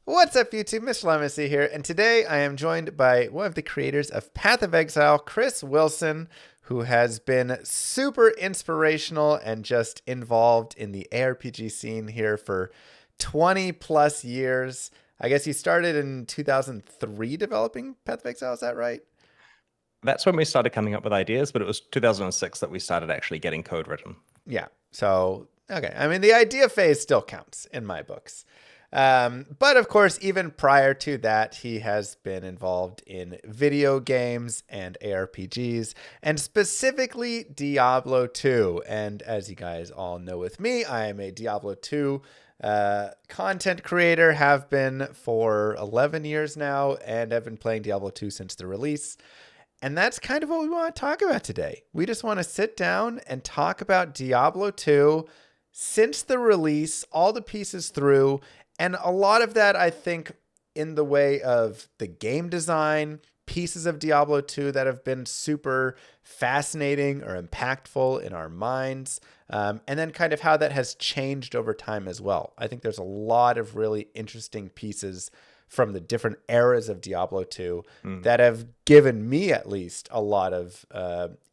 What's up, YouTube? MrLlamaSC here, and today I am joined by one of the creators of Path of Exile, Chris Wilson, who has been super inspirational and just involved in the ARPG scene here for 20 plus years. I guess he started in 2003 developing Path of Exile, is that right? That's when we started coming up with ideas, but it was 2006 that we started actually getting code written. Yeah. So, okay. I mean, the idea phase still counts in my books. But of course, even prior to that, he has been involved in video games and ARPGs, and specifically Diablo 2. And as you guys all know with me, I am a Diablo 2 content creator, have been for 11 years now, and I've been playing Diablo 2 since the release. And that's kind of what we want to talk about today. We just want to sit down and talk about Diablo 2 since the release, all the pieces through, and a lot of that, I think, in the way of the game design, pieces of Diablo 2 that have been super fascinating or impactful in our minds, and then kind of how that has changed over time as well. I think there's a lot of really interesting pieces from the different eras of Diablo 2 that have given me at least a lot of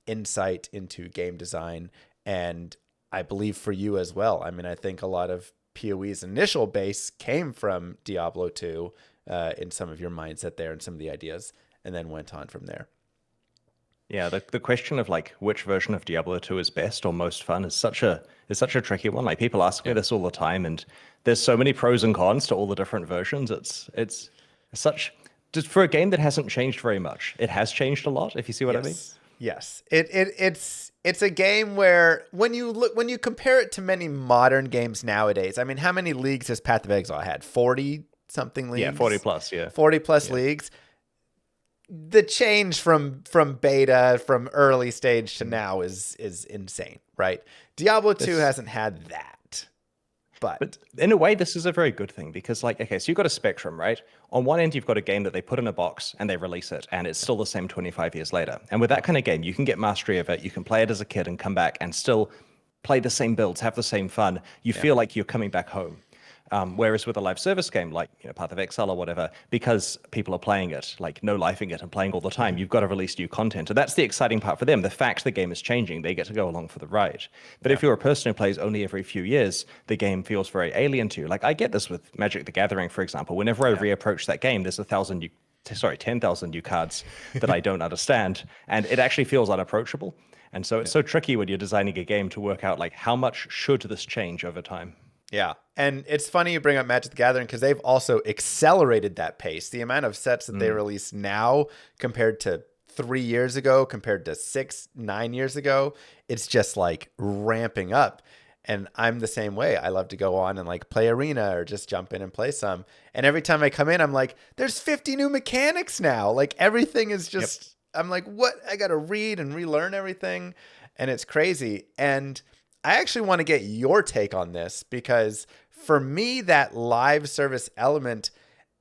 insight into game design, and I believe for you as well. I mean, I think a lot of PoE's initial base came from Diablo 2 in some of your mindset there and some of the ideas, and then went on from there. Yeah, the question of like which version of Diablo 2 is best or most fun is such a tricky one. Like people ask me Yeah. this all the time, and there's so many pros and cons to all the different versions. It's such just for a game that hasn't changed very much. It has changed a lot, if you see what I mean. Yes. Yes. It's a game where when you compare it to many modern games nowadays, I mean, how many leagues has Path of Exile had? 40 something Yeah, 40 leagues? plus, yeah. 40 plus Yeah. leagues. The change from beta, from early stage to Mm. now is insane, right? Diablo 2 This hasn't had that. But But in a way, this is a very good thing because, like, okay, so you've got a spectrum, right? On one end, you've got a game that they put in a box and they release it, and it's still the same 25 years later. And with that kind of game, you can get mastery of it. You can play it as a kid and come back and still play the same builds, have the same fun. You yeah. feel like you're coming back home. Whereas with a live service game like Path of Exile or whatever, because people are playing it, like no lifing it and playing all the time, you've got to release new content. And that's the exciting part for them. The fact the game is changing, they get to go along for the ride. But Yeah. if you're a person who plays only every few years, the game feels very alien to you. Like I get this with Magic the Gathering, for example. Whenever I Yeah. reapproach that game, there's 10,000 new cards that I don't understand. And it actually feels unapproachable. And so it's Yeah. so tricky when you're designing a game to work out like how much should this change over time. Yeah. And it's funny you bring up Magic the Gathering because they've also accelerated that pace. The amount of sets that they Mm. release now compared to 3 years ago, compared to 9 years ago, it's just like ramping up. And I'm the same way. I love to go on and like play arena or just jump in and play some. And every time I come in, I'm like, there's 50 new mechanics now. Like everything is Yep. just, I'm like, what? I got to read and relearn everything. And it's crazy. And I actually want to get your take on this because for me, that live service element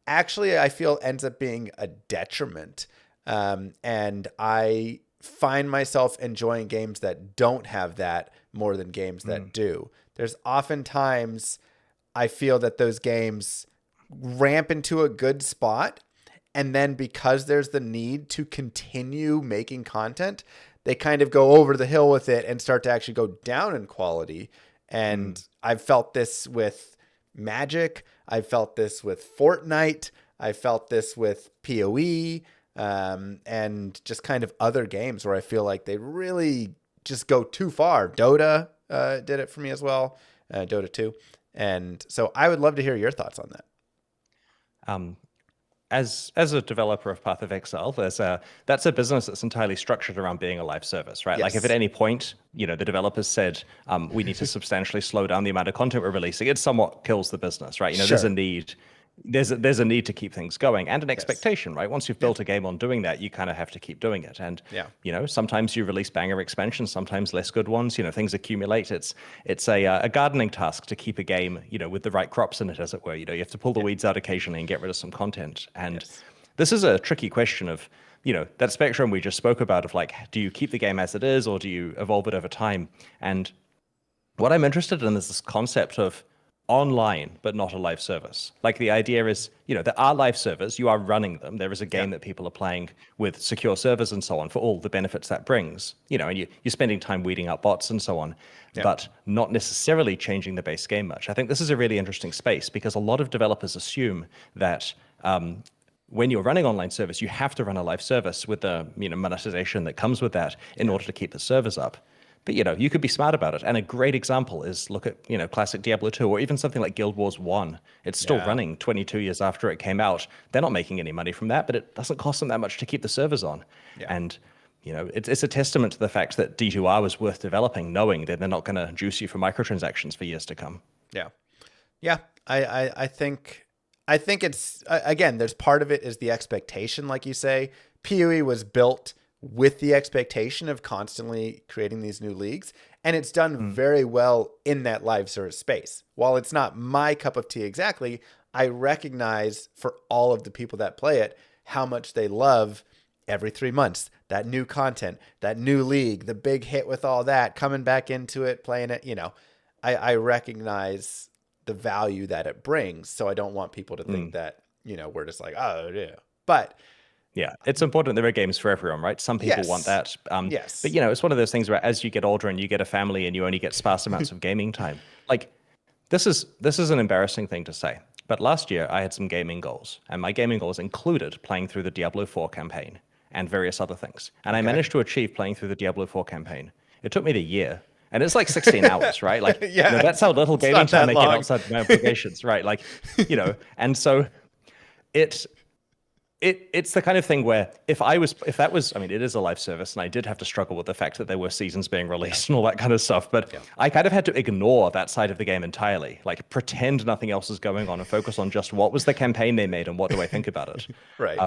actually, I feel ends up being a detriment. And I find myself enjoying games that don't have that more than games that Mm. do. There's oftentimes I feel that those games ramp into a good spot. And then because there's the need to continue making content, they kind of go over the hill with it and start to actually go down in quality. Mm. And I've felt this with Magic. I've felt this with Fortnite. I felt this with PoE, and just kind of other games where I feel like they really just go too far. Dota did it for me as well, Dota 2. And so I would love to hear your thoughts on that. Um, as a developer of Path of Exile, that's a business that's entirely structured around being a live service, right? Like if at Yes. any point, the developers said we need to substantially slow down the amount of content we're releasing, it somewhat kills the business, right? There's a Sure. need. There's a need to keep things going and an Yes. expectation, right? Once you've Yeah. built a game on doing that, you kind of have to keep doing it. And Yeah. sometimes you release banger expansions, sometimes less good ones. Things accumulate. It's a gardening task to keep a game, with the right crops in it, as it were. You have to pull the Yeah. weeds out occasionally and get rid of some content. And Yes. this is a tricky question of, that spectrum we just spoke about of like, do you keep the game as it is or do you evolve it over time? And what I'm interested in is this concept of online, but not a live service. Like the idea is, there are live servers, you are running them. There is a Yeah. game that people are playing with secure servers and so on for all the benefits that brings, and you're spending time weeding out bots and so on, Yeah. but not necessarily changing the base game much. I think this is a really interesting space because a lot of developers assume that when you're running online service, you have to run a live service with the monetization that comes with that in order to keep the servers up. But you could be smart about it. And a great example is look at classic Diablo 2 or even something like Guild Wars 1. It's still Yeah. running 22 years after it came out. They're not making any money from that, but it doesn't cost them that much to keep the servers on. Yeah. And it's a testament to the fact that D2R was worth developing, knowing that they're not going to juice you for microtransactions for years to come. Yeah. Yeah. I think it's again, there's part of it is the expectation, like you say. PoE was built with the expectation of constantly creating these new leagues, and it's done very well in that live service space. While it's not my cup of tea exactly, I recognize for all of the people that play it how much they love every 3 months that new content, that new league, the big hit with all that, coming back into it, playing it. I recognize the value that it brings, so I don't want people to think that we're just like, oh yeah. But yeah, it's important there are games for everyone, right? Some people want that. Yes. But it's one of those things where as you get older and you get a family and you only get sparse amounts of gaming time, like this is an embarrassing thing to say. But last year I had some gaming goals, and my gaming goals included playing through the Diablo 4 campaign and various other things. And I managed to achieve playing through the Diablo 4 campaign. It took me the year. And it's like 16 hours, right? Like, that's how little gaming time I get outside my obligations, right? Like, and so it's the kind of thing where if that was, I mean, it is a live service, and I did have to struggle with the fact that there were seasons being released and all that kind of stuff, but I kind of had to ignore that side of the game entirely, like pretend nothing else is going on and focus on just what was the campaign they made and what do I think about it, Right.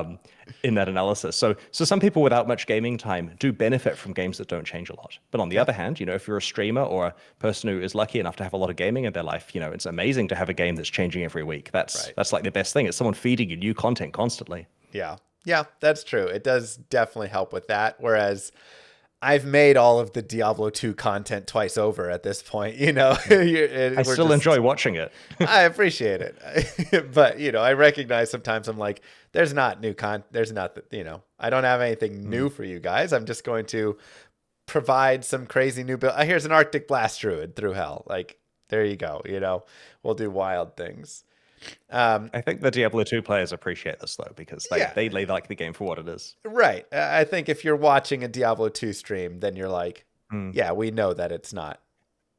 in that analysis. So some people without much gaming time do benefit from games that don't change a lot. But on the other hand, if you're a streamer or a person who is lucky enough to have a lot of gaming in their life, it's amazing to have a game that's changing every week. That's like the best thing. It's someone feeding you new content constantly. Yeah. Yeah, that's true. It does definitely help with that. Whereas I've made all of the Diablo 2 content twice over at this point, I still enjoy watching it. I appreciate it. But, I recognize sometimes I'm like, there's not new there's not, I don't have anything new for you guys. I'm just going to provide some crazy new build. Here's an Arctic Blast Druid through hell. Like, there you go. We'll do wild things. I think the Diablo 2 players appreciate this though, because they like the game for what it is. Right. I think if you're watching a Diablo 2 stream, then you're like, yeah, we know that it's not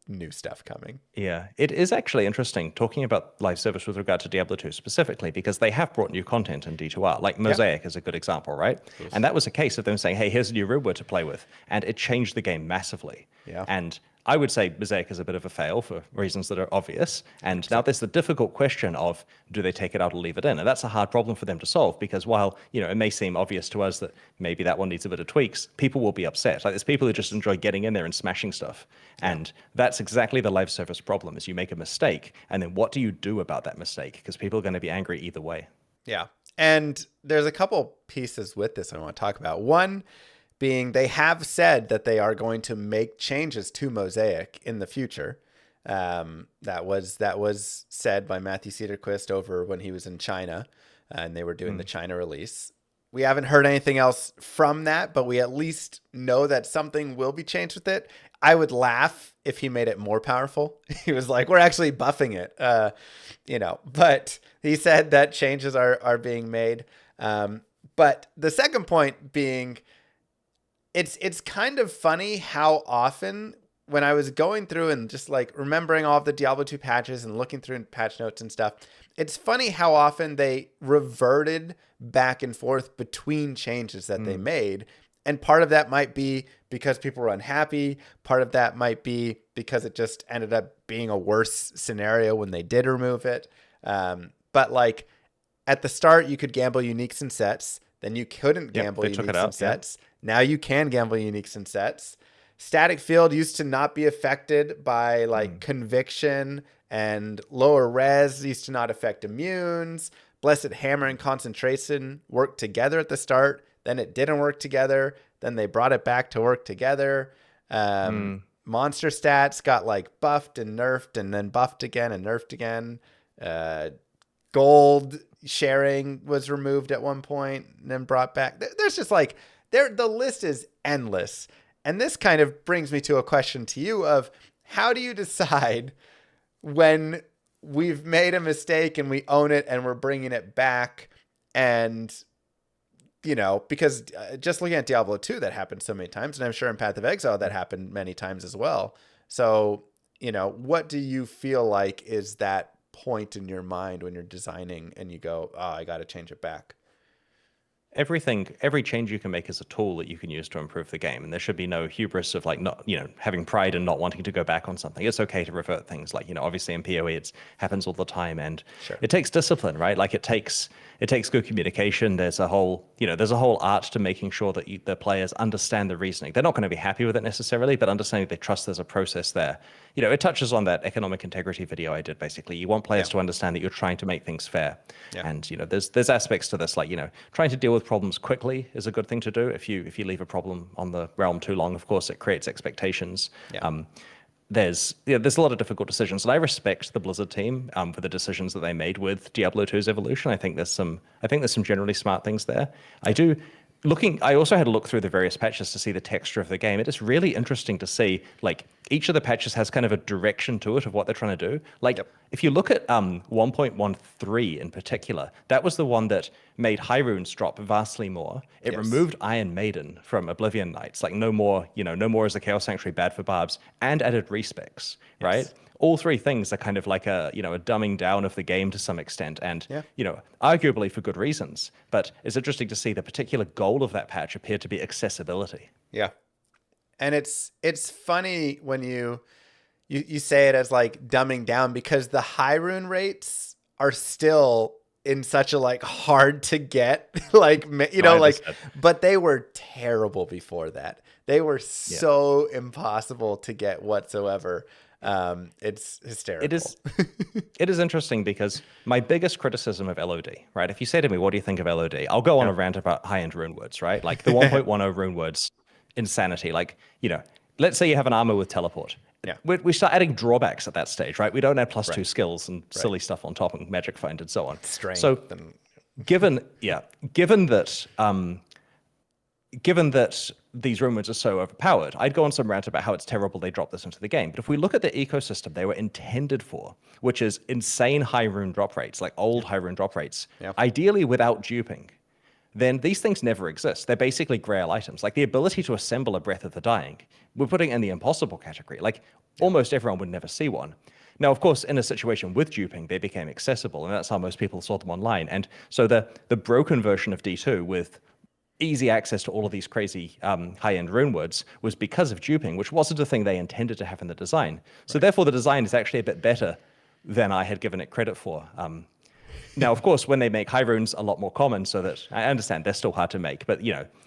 new stuff coming. Yeah, it is actually interesting talking about live service with regard to Diablo 2 specifically, because they have brought new content in D2R. Like Mosaic is a good example, right? Yes. And that was a case of them saying, hey, here's a new reward to play with. And it changed the game massively. Yeah. And I would say Mosaic is a bit of a fail for reasons that are obvious. And now there's the difficult question of, do they take it out or leave it in? And that's a hard problem for them to solve, because while, it may seem obvious to us that maybe that one needs a bit of tweaks, people will be upset. Like there's people who just enjoy getting in there and smashing stuff. And that's exactly the live service problem, is you make a mistake. And then what do you do about that mistake? Because people are going to be angry either way. Yeah. And there's a couple pieces with this I want to talk about. One being they have said that they are going to make changes to Mosaic in the future. That was said by Matthew Cedarquist over when he was in China, and they were doing the China release. We haven't heard anything else from that, but we at least know that something will be changed with it. I would laugh if he made it more powerful. He was like, we're actually buffing it, but he said that changes are being made. But the second point being, it's kind of funny how often when I was going through and just like remembering all of the Diablo 2 patches and looking through patch notes and stuff, it's funny how often they reverted back and forth between changes that they made. And part of that might be because people were unhappy. Part of that might be because it just ended up being a worse scenario when they did remove it. But like at the start, you could gamble uniques and sets. Then you couldn't gamble uniques and sets. Now you can gamble uniques and sets. Static field used to not be affected by like conviction, and lower res used to not affect immunes. Blessed Hammer and concentration worked together at the start. Then it didn't work together. Then they brought it back to work together. monster stats got like buffed and nerfed and then buffed again and nerfed again. Gold sharing was removed at one point and then brought back. There's just like the list is endless. And this kind of brings me to a question to you of how do you decide when we've made a mistake and we own it and we're bringing it back? And, you know, because just looking at Diablo 2, that happened so many times. And I'm sure in Path of Exile, that happened many times as well. So, you know, what do you feel like is that point in your mind when you're designing and you go, oh, I got to change it back? Every change you can make is a tool that you can use to improve the game, and there should be no hubris of like not, having pride and not wanting to go back on something. It's okay to revert things, like, obviously in PoE it happens all the time, and Sure. It takes discipline, right? Like it takes good communication. There's a whole art to making sure that the players understand the reasoning. They're not going to be happy with it necessarily, but understanding they trust there's a process there. It touches on that economic integrity video I did. Basically, you want players to understand that you're trying to make things fair, and there's aspects to this, like trying to deal with problems quickly is a good thing to do. If you leave a problem on the realm too long, of course it creates expectations. There's a lot of difficult decisions, and I respect the Blizzard team for the decisions that they made with Diablo 2's evolution. I think there's some generally smart things there. I also had a look through the various patches to see the texture of the game. It is really interesting to see, like, each of the patches has kind of a direction to it of what they're trying to do. Like, if you look at 1.13 in particular, that was the one that made high runes drop vastly more. It removed Iron Maiden from Oblivion Knights, like no more as a Chaos Sanctuary, bad for barbs, and added respecs, right? All three things are kind of like a dumbing down of the game to some extent, and arguably for good reasons. But it's interesting to see the particular goal of that patch appeared to be accessibility. Yeah, and it's funny when you say it as like dumbing down, because the high rune rates are still in such a like hard to get but they were terrible before that. They were so impossible to get whatsoever. It's hysterical. It is interesting because my biggest criticism of LOD, right? If you say to me, what do you think of LOD? I'll go on a rant about high-end rune words, right? Like the 1.10 rune words, insanity. Like, let's say you have an armor with teleport. We start adding drawbacks at that stage, right? We don't add +2 skills and silly stuff on top, and magic find and so on. Strength. So given that these rune words are so overpowered, I'd go on some rant about how it's terrible they dropped this into the game. But if we look at the ecosystem they were intended for, which is insane high rune drop rates, like old high rune drop rates, ideally without duping, then these things never exist. They're basically grail items. Like the ability to assemble a Breath of the Dying, we're putting in the impossible category. Like almost everyone would never see one. Now, of course, in a situation with duping, they became accessible, and that's how most people saw them online. And so the broken version of D2 with easy access to all of these crazy high-end rune words was because of duping, which wasn't a thing they intended to have in the design. So therefore, the design is actually a bit better than I had given it credit for. Now, of course, when they make high runes a lot more common, so that I understand they're still hard to make, but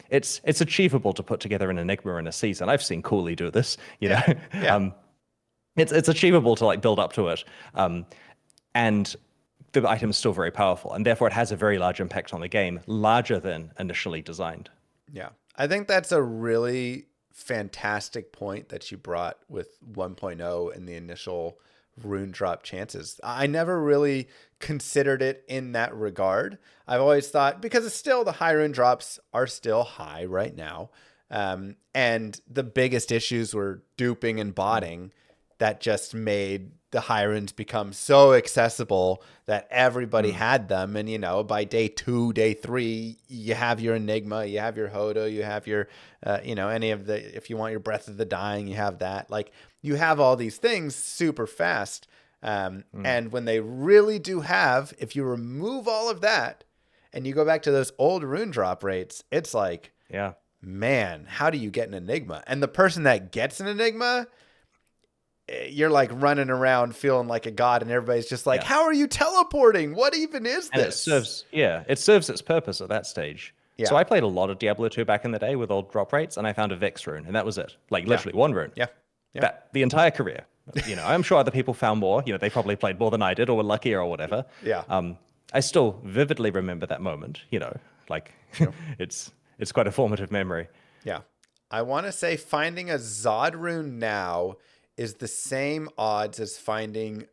it's achievable to put together an Enigma in a season. I've seen Cooley do this. It's achievable to like build up to it, and the item is still very powerful, and therefore it has a very large impact on the game, larger than initially designed. Yeah, I think that's a really fantastic point that you brought with 1.0 and the initial rune drop chances. I never really considered it in that regard. I've always thought, because it's still, the high rune drops are still high right now. And the biggest issues were duping and botting that just made the high runes become so accessible that everybody had them. And, by day 2, day 3, you have your Enigma, you have your Hodo, you have your, any of the, if you want your Breath of the Dying, you have that. Like, you have all these things super fast. And when they really do have, if you remove all of that and you go back to those old rune drop rates, it's like, man, how do you get an Enigma? And the person that gets an Enigma, you're like running around feeling like a god, and everybody's just like, how are you teleporting? What even is this? And it serves its purpose at that stage. So I played a lot of Diablo 2 back in the day with old drop rates, and I found a Vex rune, and that was it. Like literally one rune. That the entire career. I'm sure other people found more. They probably played more than I did, or were luckier, or whatever. I still vividly remember that moment. It's quite a formative memory. I want to say finding a Zod rune now is the same odds as finding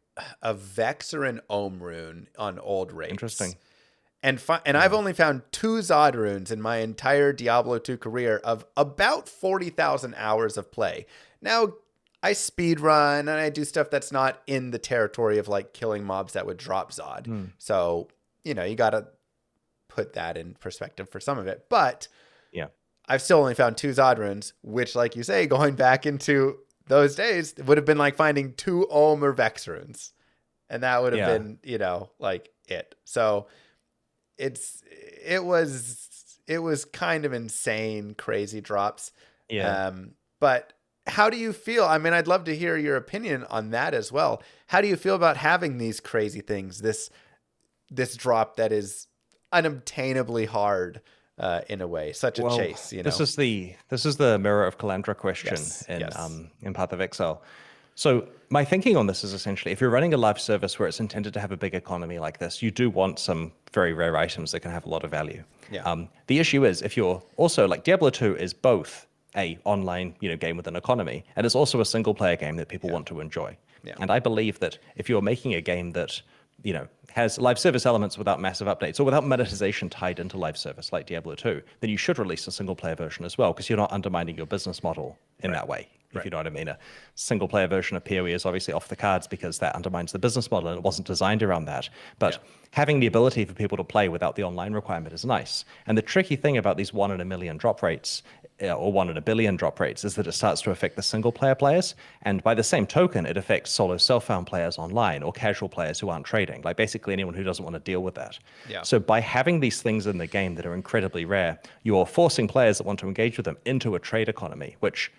a Vex or an Ohm rune on old rates. Interesting. And I've Yeah. only found 2 Zod runes in my entire Diablo 2 career of about 40,000 hours of play. Now, I speed run and I do stuff that's not in the territory of like killing mobs that would drop Zod. Hmm. So, you got to put that in perspective for some of it. But Yeah. I've still only found 2 Zod runes, which, like you say, going back into those days, would have been like finding 2 Ohm or Vex runes. And that would have Yeah. been, like it. So it was kind of insane, crazy drops. Yeah. But how do you feel? I mean, I'd love to hear your opinion on that as well. How do you feel about having these crazy things, this drop that is unobtainably hard in a way, such a Well, chase, this is the Mirror of Calandra question Yes, in yes, Path of Exile. So my thinking on this is essentially, if you're running a live service where it's intended to have a big economy like this, you do want some very rare items that can have a lot of value. yeah, The issue is if you're also like Diablo 2 is both a online game with an economy, and it's also a single player game that people yeah, want to enjoy. yeah, And I believe that if you're making a game that has live service elements without massive updates or without monetization tied into live service like Diablo 2, then you should release a single player version as well, because you're not undermining your business model in right, that way, if right, you know what I mean. A single player version of PoE is obviously off the cards because that undermines the business model and it wasn't designed around that. yeah, But having the ability for people to play without the online requirement is nice. And the tricky thing about these 1 in a million drop rates, or 1 in a billion drop rates, is that it starts to affect the single player players. And by the same token, it affects solo self-found players online or casual players who aren't trading, like basically anyone who doesn't want to deal with that. yeah, So by having these things in the game that are incredibly rare, you're forcing players that want to engage with them into a trade economy, which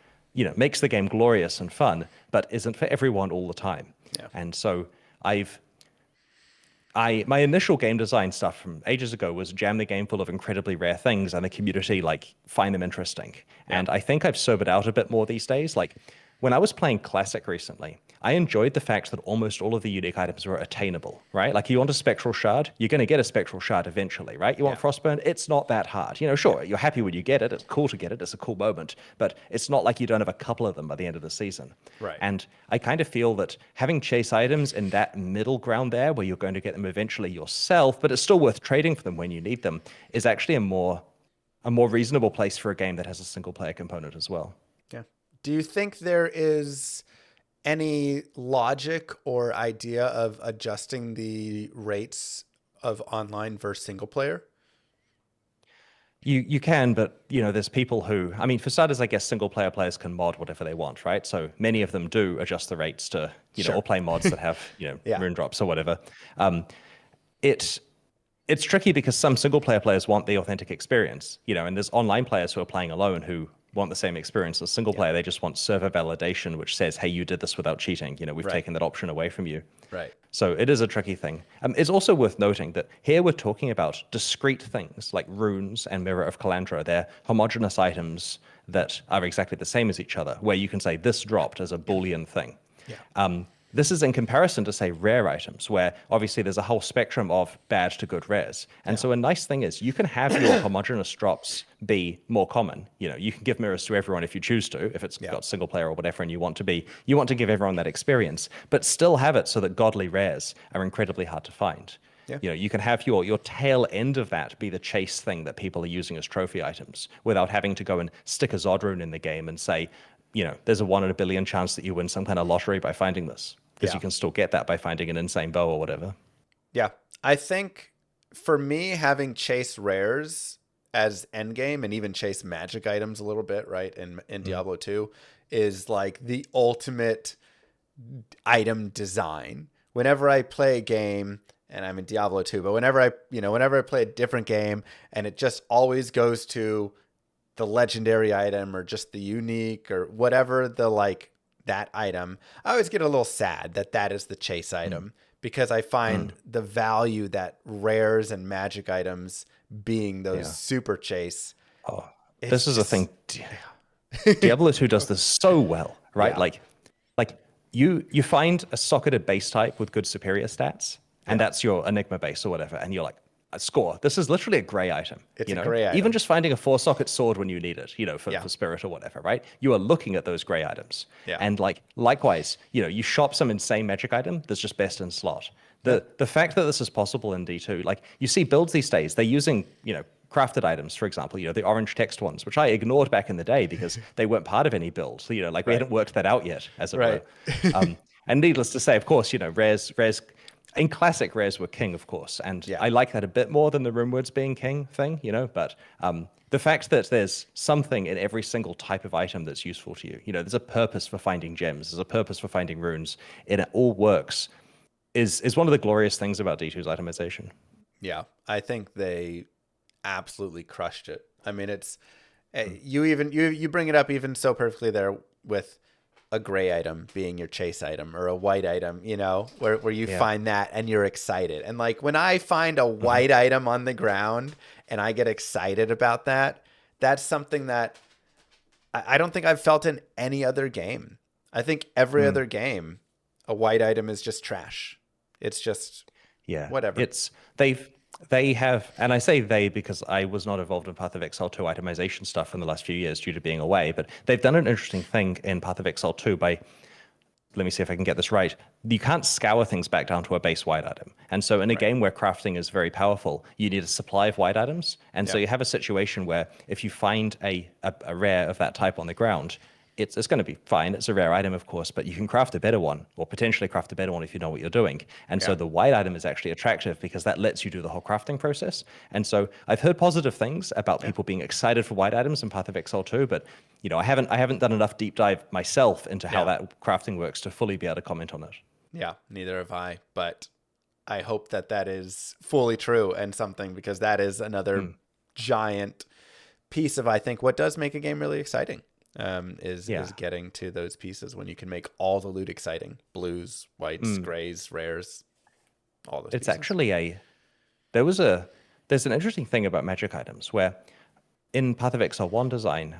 makes the game glorious and fun, but isn't for everyone all the time. yeah, And so I've my initial game design stuff from ages ago was jam the game full of incredibly rare things and the community find them interesting. yeah, And I think I've sobered out a bit more these days. Like when I was playing Classic recently, I enjoyed the fact that almost all of the unique items were attainable, right? Like you want a spectral shard, you're going to get a spectral shard eventually, right? You want yeah, frostburn, it's not that hard. yeah, Sure, you're happy when you get it, it's cool to get it, it's a cool moment, but it's not like you don't have a couple of them by the end of the season. right, And I kind of feel that having chase items in that middle ground there, where you're going to get them eventually yourself, but it's still worth trading for them when you need them, is actually a more reasonable place for a game that has a single player component as well. yeah. Do you think there is any logic or idea of adjusting the rates of online versus single player? You can, but there's people who, I mean, for starters, I guess single player players can mod whatever they want, right? So many of them do adjust the rates to, Sure. or play mods that have, Yeah. rune drops or whatever. Um, it it's tricky because some single player players want the authentic experience, and there's online players who are playing alone who want the same experience as single Yeah. player. They just want server validation, which says, hey, you did this without cheating. We've Right. taken that option away from you. Right. So it is a tricky thing. It's also worth noting that here we're talking about discrete things like runes and Mirror of Calandra. They're homogeneous items that are exactly the same as each other, where you can say this dropped as a Boolean thing. Yeah. This is in comparison to, say, rare items, where obviously there's a whole spectrum of bad to good rares. And so a nice thing is you can have your homogeneous drops be more common. You can give mirrors to everyone if you choose to, if it's got single player or whatever, and you want to give everyone that experience, but still have it so that godly rares are incredibly hard to find. Yeah. You can have your tail end of that be the chase thing that people are using as trophy items without having to go and stick a Zod rune in the game and say, there's a 1 in a billion chance that you win some kind of lottery by finding this, because Yeah. you can still get that by finding an insane bow or whatever. Yeah. I think for me, having chase rares as endgame and even chase magic items a little bit, right, in Diablo 2 is like the ultimate item design. Whenever I play a game, and I'm in Diablo 2, but whenever I play a different game and it just always goes to the legendary item or just the unique or whatever that item, I always get a little sad that is the chase item because I find the value that rares and magic items being those Yeah. super chase. Oh, It's this is a just- thing. Diablo 2 does this so well, right? Yeah. Like you find a socketed base type with good superior stats, and that's your Enigma base or whatever, and you're like, score. This is literally a gray item. It's You a know, gray even item. just finding a 4-socket sword when you need it, Yeah. for spirit or whatever, right? You are looking at those gray items. Yeah. And like likewise, you shop some insane magic item that's just best in slot. Yep. The fact that this is possible in D2, like you see builds these days, they're using, crafted items, for example, the orange text ones, which I ignored back in the day because they weren't part of any build. So, like we Right. hadn't worked that out yet, as it were. Right. And needless to say, of course, rares in classic rares were king, of course, and Yeah. I like that a bit more than the runewords being king thing, but the fact that there's something in every single type of item that's useful to you, there's a purpose for finding gems, there's a purpose for finding runes, and it all works, is one of the glorious things about D2's itemization. Yeah. I think they absolutely crushed it. I mean, it's you bring it up even so perfectly there with a gray item being your chase item or a white item, where you find that and you're excited. And like when I find a white item on the ground and I get excited about that, that's something that I don't think I've felt in any other game. I think every other game, a white item is just trash. It's just whatever. They have, and I say they because I was not involved in Path of Exile 2 itemization stuff in the last few years due to being away, but they've done an interesting thing in Path of Exile 2 by, let me see if I can get this right. You can't scour things back down to a base white item. And so in a game where crafting is very powerful, you need a supply of white items. And so you have a situation where if you find a rare of that type on the ground, it's going to be fine. It's a rare item, of course, but you can craft a better one or potentially craft a better one if you know what you're doing. And so the white item is actually attractive because that lets you do the whole crafting process. And so I've heard positive things about people being excited for white items in Path of Exile 2, but I haven't done enough deep dive myself into how that crafting works to fully be able to comment on it. Yeah, neither have I, but I hope that is fully true and something, because that is another giant piece of, I think, what does make a game really exciting. Is getting to those pieces when you can make all the loot exciting. Blues, whites, grays, rares, all those pieces. Actually there's an interesting thing about magic items where in Path of Exile 1 design,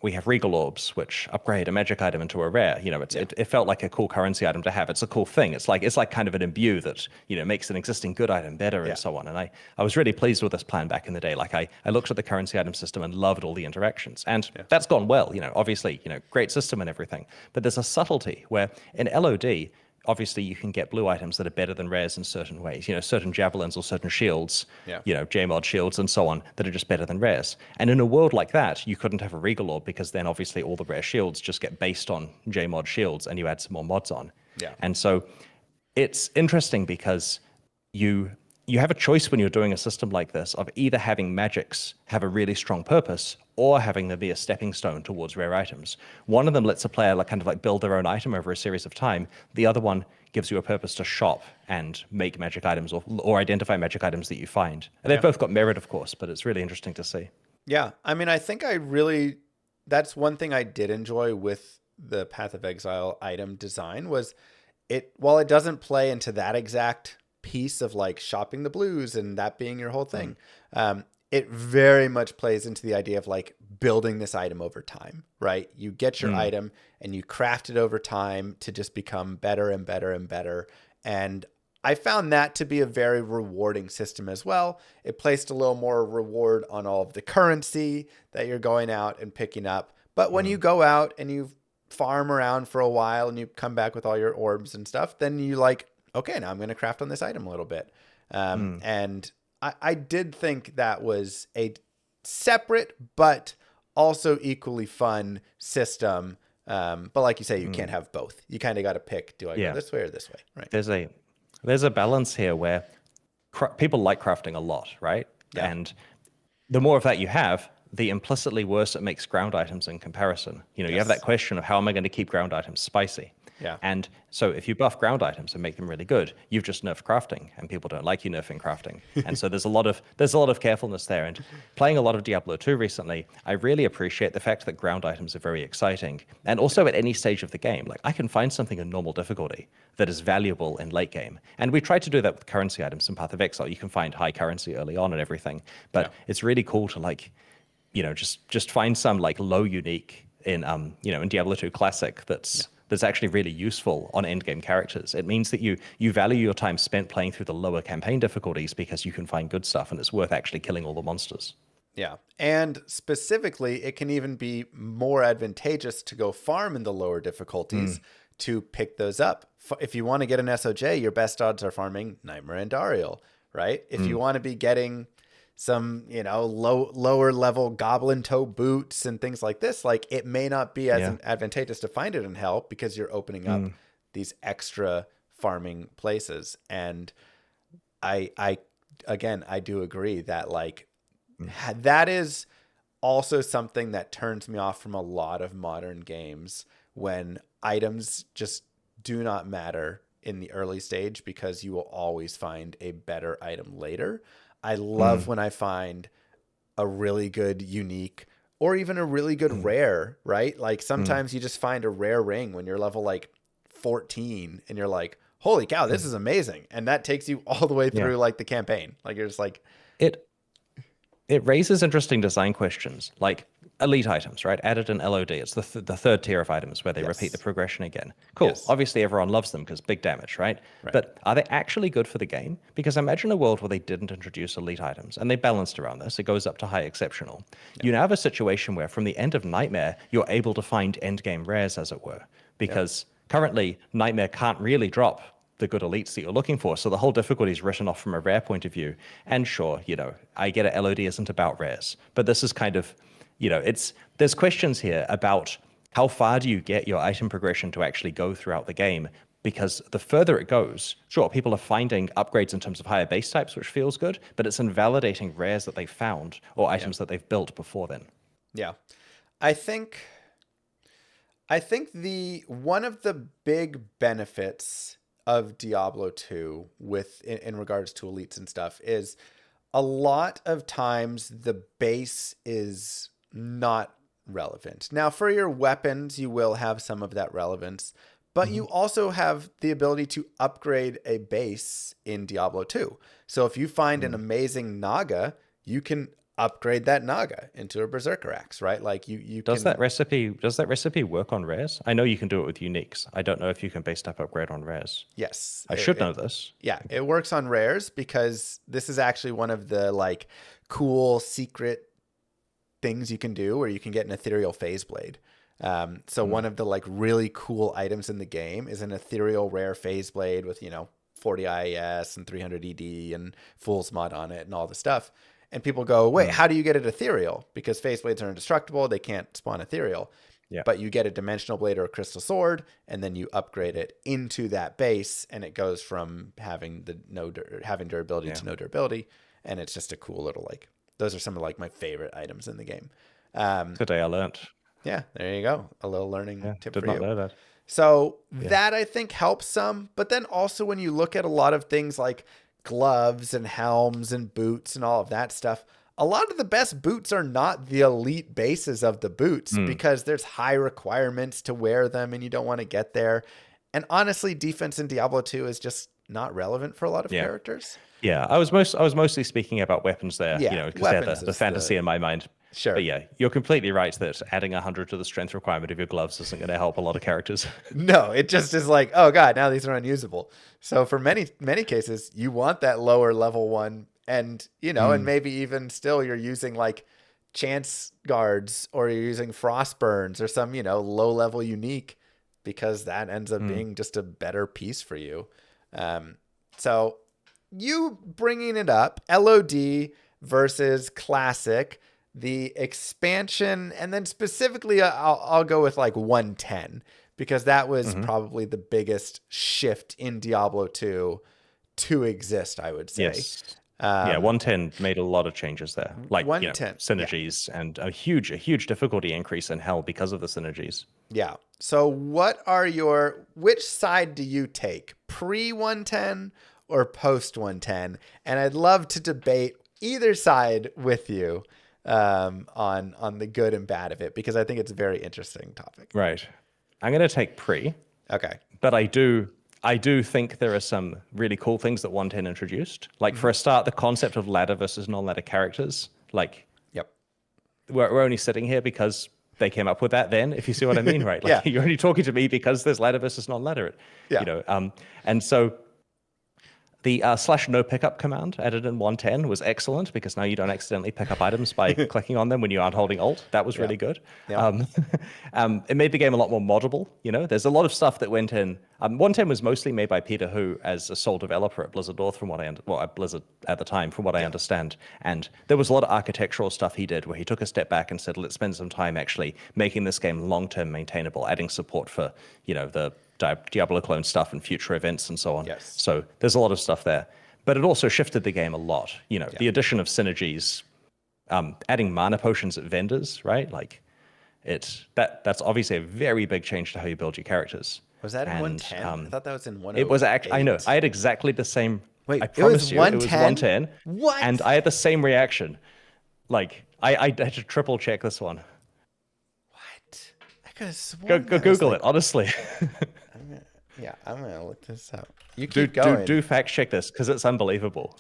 we have Regal Orbs, which upgrade a magic item into a rare. It felt like a cool currency item to have. It's a cool thing. It's like kind of an imbue that, makes an existing good item better and so on. And I was really pleased with this plan back in the day. Like I looked at the currency item system and loved all the interactions. And that's gone well, obviously, great system and everything. But there's a subtlety where in LOD, obviously you can get blue items that are better than rares in certain ways, certain javelins or certain shields, JMod shields and so on that are just better than rares. And in a world like that, you couldn't have a Regal Orb because then obviously all the rare shields just get based on JMod shields and you add some more mods on. Yeah. And so it's interesting because you have a choice when you're doing a system like this of either having magics have a really strong purpose or having them be a stepping stone towards rare items. One of them lets a player kind of build their own item over a series of time. The other one gives you a purpose to shop and make magic items or identify magic items that you find. And they've both got merit, of course, but it's really interesting to see. Yeah. I mean, I think that's one thing I did enjoy with the Path of Exile item design was while it doesn't play into that exact piece of shopping the blues and that being your whole thing, it very much plays into the idea of building this item over time, right? You get your item and you craft it over time to just become better and better and better. And I found that to be a very rewarding system as well. It placed a little more reward on all of the currency that you're going out and picking up. But when you go out and you farm around for a while and you come back with all your orbs and stuff, then you okay, now I'm going to craft on this item a little bit. And I did think that was a separate but also equally fun system. But like you say, you can't have both. You kind of got to pick, do I go this way or this way? Right. There's a balance here where people like crafting a lot, right? Yeah. And the more of that you have, the implicitly worse it makes ground items in comparison. You have that question of how am I going to keep ground items spicy? Yeah. And so if you buff ground items and make them really good, you've just nerfed crafting, and people don't like you nerfing crafting. And so there's a lot of carefulness there. And playing a lot of Diablo 2 recently, I really appreciate the fact that ground items are very exciting. And also at any stage of the game, I can find something in normal difficulty that is valuable in late game. And we tried to do that with currency items in Path of Exile. You can find high currency early on and everything, but it's really cool to just find some low unique in in Diablo 2 Classic that's that's actually really useful on endgame characters. It means that you value your time spent playing through the lower campaign difficulties because you can find good stuff and it's worth actually killing all the monsters. Yeah. And specifically, it can even be more advantageous to go farm in the lower difficulties to pick those up. If you want to get an SOJ, your best odds are farming Nightmare and Dariel, right? If you want to be getting some, lower level goblin toe boots and things like this, like it may not be as advantageous to find it in hell because you're opening up these extra farming places. And I do agree that like that is also something that turns me off from a lot of modern games when items just do not matter in the early stage because you will always find a better item later. I love when I find a really good unique or even a really good rare, right? Like sometimes you just find a rare ring when you're level like 14 and you're like, holy cow, this is amazing. And that takes you all the way through like the campaign. Like you're just like, it raises interesting design questions, like elite items, right? Added in LOD. It's the third tier of items where they repeat the progression again. Cool. Yes. Obviously, everyone loves them because big damage, right? But are they actually good for the game? Because imagine a world where they didn't introduce elite items and they balanced around this. It goes up to high exceptional. You now have a situation where from the end of Nightmare, you're able to find endgame rares, as it were, because currently Nightmare can't really drop the good elites that you're looking for. So the whole difficulty is written off from a rare point of view. And sure, I get it, LOD isn't about rares, but this is kind of, there's questions here about how far do you get your item progression to actually go throughout the game? Because the further it goes, sure, people are finding upgrades in terms of higher base types, which feels good, but it's invalidating rares that they've found or items that they've built before then. Yeah. I think the one of the big benefits of Diablo 2 in regards to elites and stuff is a lot of times the base is not relevant. Now for your weapons, you will have some of that relevance, but you also have the ability to upgrade a base in Diablo 2. So if you find an amazing Naga, you can upgrade that Naga into a Berserker Axe, right? Like you does can... that recipe work on rares? I know you can do it with uniques. I don't know if you can base type upgrade on rares. Yes. I should know this. Yeah, it works on rares because this is actually one of the like cool secret things you can do where you can get an ethereal phase blade. So one of the like really cool items in the game is an ethereal rare phase blade with, 40 IAS and 300 ED and Fool's Mod on it and all the stuff. And people go, wait, how do you get it ethereal? Because phase blades are indestructible. They can't spawn ethereal. Yeah. But you get a dimensional blade or a crystal sword, and then you upgrade it into that base, and it goes from having having durability to no durability. And it's just a cool little those are some of my favorite items in the game. Today I learned. Yeah, there you go. A little learning tip for you. Did not know that. So that I think helps some. But then also when you look at a lot of things like gloves and helms and boots and all of that stuff, a lot of the best boots are not the elite bases of the boots because there's high requirements to wear them and you don't want to get there. And honestly, defense in Diablo 2 is just not relevant for a lot of characters. Yeah, I was mostly speaking about weapons there, because they're the fantasy in my mind. Sure. But yeah, you're completely right that adding 100 to the strength requirement of your gloves isn't going to help a lot of characters. No, it just is like, oh god, now these are unusable. So for many cases, you want that lower level one, and and maybe even still you're using like chance guards or you're using frost burns or some low level unique because that ends up being just a better piece for you. So you bringing it up, LOD versus classic. The expansion, and then specifically I'll go with like 110 because that was probably the biggest shift in Diablo 2 to exist, I would say. Yes. 110 made a lot of changes there, like 110 synergies and a huge difficulty increase in hell because of the synergies. Yeah. So which side do you take, pre 110 or post 110? And I'd love to debate either side with you on the good and bad of it, because I think it's a very interesting topic. Right. I'm going to take pre. Okay. But I do think there are some really cool things that 110 introduced. Like for a start, the concept of ladder versus non-ladder characters. Like, yep. We're only sitting here because they came up with that then, if you see what I mean, right? Like Yeah. you're only talking to me because there's ladder versus non-ladder, Yeah. you know. And so the /no pickup command added in 110 was excellent because now you don't accidentally pick up items by clicking on them when you aren't holding Alt. That was really good. Yeah. It made the game a lot more moddable. You know, there's a lot of stuff that went in. 110 was mostly made by Peter Hu as a sole developer at Blizzard North, from what at Blizzard at the time, from what I understand. And there was a lot of architectural stuff he did where he took a step back and said, let's spend some time actually making this game long-term maintainable, adding support for, you know, the Diablo clone stuff and future events and so on. Yes. So there's a lot of stuff there. But it also shifted the game a lot. You know, the addition of synergies, adding mana potions at vendors, right? Like that's obviously a very big change to how you build your characters. Was that in 110? I thought that was in 108. It was actually, I know, I had exactly the same. Wait, I promise you, it was 110? 110. What? And I had the same reaction. Like, I had to triple check this one. What? I could have sworn. Go Google it, honestly. I'm gonna look this up. You keep going. Do fact check this because it's unbelievable.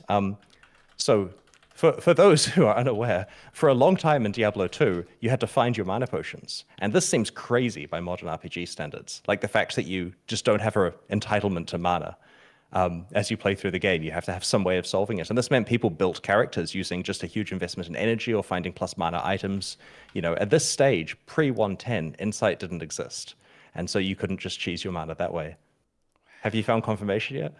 So for those who are unaware, for a long time in Diablo 2, you had to find your mana potions. And this seems crazy by modern RPG standards. Like the fact that you just don't have an entitlement to mana. As you play through the game, you have to have some way of solving it. And this meant people built characters using just a huge investment in energy or finding plus mana items. You know, at this stage, pre-110, Insight didn't exist. And so you couldn't just cheese your mana that way. Have you found confirmation yet?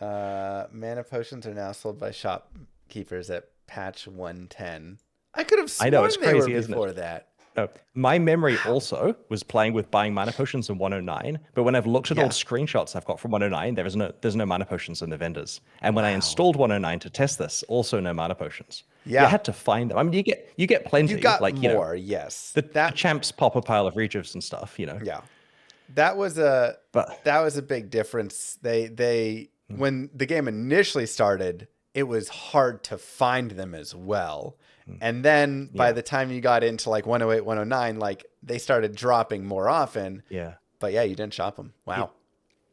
Mana potions are now sold by shopkeepers at patch 110. I could have sworn I know, it's crazy, they were isn't it? before that. No, my memory also was playing with buying mana potions in 109, but when I've looked at old screenshots I've got from 109, there's no mana potions in the vendors. And when I installed 109 to test this, also no mana potions. Yeah, you had to find them. I mean, you get plenty. You got like, more, you know, yes. The champs pop a pile of regifs and stuff, you know. Yeah, that was a big difference. They when the game initially started, it was hard to find them as well. And then by the time you got into like 108, 109, like they started dropping more often. Yeah. But yeah, you didn't shop them. Wow.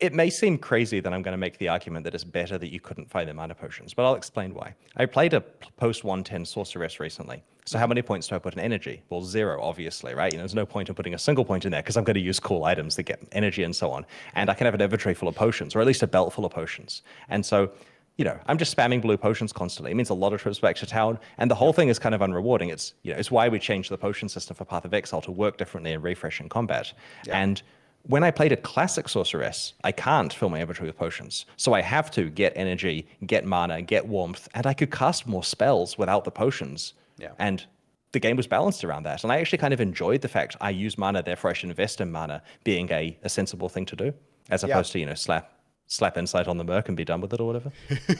It may seem crazy that I'm going to make the argument that it's better that you couldn't find the mana potions, but I'll explain why. I played a post 110 sorceress recently. So how many points do I put in energy? Well, 0, obviously, right? You know, there's no point in putting a single point in there because I'm going to use cool items that get energy and so on. And I can have an inventory full of potions, or at least a belt full of potions. And so, you know, I'm just spamming blue potions constantly. It means a lot of trips back to town, and the whole thing is kind of unrewarding. It's, you know, it's why we changed the potion system for Path of Exile to work differently and refresh in combat. And when I played a classic sorceress, I can't fill my inventory with potions. So I have to get energy, get mana, get warmth, and I could cast more spells without the potions. Yeah. And the game was balanced around that. And I actually kind of enjoyed the fact I use mana, therefore I should invest in mana being a sensible thing to do, as opposed to, you know, slap insight on the merc and be done with it or whatever.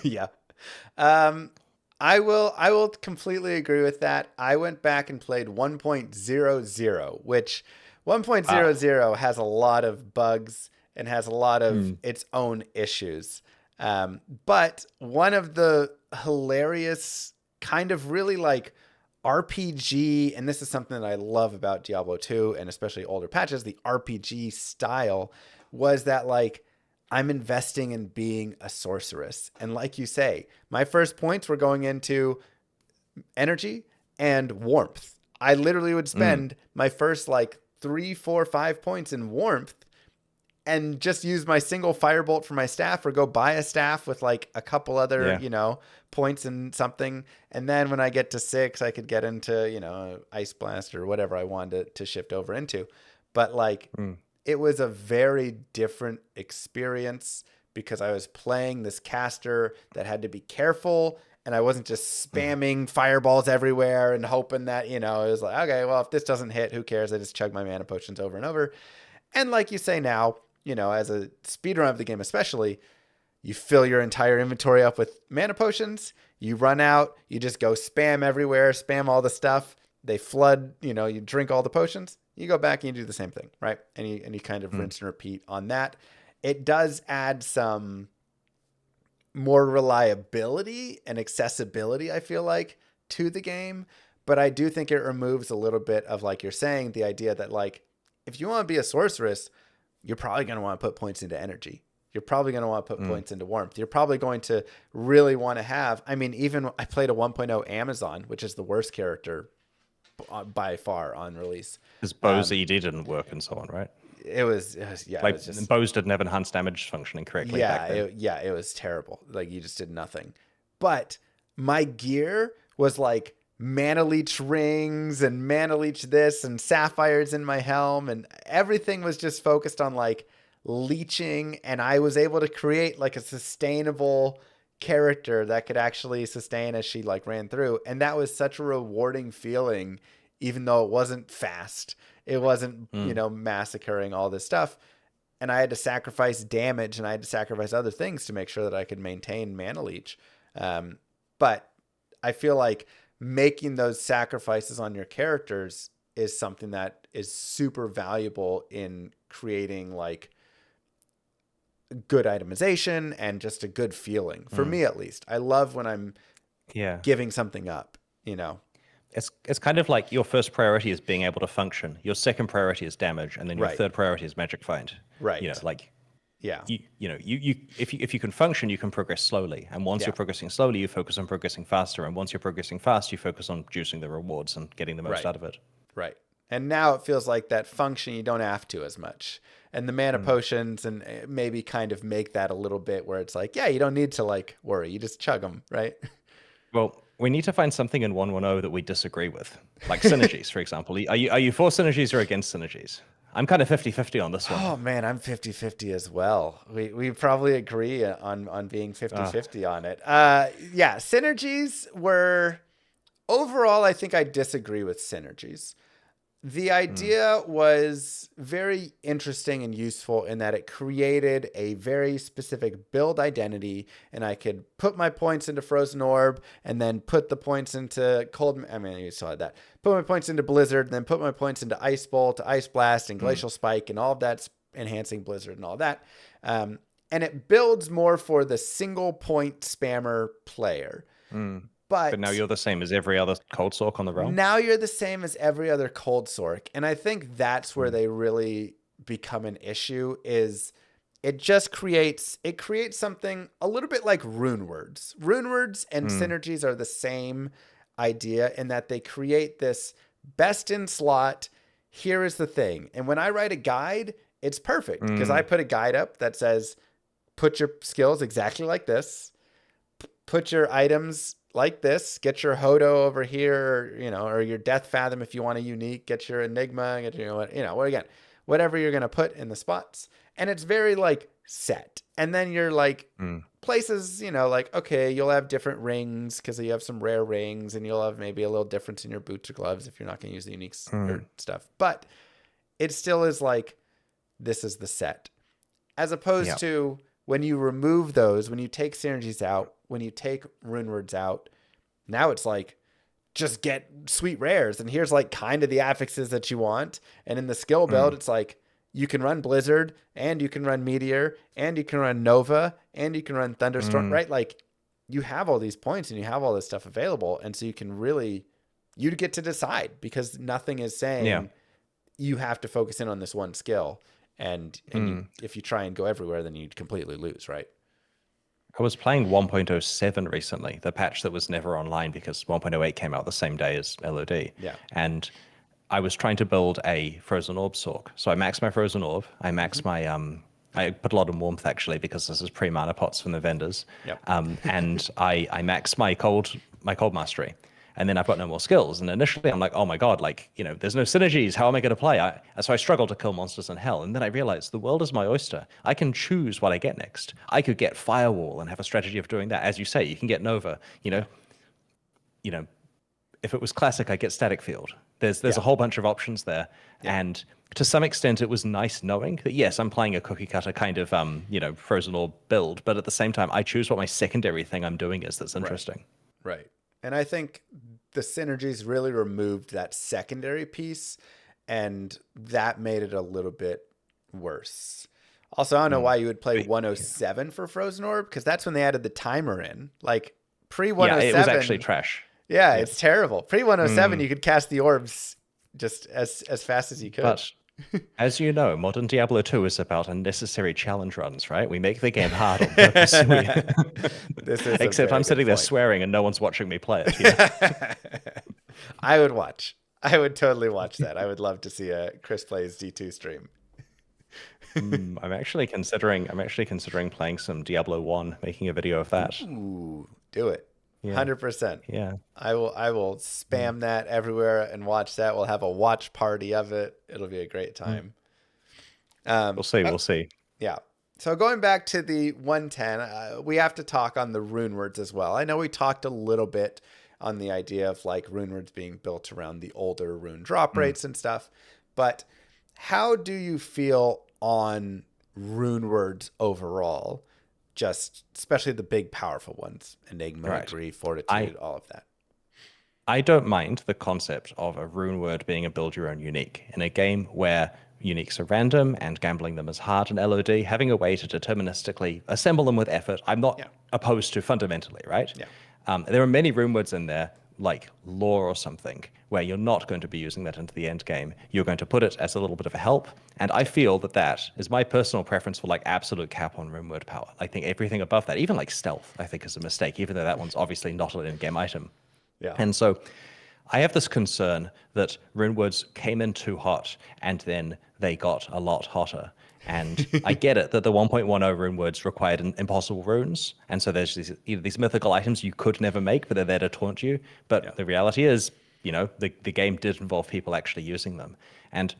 Yeah. I will completely agree with that. I went back and played 1.00, which 1.00 has a lot of bugs and has a lot of its own issues. But one of the hilarious kind of really like RPG, and this is something that I love about Diablo 2 and especially older patches, the RPG style, was that like I'm investing in being a sorceress. And like you say, my first points were going into energy and warmth. I literally would spend my first like 3, 4, 5 points in warmth and just use my single firebolt for my staff or go buy a staff with like a couple other, you know, points in something. And then when I get to 6, I could get into, you know, Ice Blast or whatever I wanted to shift over into. But like, it was a very different experience because I was playing this caster that had to be careful, and I wasn't just spamming fireballs everywhere and hoping that, you know, it was like, okay, well, if this doesn't hit, who cares? I just chug my mana potions over and over. And like you say now, you know, as a speedrun of the game especially, you fill your entire inventory up with mana potions, you run out, you just go spam everywhere, spam all the stuff, they flood, you know, you drink all the potions, you go back and you do the same thing, right? And you kind of rinse and repeat on that. It does add some more reliability and accessibility, I feel like, to the game. But I do think it removes a little bit of, like you're saying, the idea that, like, if you want to be a sorceress, you're probably going to want to put points into energy. You're probably going to want to put points into warmth. You're probably going to really want to have, I mean, even I played a 1.0 Amazon, which is the worst character by far on release. Because Bose ED didn't work and so on, right? Yeah, it Like was just Bose didn't have enhanced damage functioning correctly back then. it was terrible. Like you just did nothing. But my gear was like mana leech rings and mana leech this and sapphires in my helm, and everything was just focused on like leeching, and I was able to create like a sustainable character that could actually sustain as she like ran through, and that was such a rewarding feeling, even though it wasn't fast. It wasn't, massacring all this stuff. And I had to sacrifice damage and I had to sacrifice other things to make sure that I could maintain mana leech. But I feel like making those sacrifices on your characters is something that is super valuable in creating like good itemization and just a good feeling for me, at least. I love when I'm giving something up, It's kind of like your first priority is being able to function. Your second priority is damage, and then your third priority is magic find. Right. If you can function, you can progress slowly. And once you're progressing slowly, you focus on progressing faster. And once you're progressing fast, you focus on juicing the rewards and getting the most out of it. Right. And now it feels like that function, you don't have to as much. And the mana potions and maybe kind of make that a little bit where it's like, you don't need to like worry. You just chug them, right? Well, we need to find something in 1.10 that we disagree with, like synergies, for example. Are you for synergies or against synergies? I'm kind of 50-50 on this one. Oh, man, I'm 50-50 as well. We probably agree on being 50-50 on it. Synergies were... Overall, I think I disagree with synergies. The idea was very interesting and useful in that it created a very specific build identity, and I could put my points into Frozen Orb and then put the points into Cold... I mean, you still had that. Put my points into Blizzard, and then put my points into Ice Bolt, Ice Blast, and Glacial Spike, and all of that's enhancing Blizzard and all that. And it builds more for the single point spammer player. But now you're the same as every other cold sork on the realm? Now you're the same as every other cold sork. And I think that's where they really become an issue is it just creates something a little bit like rune words. Rune words and synergies are the same idea in that they create this best in slot. Here is the thing. And when I write a guide, it's perfect because I put a guide up that says, put your skills exactly like this, put your items like this, get your Hodo over here, or your Death Fathom if you want a unique, get your Enigma, get your, again, whatever you're going to put in the spots. And it's very like set. And then you're like places, like, okay, you'll have different rings because you have some rare rings and you'll have maybe a little difference in your boots or gloves if you're not going to use the uniques or stuff. But it still is like, this is the set. As opposed to when you remove those, when you take synergies out, when you take rune words out, now it's like, just get sweet rares. And here's like kind of the affixes that you want. And in the skill build, it's like, you can run Blizzard and you can run Meteor and you can run Nova and you can run Thunderstorm, right? Like you have all these points and you have all this stuff available. And so you can really, you get to decide because nothing is saying you have to focus in on this one skill. And if you try and go everywhere, then you'd completely lose, right? I was playing 1.07 recently, the patch that was never online because 1.08 came out the same day as LOD. Yeah. And I was trying to build a Frozen Orb Sork. So I maxed my Frozen Orb. I maxed my... I put a lot of warmth, actually, because this is pre-mana pots from the vendors. Yep. And I maxed my cold mastery. And then I've got no more skills. And initially I'm like, oh my God, like, there's no synergies. How am I going to play? So I struggled to kill monsters in hell. And then I realized the world is my oyster. I can choose what I get next. I could get Firewall and have a strategy of doing that. As you say, you can get Nova, if it was classic, I get Static Field. There's a whole bunch of options there. Yeah. And to some extent, it was nice knowing that, yes, I'm playing a cookie cutter kind of, Frozen Orb build. But at the same time, I choose what my secondary thing I'm doing is that's interesting. Right. And I think the synergies really removed that secondary piece, and that made it a little bit worse. Also, I don't know why you would play 107 for Frozen Orb, because that's when they added the timer in. Like, pre-107... Yeah, it was actually trash. Yeah, it's terrible. Pre-107, you could cast the orbs just as fast as you could. But as you know, modern Diablo 2 is about unnecessary challenge runs, right? We make the game hard on purpose. Except I'm sitting there swearing and no one's watching me play it. I would watch. I would totally watch that. I would love to see a Chris Plays D2 stream. I'm actually considering playing some Diablo 1, making a video of that. Ooh, do it. Yeah. 100%. Yeah. I will Mm. spam that everywhere and watch that. We'll have a watch party of it. It'll be a great Mm. time. We'll see. Oh, We'll see. yeah. So going back to the 110, we have to talk on the rune words as well. I know we talked a little bit on the idea of like rune words being built around the older rune drop Mm. rates and stuff, but how do you feel on rune words overall? Just especially the big powerful ones, Enigma, Right. Agree, I Fortitude, all of that. I don't mind the concept of a rune word being a build your own unique. In a game where uniques are random and gambling them is hard in LOD, having a way to deterministically assemble them with effort, I'm not Yeah. opposed to fundamentally, right? Yeah. There are many rune words in there, like lore or something, where you're not going to be using that into the end game. You're going to put it as a little bit of a help. And I feel that that is my personal preference for like absolute cap on rune word power. I think everything above that, even like stealth, I think is a mistake, even though that one's obviously not an end game item. Yeah. And so I have this concern that runewords came in too hot and then they got a lot hotter. And I get it that the 1.10 runewords required impossible runes. And so there's these mythical items you could never make, but they're there to taunt you. Yeah. But the reality is, the game did involve people actually using them. And,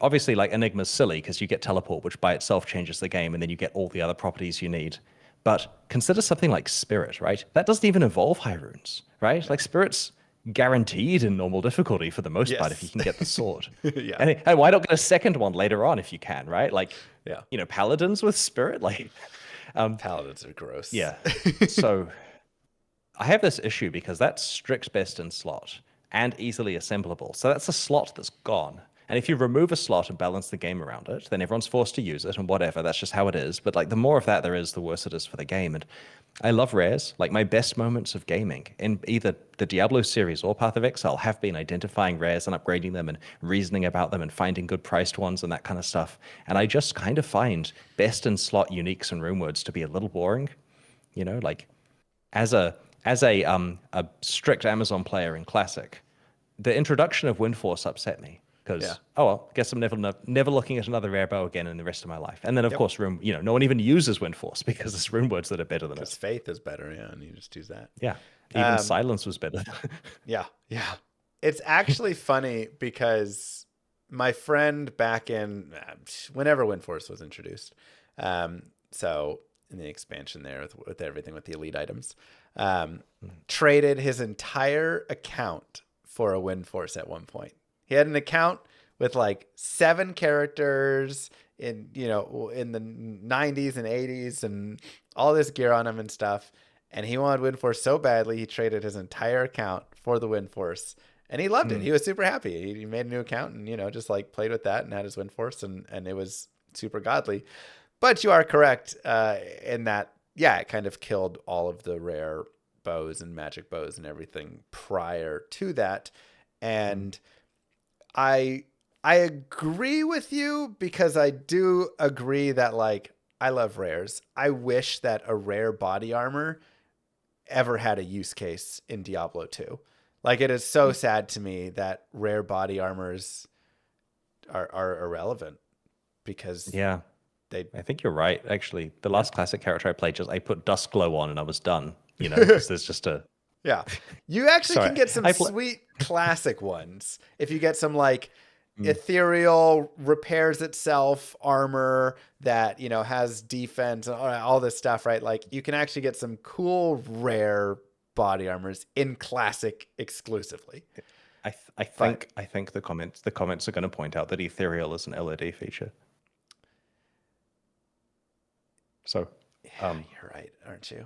obviously like Enigma's silly because you get teleport, which by itself changes the game, and then you get all the other properties you need. But consider something like Spirit, right? That doesn't even involve high runes, right? Like Spirit's guaranteed in normal difficulty for the most part if you Yes. can get the sword. Yeah. And why not get a second one later on if you can, right? Like, Yeah. paladins with Spirit, like, Paladins are gross. yeah. So I have this issue because that's strict best in slot and easily assemblable. So that's a slot that's gone. And if you remove a slot and balance the game around it, then everyone's forced to use it and whatever. That's just how it is. But like the more of that there is, the worse it is for the game. And I love rares. Like my best moments of gaming in either the Diablo series or Path of Exile have been identifying rares and upgrading them and reasoning about them and finding good priced ones and that kind of stuff. And I just kind of find best in slot uniques and rune words to be a little boring. Like as a strict Amazon player in Classic, the introduction of Windforce upset me Yeah. because oh well, guess I'm never looking at another rare bow again in the rest of my life. And then of Yep. course, no one even uses Windforce because it's rune words that are better than Because it. faith is better, yeah, and you just use that. Yeah, even Um, silence was better. yeah, yeah. It's actually funny because my friend back in whenever Windforce was introduced, so in the expansion there with everything with the elite items, traded his entire account for a Windforce at one point. He had an account with like 7 characters in the 90s and 80s and all this gear on him and stuff. And he wanted Windforce so badly, he traded his entire account for the Windforce. And he loved it. He was super happy. He made a new account and, just like played with that and had his Windforce and it was super godly. But you are correct in that, yeah, it kind of killed all of the rare bows and magic bows and everything prior to that. And I agree with you because I do agree that like I love rares. I wish that a rare body armor ever had a use case in Diablo 2. Like it is so sad to me that rare body armors are irrelevant because Yeah, they I think you're right. Actually, the last Classic character I played, I put Dusk Glow on and I was done. Because there's just a yeah. You actually sorry. can get some sweet classic ones if you get some like ethereal repairs itself armor that has defense and all this stuff, right? Like you can actually get some cool rare body armors in classic exclusively. I think the comments are going to point out that ethereal is an LOD feature. So Yeah, you're right, aren't you?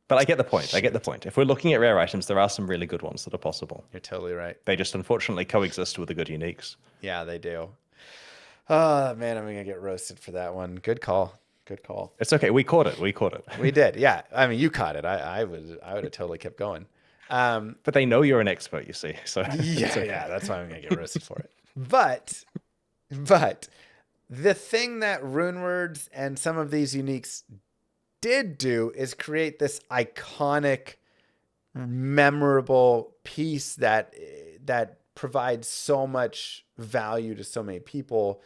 but I get the point. I get the point. If we're looking at rare items, there are some really good ones that are possible. You're totally right. They just unfortunately coexist with the good uniques. Yeah, they do. Oh man, I'm gonna get roasted for that one. Good call. Good call. It's okay. We caught it. We did. Yeah. I mean, you caught it. I would have totally kept going. But they know you're an expert, you see. So yeah, okay. yeah, that's why I'm gonna get roasted for it. But the thing that Runewords and some of these uniques did do is create this iconic, memorable piece that provide so much value to so many people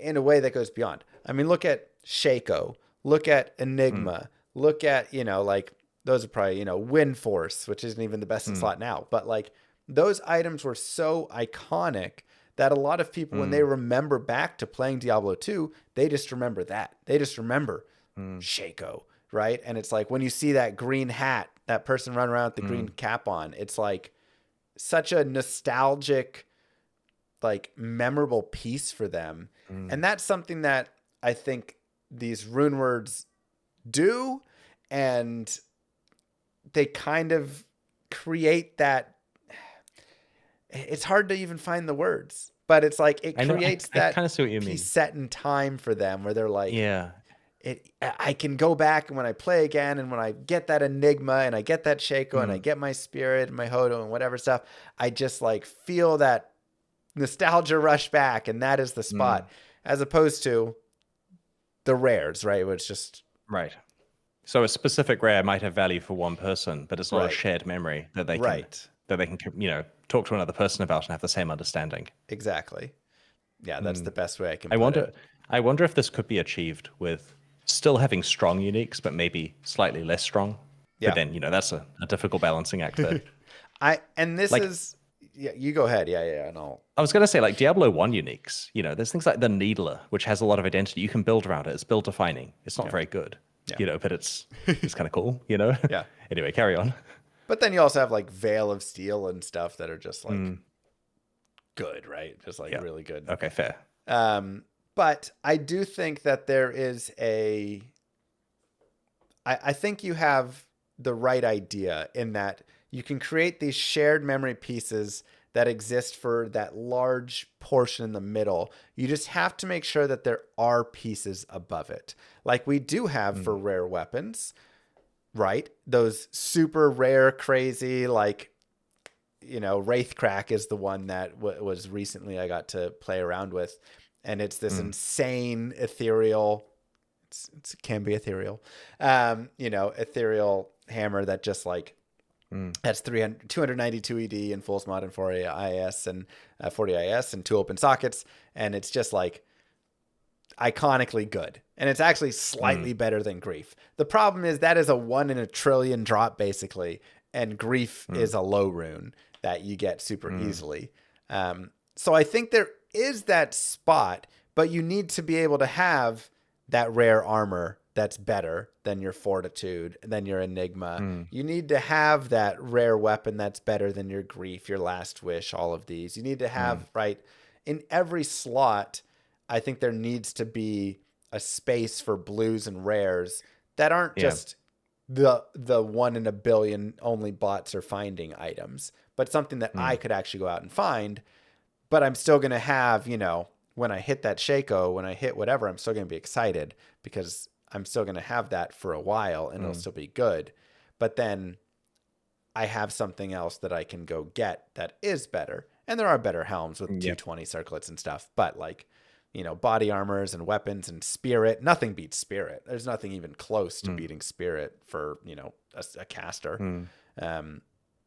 in a way that goes beyond. I mean, look at Shaco, look at Enigma, look at, like those are probably, Wind Force, which isn't even the best in slot now, but like those items were so iconic that a lot of people, when they remember back to playing Diablo 2, they just remember that. They just remember Shaco, right? And it's like when you see that green hat, that person run around with the green cap on, it's like such a nostalgic, like memorable piece for them. And that's something that I think these rune words do. And they kind of create that. It's hard to even find the words, but it's like it creates I that kind of see what you mean. piece set in time for them where they're like, Yeah. I can go back and when I play again and when I get that Enigma and I get that Shaco and I get my Spirit and my Hodo and whatever stuff, I just like feel that nostalgia rush back, and that is the spot, as opposed to the rares, right? Which just right. So a specific rare might have value for one person, but it's not a Right. shared memory that they can Right. talk to another person about and have the same understanding. Exactly. Yeah, that's the best way I can I put wonder it. I wonder if this could be achieved with still having strong uniques, but maybe slightly less strong. Yeah. But then, that's a difficult balancing act there. This Like- is yeah, you go ahead. Yeah, and I was going to say, like Diablo 1 uniques, there's things like the Needler, which has a lot of identity. You can build around it. It's build defining. It's not very good, but it's kind of cool, Yeah. Anyway, carry on. But then you also have like Veil of Steel and stuff that are just like good, right? Just like really good. Okay, fair. But I do think that there is I think you have the right idea in that you can create these shared memory pieces that exist for that large portion in the middle. You just have to make sure that there are pieces above it. Like we do have for rare weapons, right? Those super rare, crazy, like, Wraithcrack is the one that was recently I got to play around with. And it's this insane ethereal, it can be ethereal, ethereal hammer that just like, that's 292 ED and full mod and 40 IS and 40 IS and 2 open sockets. And it's just like iconically good. And it's actually slightly better than Grief. The problem is that is a 1 in a trillion drop basically. And Grief is a low rune that you get super easily. So I think there is that spot, but you need to be able to have that rare armor that's better than your Fortitude, than your Enigma. You need to have that rare weapon that's better than your Grief, your Last Wish, all of these. You need to have, right, in every slot, I think there needs to be a space for blues and rares that aren't just the 1 in a billion only bots are finding items, but something that I could actually go out and find. But I'm still going to have, when I hit that Shaco, when I hit whatever, I'm still going to be excited because I'm still going to have that for a while and it'll still be good. But then I have something else that I can go get that is better. And there are better helms with 220 circlets and stuff. But like, body armors and weapons and Spirit, nothing beats Spirit. There's nothing even close to beating Spirit for, a caster.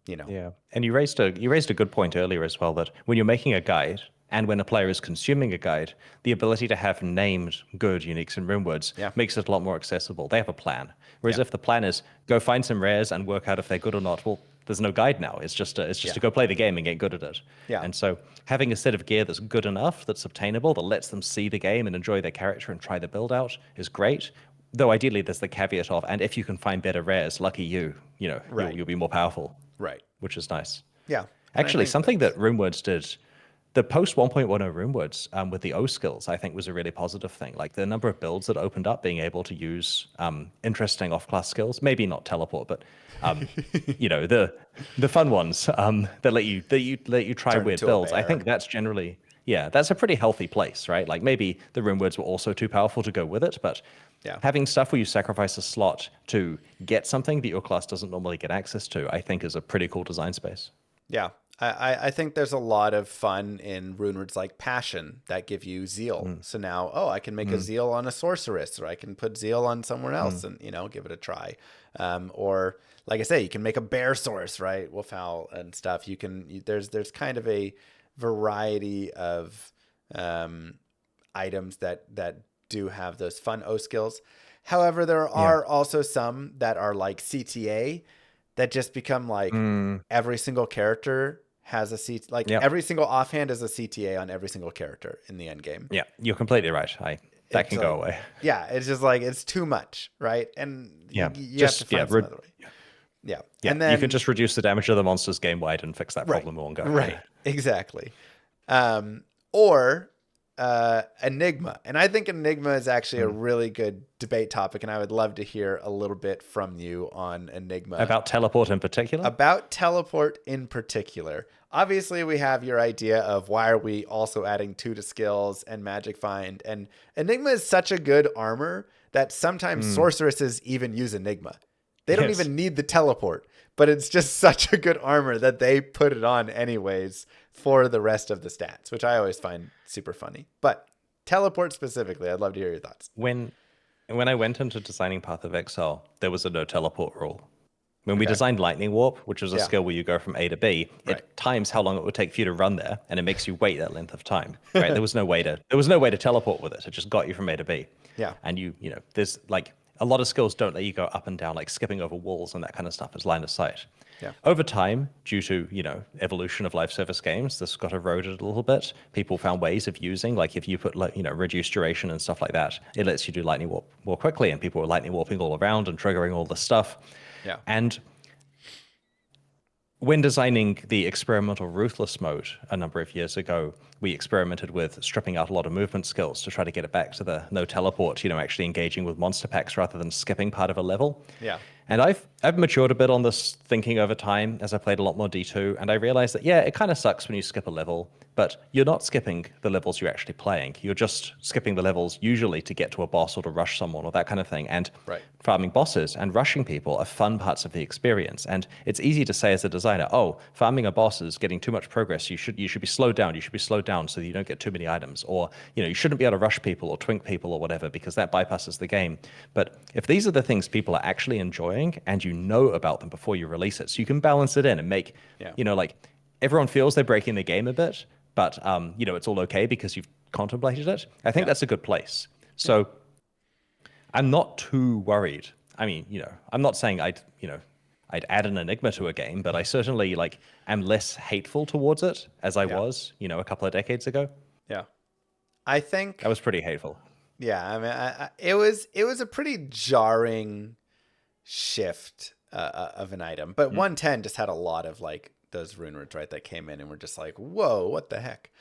Yeah, and you raised a good point earlier as well, that when you're making a guide and when a player is consuming a guide, the ability to have named good uniques and rune words makes it a lot more accessible. They have a plan. Whereas if the plan is go find some rares and work out if they're good or not, well, there's no guide now. It's just to go play the game and get good at it. Yeah. And so having a set of gear that's good enough, that's obtainable, that lets them see the game and enjoy their character and try the build out is great. Though ideally there's the caveat of, and if you can find better rares, lucky you, you'll be more powerful. Right. Which is nice. Yeah. Actually, something that RuneWords did, the post 1.10 RuneWords with the O skills, I think was a really positive thing. Like the number of builds that opened up being able to use interesting off-class skills, maybe not teleport, but the fun ones that let you try Turn weird into a builds. I bear. think that's generally that's a pretty healthy place, right? Like maybe the RuneWords were also too powerful to go with it, but having stuff where you sacrifice a slot to get something that your class doesn't normally get access to, I think is a pretty cool design space. Yeah. I think there's a lot of fun in rune words like passion that give you zeal. Mm, So now, oh, I can make a mm, zeal on a sorceress, or I can put zeal on someone else mm. and, give it a try. Or like I say, you can make a bear source, right? Wolf owl and stuff. There's kind of a variety of um, items that do have those fun O skills. However, there Yeah. are also some that are like CTA that just become like Mm, every single character has a like yep. every single offhand is a CTA on every single character in the end game. Yeah. You're completely right. That It's can go like, away. yeah, it's just like it's too much, right? And Yeah. you have to Just, yeah. find some other way. Yeah, Yeah. and You can then just reduce the damage of the monsters game wide and fix that right, problem in one go. Yeah. right, exactly. Or Enigma. And I think Enigma is actually a Mm. really good debate topic, and I would love to hear a little bit from you on Enigma. About teleport in particular? About teleport in particular. Obviously, we have your idea of why are we also adding 2 to skills and magic find. And Enigma is such a good armor that sometimes Mm. sorceresses even use Enigma. They don't Yes. even need the teleport, but it's just such a good armor that they put it on anyways for the rest of the stats, which I always find super funny. But teleport specifically, I'd love to hear your thoughts. When I went into designing Path of Exile, there was a no teleport rule. When we Okay. designed Lightning Warp, which was a Yeah. skill where you go from A to B, Right. it times how long it would take for you to run there, and it makes you wait that length of time. Right? There was no way to teleport with it. It just got you from A to B. Yeah. And there's like a lot of skills don't let you go up and down, like skipping over walls and that kind of stuff as line of sight. Yeah. Over time, due to evolution of live service games, this got eroded a little bit. People found ways of using, like if you put reduced duration and stuff like that, it lets you do lightning warp more quickly, and people were lightning warping all around and triggering all this stuff. Yeah. And when designing the experimental ruthless mode a number of years ago, we experimented with stripping out a lot of movement skills to try to get it back to the no teleport, actually engaging with monster packs rather than skipping part of a level. Yeah. And I've matured a bit on this thinking over time as I played a lot more D2, and I realized that, yeah, it kind of sucks when you skip a level, but you're not skipping the levels you're actually playing. You're just skipping the levels usually to get to a boss or to rush someone or that kind of thing. And Right. farming bosses and rushing people are fun parts of the experience. And it's easy to say as a designer, oh, farming a boss is getting too much progress. You should be slowed down. You should be slowed down so that you don't get too many items. Or, you shouldn't be able to rush people or twink people or whatever because that bypasses the game. But if these are the things people are actually enjoying and you know about them before you release it, so you can balance it in and make, Yeah. like everyone feels they're breaking the game a bit, but it's all okay because you've contemplated it. I think that's a good place. So I'm not too worried. I mean, I'm not saying I'd add an enigma to a game, but I certainly am less hateful towards it as I was, a couple of decades ago. Yeah. I think I was pretty hateful. yeah, I mean, it was a pretty jarring shift of an item, but 110 just had a lot of like those rune words, right, that came in and were just like, whoa, what the heck?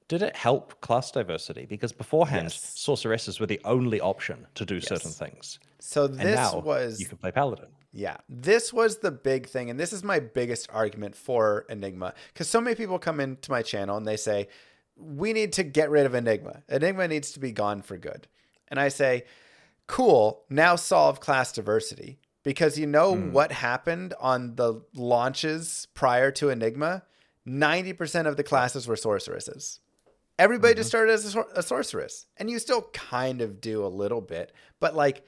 Did it help class diversity? Because beforehand, Yes. sorceresses were the only option to do certain things. So And this now was you can play paladin. yeah, this was the big thing, and this is my biggest argument for Enigma, because so many people come into my channel and they say, we need to get rid of Enigma. Enigma needs to be gone for good. And I say, cool, now solve class diversity. Because what happened on the launches prior to Enigma? 90% of the classes were sorceresses. Everybody just started as a sorceress. And you still kind of do a little bit, but like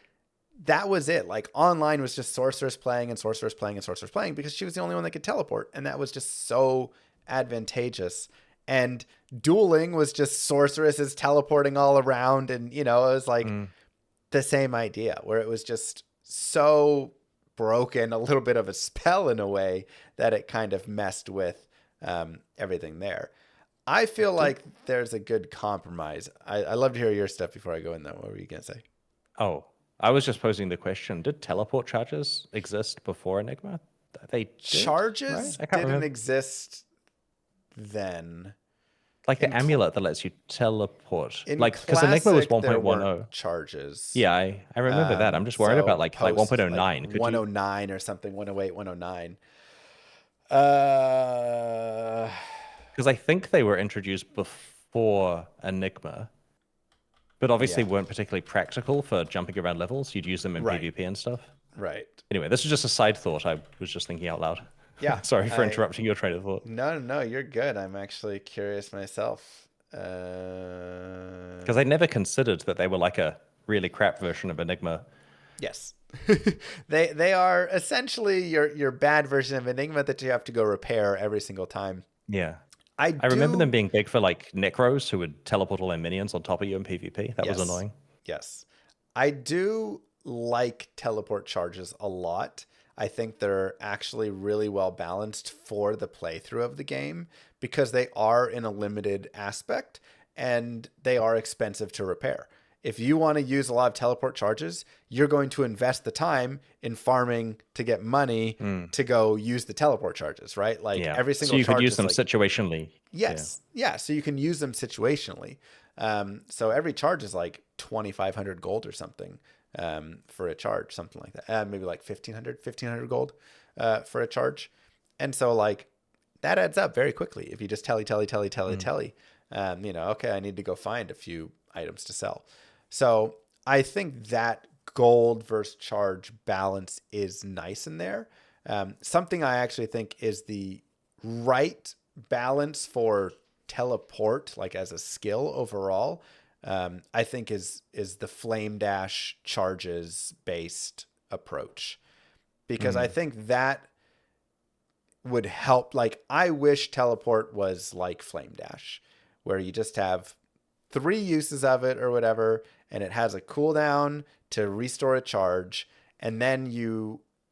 that was it. Like online was just sorceress playing and sorceress playing and sorceress playing because she was the only one that could teleport. And that was just so advantageous. And dueling was just sorceresses teleporting all around. And, it was like the same idea where it was just so broken, a little bit of a spell in a way that it kind of messed with everything there. I feel like there's a good compromise. I love to hear your stuff before I go in though. What were you going to say? Oh, I was just posing the question, did teleport charges exist before Enigma? They did, Charges right? I can't didn't remember. exist then. Like the in amulet that lets you teleport. In Like, because Enigma was Classic, there 1.10. weren't charges. Yeah, I remember that. I'm just worried about like post 1.09. like Could you? 109 or something, 108, 109. Because I think they were introduced before Enigma, but obviously Yeah. weren't particularly practical for jumping around levels. You'd use them in Right. PvP and stuff. Right. Anyway, this is just a side thought. I was just thinking out loud. Yeah. Sorry for interrupting your train of thought. No, you're good. I'm actually curious myself. Because I never considered that they were like a really crap version of Enigma. Yes. They are essentially your bad version of Enigma that you have to go repair every single time. Yeah. I I remember them do. being big for like Necros who would teleport all their minions on top of you in PvP. That was Yes. annoying. Yes. I do like teleport charges a lot. I think they're actually really well balanced for the playthrough of the game because they are in a limited aspect and they are expensive to repair. If you want to use a lot of teleport charges, you're going to invest the time in farming to get money to go use the teleport charges, right? Like Yeah. every So single you could charge use is them like, situationally. Yeah. yes. Yeah. So you can use them situationally. So every charge is like 2,500 gold or something for a charge, something like that. Maybe like 1,500 gold for a charge. And so like that adds up very quickly if you just telly. Okay, I need to go find a few items to sell. So I think that gold versus charge balance is nice in there. Something I actually think is the right balance for teleport, like as a skill overall, I think is the flame dash charges based approach because I think that would help. Like I wish teleport was like flame dash, where you just have 3 uses of it or whatever, and it has a cooldown to restore a charge, and then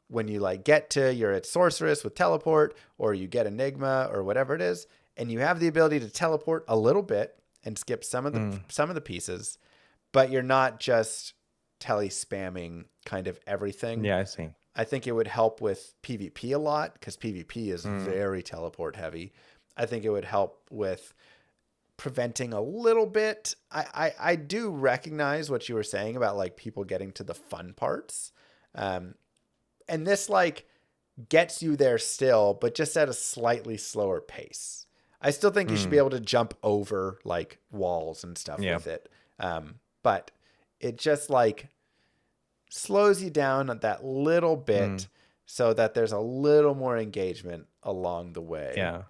when you like get to you're at sorceress with teleport or you get enigma or whatever it is, and you have the ability to teleport a little bit and skip some of the pieces, but you're not just tele spamming kind of everything. Yeah, I see. I think it would help with PvP a lot because PvP is very teleport heavy. I think it would help with preventing a little bit. I do recognize what you were saying about like people getting to the fun parts. And this like gets you there still, but just at a slightly slower pace. I still think you should be able to jump over like walls and stuff Yeah. with it. But it just like slows you down that little bit so that there's a little more engagement along the way. Yeah.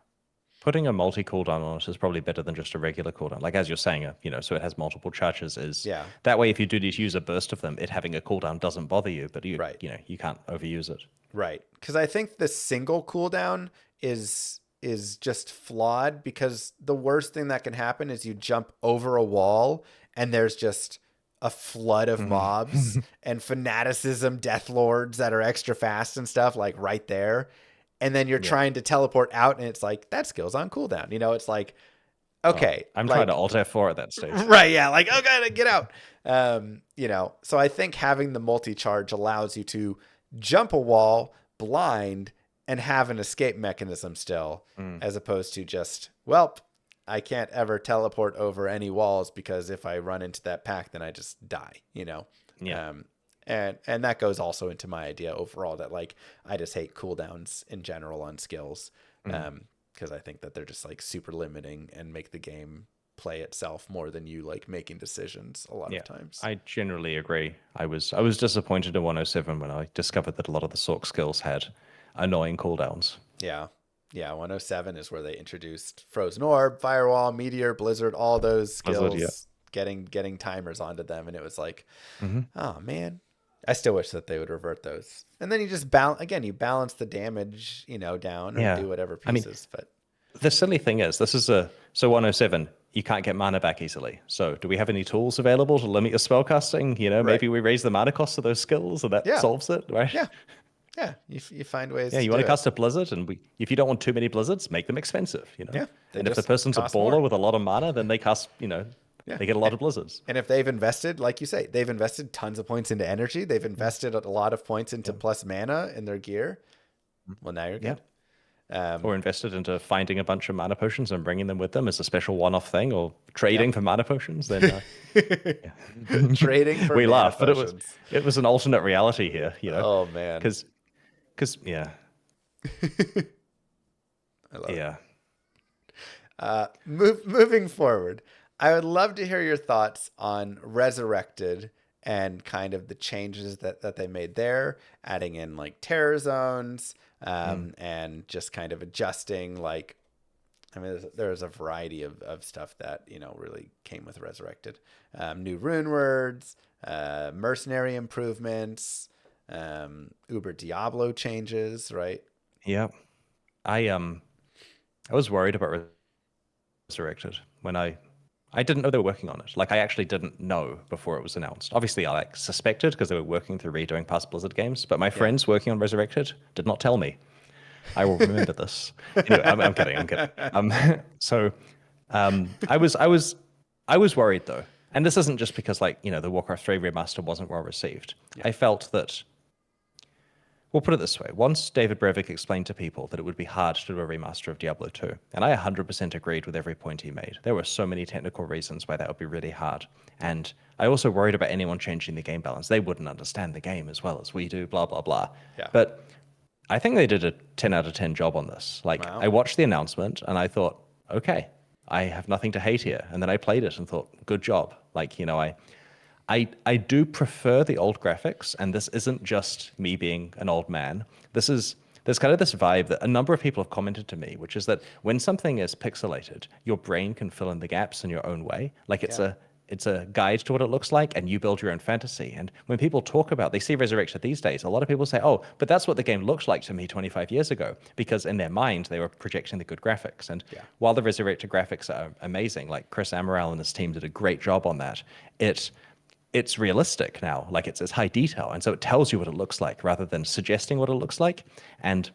Putting a multi cooldown on it is probably better than just a regular cooldown. Like as you're saying, so it has multiple charges. Is Yeah. that way? If you do just use a burst of them, it having a cooldown doesn't bother you, but Right. you can't overuse it. Right. Because I think the single cooldown is just flawed because the worst thing that can happen is you jump over a wall and there's just a flood of mobs and fanaticism death lords that are extra fast and stuff like right there. And then you're trying to teleport out and it's like that skill's on cooldown. It's like, okay. I'm like, trying to Alt F4 at that stage. Right, yeah, like oh god, get out. So I think having the multi-charge allows you to jump a wall blind and have an escape mechanism still, as opposed to just, well, I can't ever teleport over any walls because if I run into that pack, then I just die, Yeah. And that goes also into my idea overall that like I just hate cooldowns in general on skills, because I think that they're just like super limiting and make the game play itself more than you like making decisions a lot of times. I generally agree. I was disappointed in 107 when I discovered that a lot of the Sorc skills had annoying cooldowns. Yeah. 107 is where they introduced Frozen Orb, Firewall, Meteor, Blizzard, all those skills, getting timers onto them. And it was like, oh man, I still wish that they would revert those. And then you just you balance the damage, down or do whatever pieces. But the silly thing is, so 107, you can't get mana back easily. So do we have any tools available to limit your spellcasting? Maybe we raise the mana cost of those skills and that solves it, right? Yeah. Yeah, you find ways. Yeah, you want to cast a blizzard, and if you don't want too many blizzards, make them expensive. Yeah, and if the person's a baller with a lot of mana, then they cast. They get a lot of blizzards. And if they've invested, like you say, they've invested tons of points into energy. They've invested a lot of points into plus mana in their gear. Well, now you're good. Or invested into finding a bunch of mana potions and bringing them with them as a special one-off thing, or trading for mana potions. Then trading for we mana laugh, potions. but it was an alternate reality here. Oh man. Because I love it. Moving forward, I would love to hear your thoughts on Resurrected and kind of the changes that they made there, adding in like terror zones, and just kind of adjusting like, I mean, there's a variety of stuff that, you know, really came with Resurrected. New rune words, mercenary improvements, Uber Diablo changes, right? Yeah. I I was worried about Resurrected when I didn't know they were working on it. Like I actually didn't know before it was announced. Obviously, I like suspected because they were working through redoing past Blizzard games, but my Yeah. friends working on Resurrected did not tell me. I will remember this. Anyway, I'm kidding. I'm kidding. So I was worried though, and this isn't just because like you know the Warcraft 3 remaster wasn't well received. Yeah. I felt that we'll put it this way. Once David Brevik explained to people that it would be hard to do a remaster of Diablo 2, and I 100% agreed with every point he made. There were so many technical reasons why that would be really hard. And I also worried about anyone changing the game balance. They wouldn't understand the game as well as we do, blah, blah, blah. Yeah. But I think they did a 10 out of 10 job on this. Like, Wow. I watched the announcement and I thought, okay, I have nothing to hate here. And then I played it and thought, good job. Like, you know, I do prefer the old graphics, and this isn't just me being an old man. There's kind of this vibe that a number of people have commented to me, which is that when something is pixelated, your brain can fill in the gaps in your own way. Like it's a guide to what it looks like, and you build your own fantasy. And when people talk about, they see Resurrected these days, a lot of people say, oh, but that's what the game looked like to me 25 years ago, because in their mind, they were projecting the good graphics. And while the Resurrected graphics are amazing, like Chris Amaral and his team did a great job on that, it's realistic now, like it's high detail, and so it tells you what it looks like rather than suggesting what it looks like. And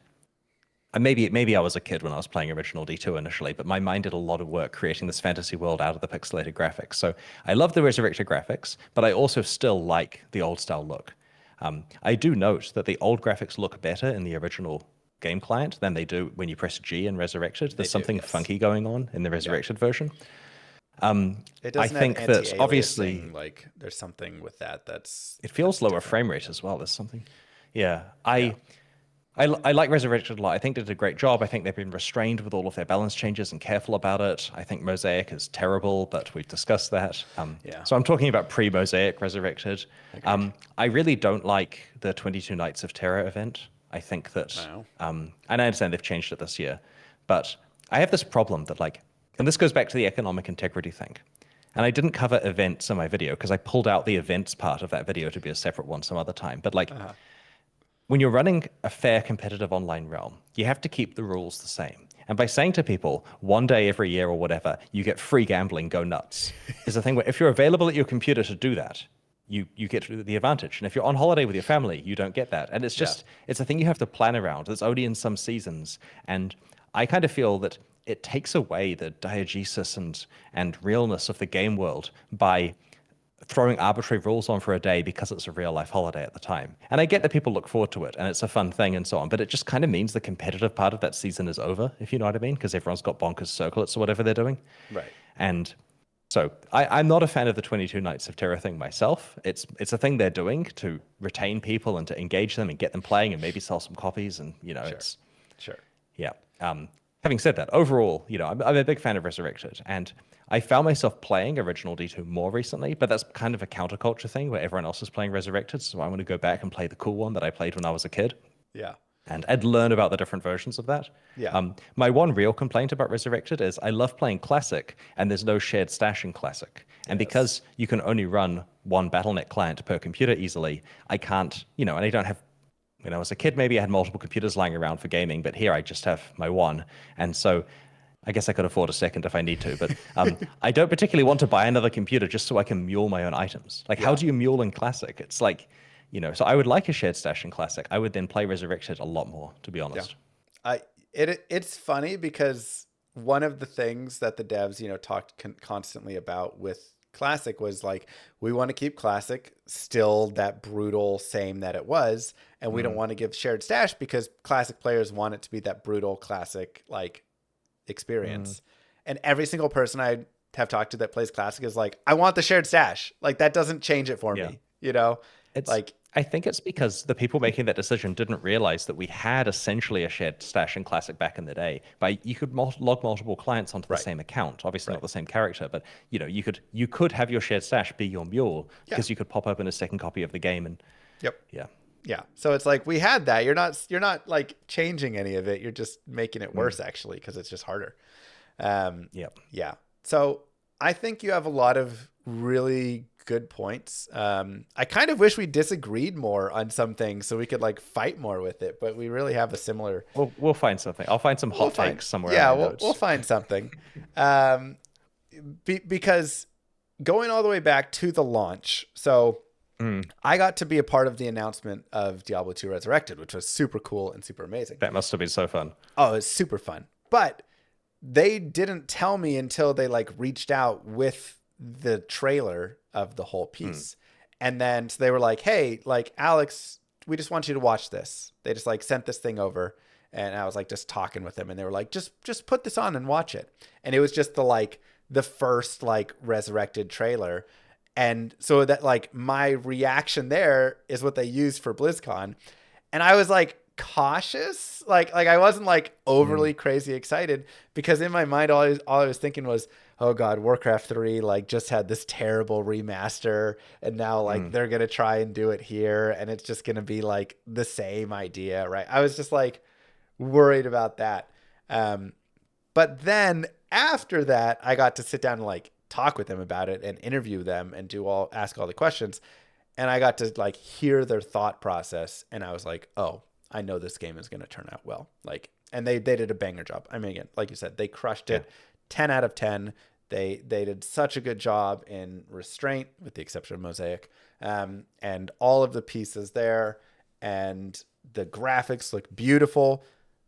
maybe I was a kid when I was playing original D2 initially, but my mind did a lot of work creating this fantasy world out of the pixelated graphics. So I love the Resurrected graphics, but I also still like the old style look. I do note that the old graphics look better in the original game client than they do when you press G in Resurrected. There's something funky going on in the Resurrected version. It I doesn't have think that obviously anti-aliasing. Like there's something with that's it feels lower different. frame rate as well. There's something. Yeah, Yeah. I like Resurrected a lot. I think they did a great job. I think they've been restrained with all of their balance changes and careful about it. I think Mosaic is terrible, but we've discussed that. Yeah. So I'm talking about pre-Mosaic Resurrected. Agreed. I really don't like the 22 Nights of Terror event. I think that, Wow. and I understand they've changed it this year, but I have this problem that like, and this goes back to the economic integrity thing. And I didn't cover events in my video because I pulled out the events part of that video to be a separate one some other time. But like, when you're running a fair competitive online realm, you have to keep the rules the same. And by saying to people, one day every year or whatever, you get free gambling, go nuts, is the thing where if you're available at your computer to do that, you get the advantage. And if you're on holiday with your family, you don't get that. And it's just, it's a thing you have to plan around. It's only in some seasons. And I kind of feel that it takes away the diegesis and realness of the game world by throwing arbitrary rules on for a day because it's a real life holiday at the time. And I get that people look forward to it and it's a fun thing and so on, but it just kind of means the competitive part of that season is over, if you know what I mean, because everyone's got bonkers circlets or whatever they're doing. Right. And so I'm not a fan of the 22 Nights of Terror thing myself. It's a thing they're doing to retain people and to engage them and get them playing and maybe sell some copies. And, you know, it's, Sure. yeah. Having said that, overall, you know, I'm a big fan of Resurrected, and I found myself playing Original D2 more recently, but that's kind of a counterculture thing where everyone else is playing Resurrected, so I want to go back and play the cool one that I played when I was a kid, Yeah. and learn about the different versions of that. Yeah. My one real complaint about Resurrected is I love playing Classic, and there's no shared stash in Classic. And because you can only run one BattleNet client per computer easily, I can't, you know, and I don't have, when I was a kid, maybe I had multiple computers lying around for gaming, but here I just have my one. And so I guess I could afford a second if I need to, but I don't particularly want to buy another computer just so I can mule my own items. Like, how do you mule in Classic? It's like, you know, so I would like a shared stash in Classic. I would then play Resurrected a lot more, to be honest. It's funny because one of the things that the devs, you know, talked constantly about with Classic was like, we want to keep Classic still that brutal same that it was, and we don't want to give shared stash because Classic players want it to be that brutal Classic like experience. And every single person I have talked to that plays Classic is like, I want the shared stash. Like that doesn't change it for me, you know? It's Like, I think it's because the people making that decision didn't realize that we had essentially a shared stash in Classic back in the day. But you could log multiple clients onto the right, same account, obviously not right. the same character, but you could have your shared stash be your mule Yeah. because you could pop open a second copy of the game and Yep. yeah. Yeah. So it's like we had that. You're not like changing any of it. You're just making it Mm, worse actually because it's just harder. Um, yeah. yeah. So I think you have a lot of really good points. I kind of wish we disagreed more on some things so we could like fight more with it, but we really have a similar. We'll find something. I'll find some We'll hot find. takes somewhere in Yeah, my we'll notes. find something. Um, because going all the way back to the launch. So Mm, I got to be a part of the announcement of Diablo II Resurrected, which was super cool and super amazing. that must have been so fun. Oh, it was super fun. But they didn't tell me until they like reached out with the trailer of the whole Mm, piece. And then so they were like, "Hey, like Alex, we just want you to watch this." They just like sent this thing over and I was like just talking with them and they were like, "Just put this on and watch it." And it was just the first like Resurrected trailer. And so that like my reaction there is what they used for BlizzCon. And I was like cautious, like I wasn't like mm, overly crazy excited because in my mind all I was thinking was, oh god, Warcraft 3 like just had this terrible remaster and now like mm. they're going to try and do it here and it's just going to be like the same idea, right? I was just like worried about that. Um but then after that, I got to sit down and like talk with them about it and interview them and ask all the questions. And I got to like hear their thought process. And I was like, oh, I know this game is going to turn out well. Like, and they did a banger job. I mean, again, like you said, they crushed Yeah. it. 10 out of 10. They did such a good job in restraint, with the exception of Mosaic, and all of the pieces there, and the graphics look beautiful.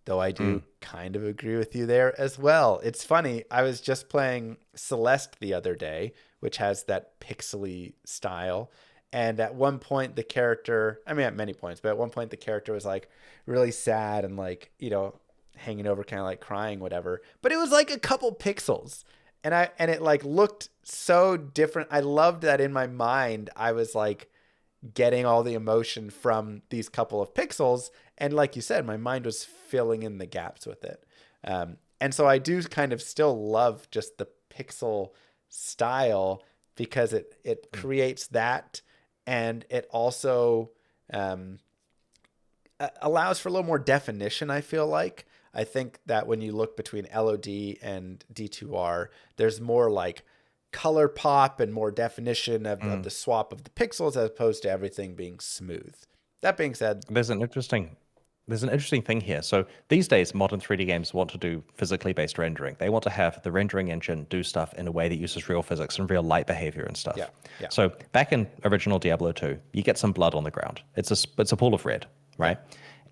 Though I do Mm, kind of agree with you there as well. It's funny. I was just playing Celeste the other day, which has that pixely style. And at one point, the character, I mean, at many points, but at one point, the character was like really sad and like, hanging over, kind of like crying, whatever. But it was like a couple pixels. And it like looked so different. I loved that in my mind. I was like, getting all the emotion from these couple of pixels. And like you said, my mind was filling in the gaps with it. And so I do kind of still love just the pixel style because it mm. creates that and it also um, allows for a little more definition, I feel like. I think that when you look between LOD and D2R, there's more like color pop and more definition of Mm. the swap of the pixels as opposed to everything being smooth. That being said, There's an interesting thing here. So these days, modern 3D games want to do physically based rendering. They want to have the rendering engine do stuff in a way that uses real physics and real light behavior and yeah, stuff. yeah, So back in original Diablo 2, you get some blood on the ground. It's a pool of red, yeah, right?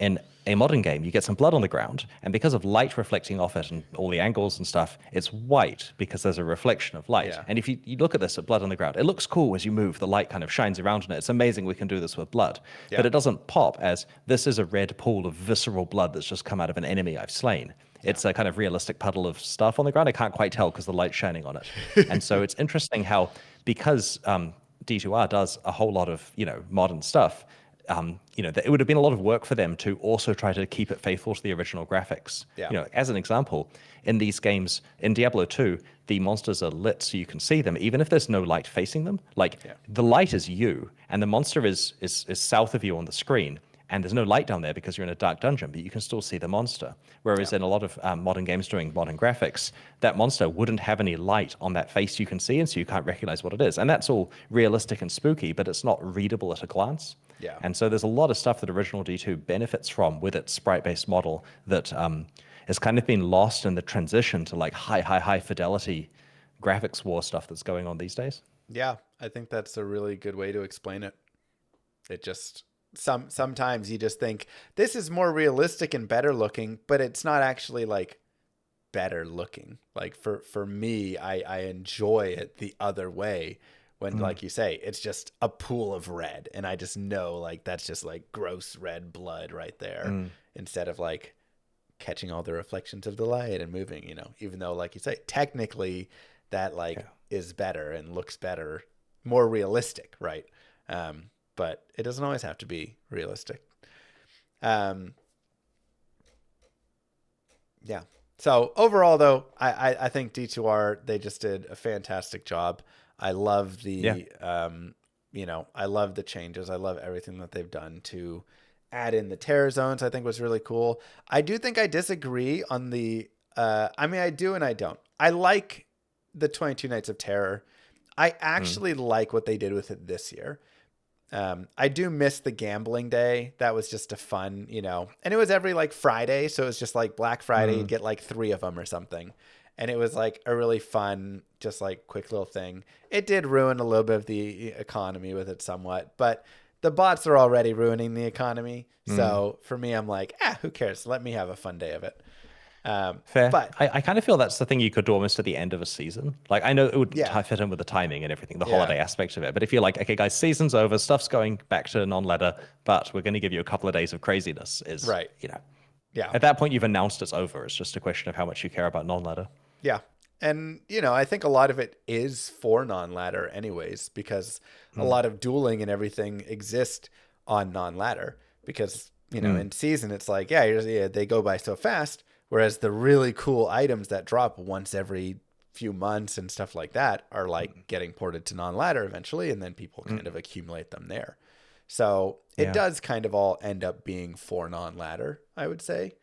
In a modern game, you get some blood on the ground, and because of light reflecting off it and all the angles and stuff, it's white because there's a reflection of light. yeah, And if you look at this at blood on the ground, it looks cool as you move. The light kind of shines around in it. It's amazing we can do this with blood. yeah, But it doesn't pop as this is a red pool of visceral blood that's just come out of an enemy I've slain. yeah, It's a kind of realistic puddle of stuff on the ground. I can't quite tell because the light's shining on it. And so it's interesting how, because D2R does a whole lot of, modern stuff, it would have been a lot of work for them to also try to keep it faithful to the original graphics. yeah, As an example, in these games, in Diablo 2, the monsters are lit so you can see them, even if there's no light facing them. Like yeah, the light is you, and the monster is south of you on the screen, and there's no light down there because you're in a dark dungeon, but you can still see the monster. yeah, Whereas in a lot of modern games doing modern graphics, that monster wouldn't have any light on that face you can see, and so you can't recognize what it is. And that's all realistic and spooky, but it's not readable at a glance. yeah. And so there's a lot of stuff that original D2 benefits from with its sprite-based model that has kind of been lost in the transition to like high fidelity graphics war stuff that's going on these days. Yeah, I think that's a really good way to explain it. It just sometimes you just think this is more realistic and better looking, but it's not actually like better looking. Like for me, I enjoy it the other way when Mm, like you say, it's just a pool of red and I just know like that's just like gross red blood right there mm, instead of like catching all the reflections of the light and moving, even though like you say, technically that like yeah. is better and looks better, more realistic, right? Um but it doesn't always have to be realistic. Um, yeah. So overall, though, I think D2R, they just did a fantastic job. I love Yeah. the I love the changes. I love everything that they've done to add in the terror zones. I think was really cool. I do think I disagree on the. I mean, I do and I don't. I like the 22 Nights of Terror. I actually like what they did with it this year. I do miss the gambling day. That was just a fun, and it was every like Friday. So it was just like Black Friday, you'd get like 3 of them or something. And it was like a really fun, just like quick little thing. It did ruin a little bit of the economy with it somewhat, but the bots are already ruining the economy. So for me, I'm like, who cares? Let me have a fun day of it. Fair. But I kind of feel that's the thing you could do almost at the end of a season. Like, I know it would yeah, fit in with the timing and everything, the yeah, holiday aspect of it. But if you're like, okay, guys, season's over, stuff's going back to non-ladder, but we're going to give you a couple of days of craziness, right. Yeah. at that point you've announced it's over. It's just a question of how much you care about non-ladder. Yeah. And, I think a lot of it is for non-ladder anyways, because a lot of dueling and everything exist on non-ladder because, in season, it's like, they go by so fast. Whereas the really cool items that drop once every few months and stuff like that are like getting ported to non-ladder eventually. And then people kind of accumulate them there. So it Yeah. does kind of all end up being for non-ladder, I would say,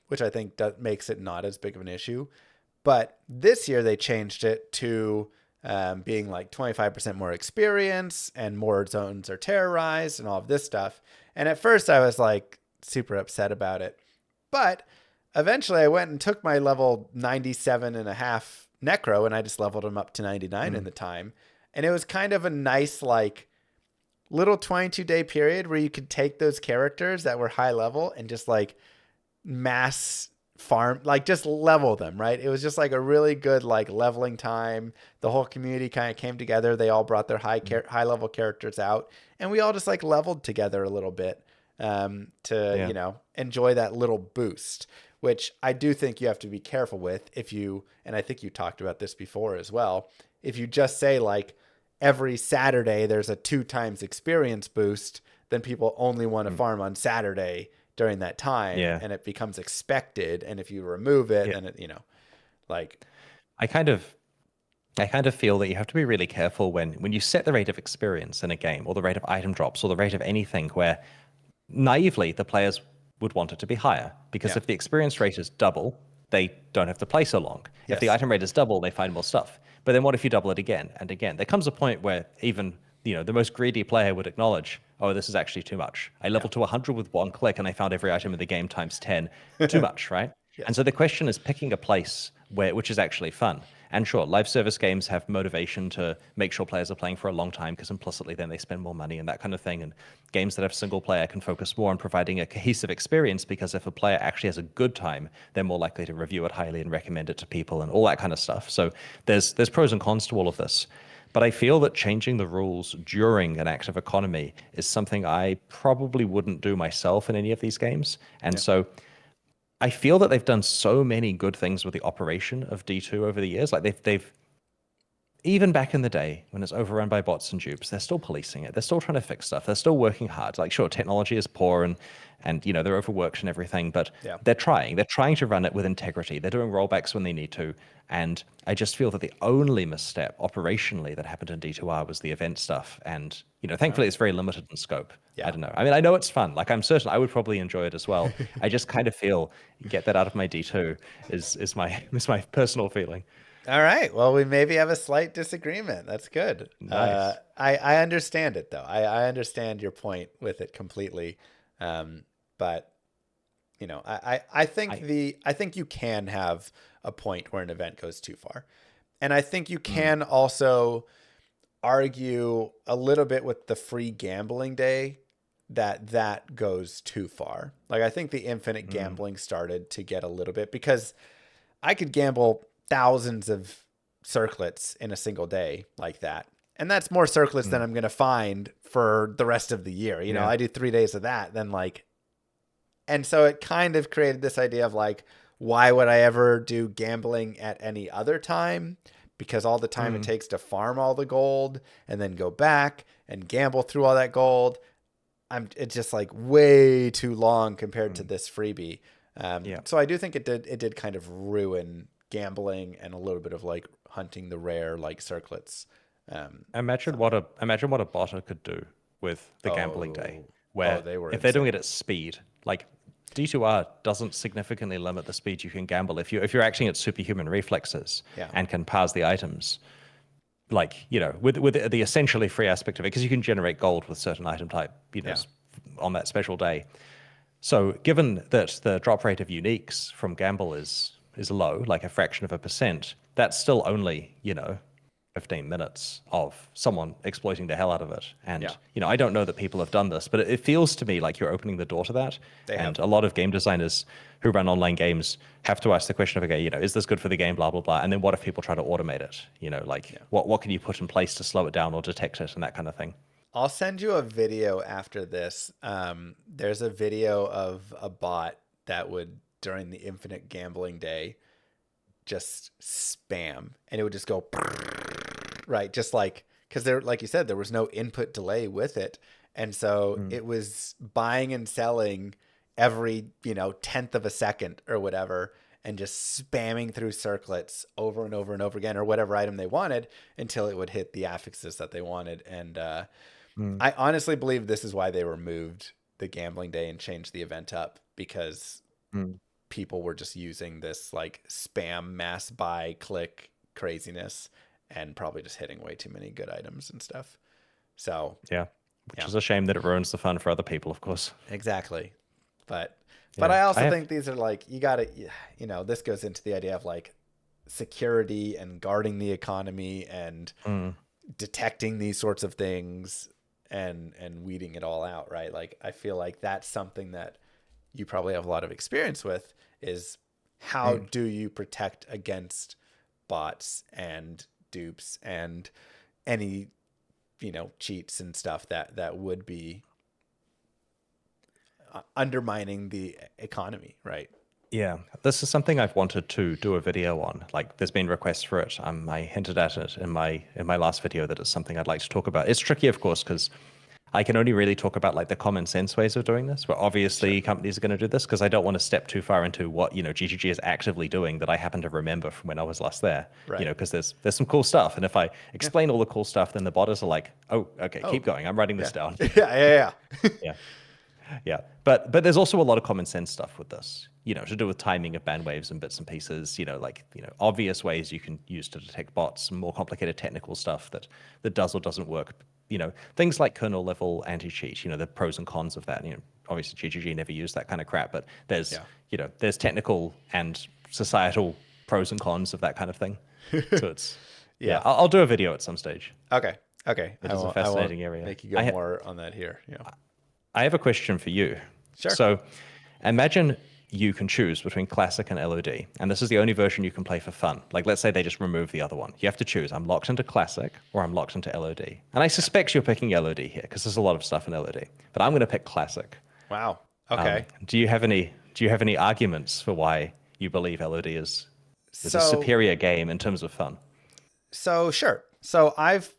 which I think makes it not as big of an issue. But this year they changed it to being like 25% more experience and more zones are terrorized and all of this stuff. And at first I was like super upset about it. But eventually I went and took my level 97 and a half Necro and I just leveled him up to 99 in the time. And it was kind of a nice like little 22-day period where you could take those characters that were high level and just like mass farm, like just level them, right? It was just like a really good like leveling time. The whole community kind of came together. They all brought their high level characters out, and we all just like leveled together a little bit to Yeah. enjoy that little boost. Which I do think you have to be careful with if you, and I think you talked about this before as well. If you just say like every Saturday there's a 2 times experience boost, then people only want to farm on Saturday during that time Yeah. and it becomes expected. And if you remove it, Yeah. then it, like, I kind of I kind of feel that you have to be really careful when you set the rate of experience in a game or the rate of item drops or the rate of anything where naively the players would want it to be higher because yeah, if the experience rate is double, they don't have to play so long. If the yes, item rate is double, they find more stuff. But then what if you double it again and again? There comes a point where even the most greedy player would acknowledge, oh, this is actually too much. I yeah, leveled to 100 with one click and I found every item in the game times 10. Too much, right? And yes, so the question is picking a place which is actually fun. And sure, live service games have motivation to make sure players are playing for a long time because implicitly then they spend more money and that kind of thing. And games that have single player can focus more on providing a cohesive experience because if a player actually has a good time, they're more likely to review it highly and recommend it to people and all that kind of stuff. So there's pros and cons to all of this. But I feel that changing the rules during an active economy is something I probably wouldn't do myself in any of these games. And yeah, so I feel that they've done so many good things with the operation of D2 over the years. Like they've even back in the day when it's overrun by bots and dupes, they're still policing it. They're still trying to fix stuff. They're still working hard. Like sure, technology is poor and they're overworked and everything, but yeah, they're trying. They're trying to run it with integrity. They're doing rollbacks when they need to. And I just feel that the only misstep operationally that happened in D2R was the event stuff. And thankfully it's very limited in scope. I yeah. don't know. I mean, I know it's fun. Like I'm certain I would probably enjoy it as well. I just kind of feel get that out of my D2 is my is my personal feeling. All right. Well, we maybe have a slight disagreement. That's good. Nice. I understand it though. I understand your point with it completely. But I I think you can have a point where an event goes too far. And I think you mm, can also argue a little bit with the free gambling day that goes too far. Like I think the infinite mm, gambling started to get a little bit because I could gamble thousands of circlets in a single day like that. And that's more circlets than mm. I'm going to find for the rest of the year. Yeah. I do 3 days of that, then like, and so it kind of created this idea of like, why would I ever do gambling at any other time? because all the time it takes to farm all the gold and then go back and gamble through all that gold. It's just like way too long compared to this freebie. So I do think it did kind of ruin gambling and a little bit of like hunting the rare like circlets. Imagine what a botter could do with the gambling day, where they were if they're doing it insane. at speed, like D2R doesn't significantly limit the speed you can gamble. If you're acting at superhuman reflexes Yeah. and can parse the items, like, with the essentially free aspect of it, because you can generate gold with certain item type, Yeah. on that special day. So given that the drop rate of uniques from gamble is low, like a fraction of a percent, that's still only, 15 minutes of someone exploiting the hell out of it. And, Yeah. I don't know that people have done this, but it feels to me like you're opening the door to that. They And have. a lot of game designers who run online games have to ask the question of, okay, is this good for the game, blah, blah, blah. And then what if people try to automate it? What can you put in place to slow it down or detect it and that kind of thing? I'll send you a video after this. There's a video of a bot that would, during the infinite gambling day, just spam, and it would just go right, just like, because there, like you said, there was no input delay with it, and so it was buying and selling every tenth of a second or whatever, and just spamming through circlets over and over and over again, or whatever item they wanted, until it would hit the affixes that they wanted. And I honestly believe this is why they removed the gambling day and changed the event up, because people were just using this like spam mass buy click craziness and probably just hitting way too many good items and stuff. So Yeah. Which is a shame that it ruins the fun for other people, of course. exactly. But Yeah. I also think these are like, you gotta, this goes into the idea of like security and guarding the economy and detecting these sorts of things and weeding it all out, right? Like, I feel like that's something that you probably have a lot of experience with, is how do you protect against bots and dupes and any cheats and stuff that would be undermining the economy, right? Yeah, this is something I've wanted to do a video on. Like, there's been requests for it. I hinted at it in my last video that it's something I'd like to talk about. It's tricky, of course, because I can only really talk about like the common sense ways of doing this. But obviously, companies are going to do this because I don't want to step too far into what GGG is actively doing that I happen to remember from when I was last there. Right. Because there's some cool stuff, and if I explain all the cool stuff, then the botters are like, oh, okay, keep going. I'm writing this down. Yeah. Yeah. Yeah, but there's also a lot of common sense stuff with this, to do with timing of band waves and bits and pieces, obvious ways you can use to detect bots, more complicated technical stuff that does or doesn't work, things like kernel level anti-cheat, the pros and cons of that. Obviously GGG never used that kind of crap, but there's, there's technical and societal pros and cons of that kind of thing. So it's, yeah, I'll do a video at some stage. Okay. It is a fascinating area. Make you go more on that here. Yeah. I have a question for you. Sure. So imagine you can choose between Classic and LOD, and this is the only version you can play for fun. Like, let's say they just remove the other one. You have to choose, I'm locked into Classic or I'm locked into LOD. And I suspect you're picking LOD here because there's a lot of stuff in LOD, but I'm going to pick Classic. Wow. Okay. Do you have any arguments for why you believe LOD is a superior game in terms of fun? So sure. So I've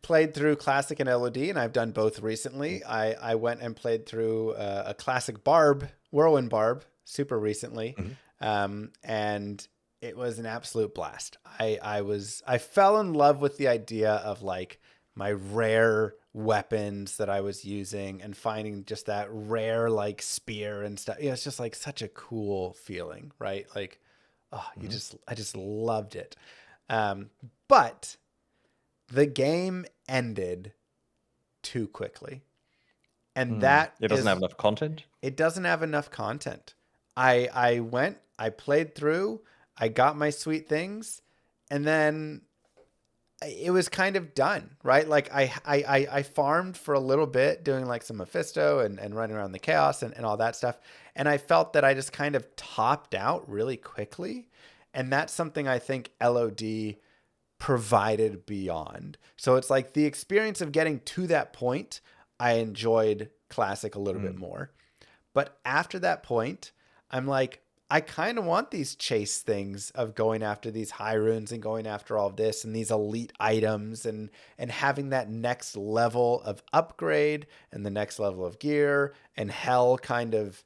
played through Classic and LOD, and I've done both recently. I went and played through a Classic Barb, Whirlwind Barb, super recently, and it was an absolute blast. I fell in love with the idea of like my rare weapons that I was using and finding just that rare like spear and stuff. It's just like such a cool feeling, right? Like, oh, I just loved it. But the game ended too quickly. And it doesn't have enough content. It doesn't have enough content. I went, I played through, I got my sweet things, and then it was kind of done, right? Like I farmed for a little bit doing like some Mephisto and running around the chaos and all that stuff. And I felt that I just kind of topped out really quickly. And that's something I think LOD provided beyond. So it's like the experience of getting to that point, I enjoyed Classic a little bit more. But after that point, I'm like, I kind of want these chase things of going after these high runes and going after all of this and these elite items and having that next level of upgrade and the next level of gear, and hell kind of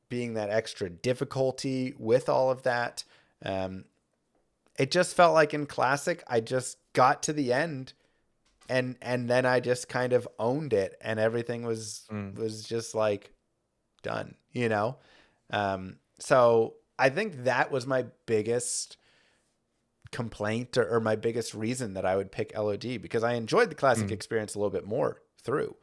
being that extra difficulty with all of that. It just felt like in Classic, I just got to the end and then I just kind of owned it, and everything was just like done, you know? So I think that was my biggest complaint, or my biggest reason that I would pick LOD, because I enjoyed the Classic experience a little bit more through,